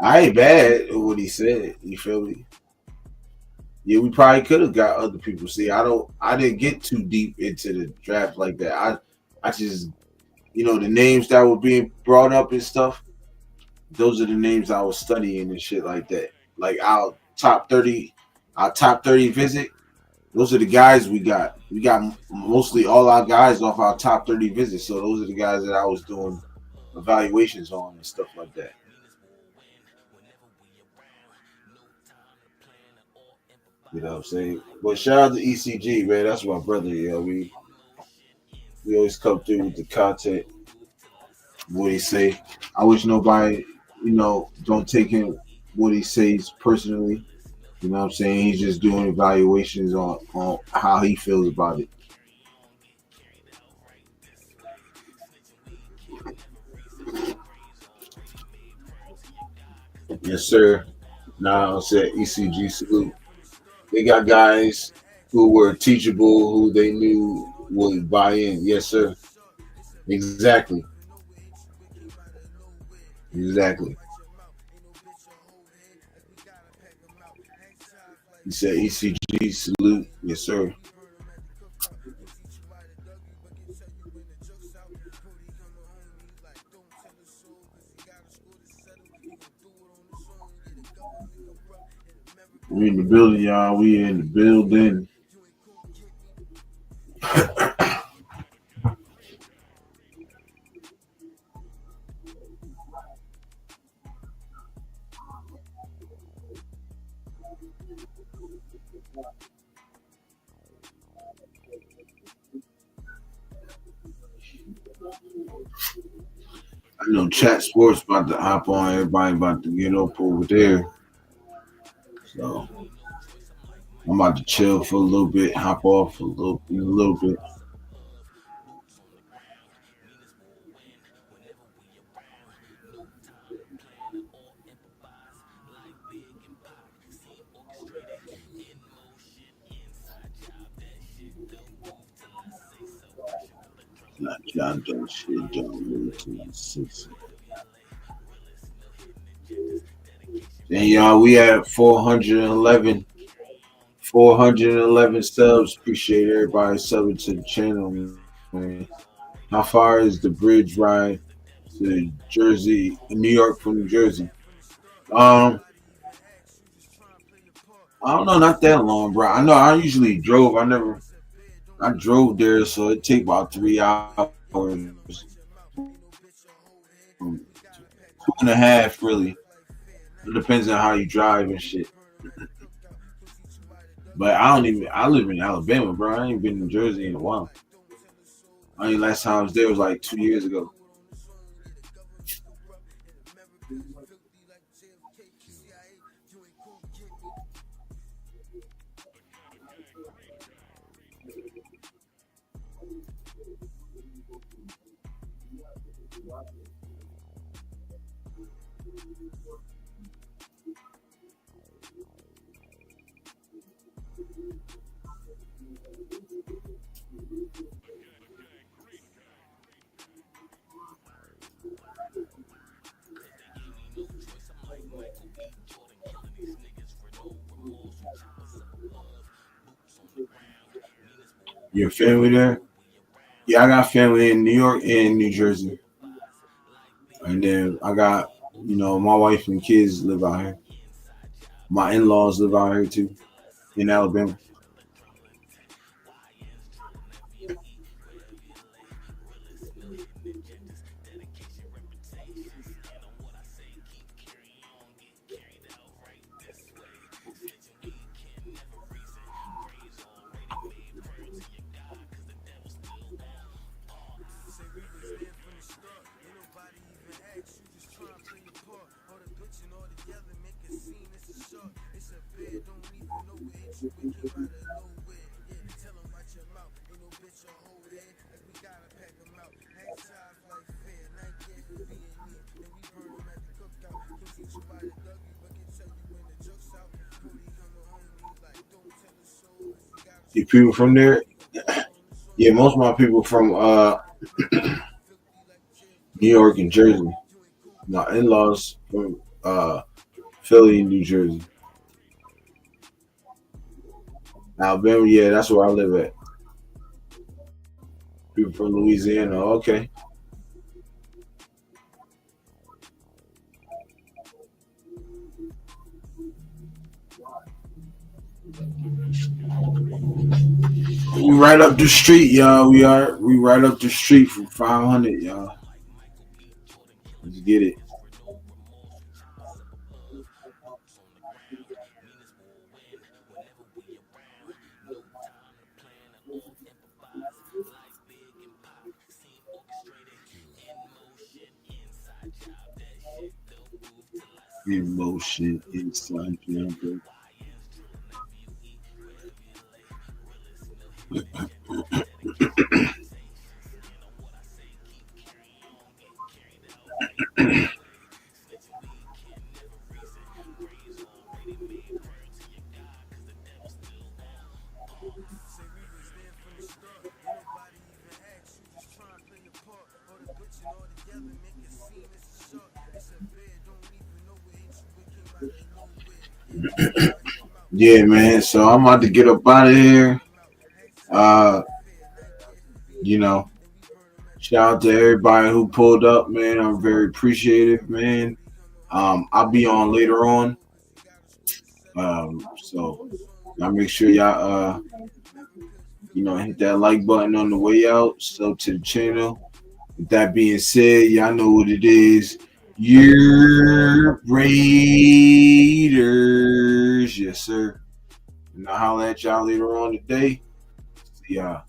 I ain't bad at what he said. You feel me? Yeah, we probably could have got other people. See, I didn't get too deep into the draft like that. I just, the names that were being brought up and stuff, those are the names I was studying and shit like that. Like our top 30 visit, those are the guys we got. We got mostly all our guys off our top 30 visits. So those are the guys that I was doing evaluations on and stuff like that. You know what I'm saying? But shout out to ECG, man. That's my brother. We always come through with the content. What he say. I wish nobody, don't take him what he says personally. You know what I'm saying? He's just doing evaluations on how he feels about it. Yes, sir. Now I said ECG salute. They got guys who were teachable, who they knew would buy in. Yes, sir. Exactly. He said ECG salute. Yes, sir. We in the building, y'all. We in the building. I know Chat Sports about to hop on. Everybody about to get up over there. So I'm I'm about to chill for a little bit, hop off a little bit. Like y'all don't shit, don't move to my six. And y'all, we at 411 subs. Appreciate everybody subbing to the channel, man. How far is the bridge ride to Jersey, New York from New Jersey? I don't know, not that long, bro. I know I usually drove. I drove there, so it take about 3 hours, 2.5, really. It depends on how you drive and shit. But I live in Alabama, bro. I ain't been in Jersey in a while. Last time I was there was like 2 years ago. Your family there? Yeah, I got family in New York and New Jersey. And then I got, my wife and kids live out here. My in-laws live out here too, in Alabama. You people from there? Yeah, most of my people from New York and Jersey. My in-laws from Philly, New Jersey. Alabama, yeah, that's where I live at. People from Louisiana, okay. We right up the street, y'all. We right up the street from 500, y'all. Let's get it. Emotion inside your Yeah, man. So I'm about to get up out of here. You know, shout out to everybody who pulled up, man. I'm very appreciative, man. I'll be on later on. So y'all make sure y'all hit that like button on the way out. So to the channel. With that being said, y'all know what it is. Your Raiders, yes sir. And I'll holler at y'all later on today. See y'all.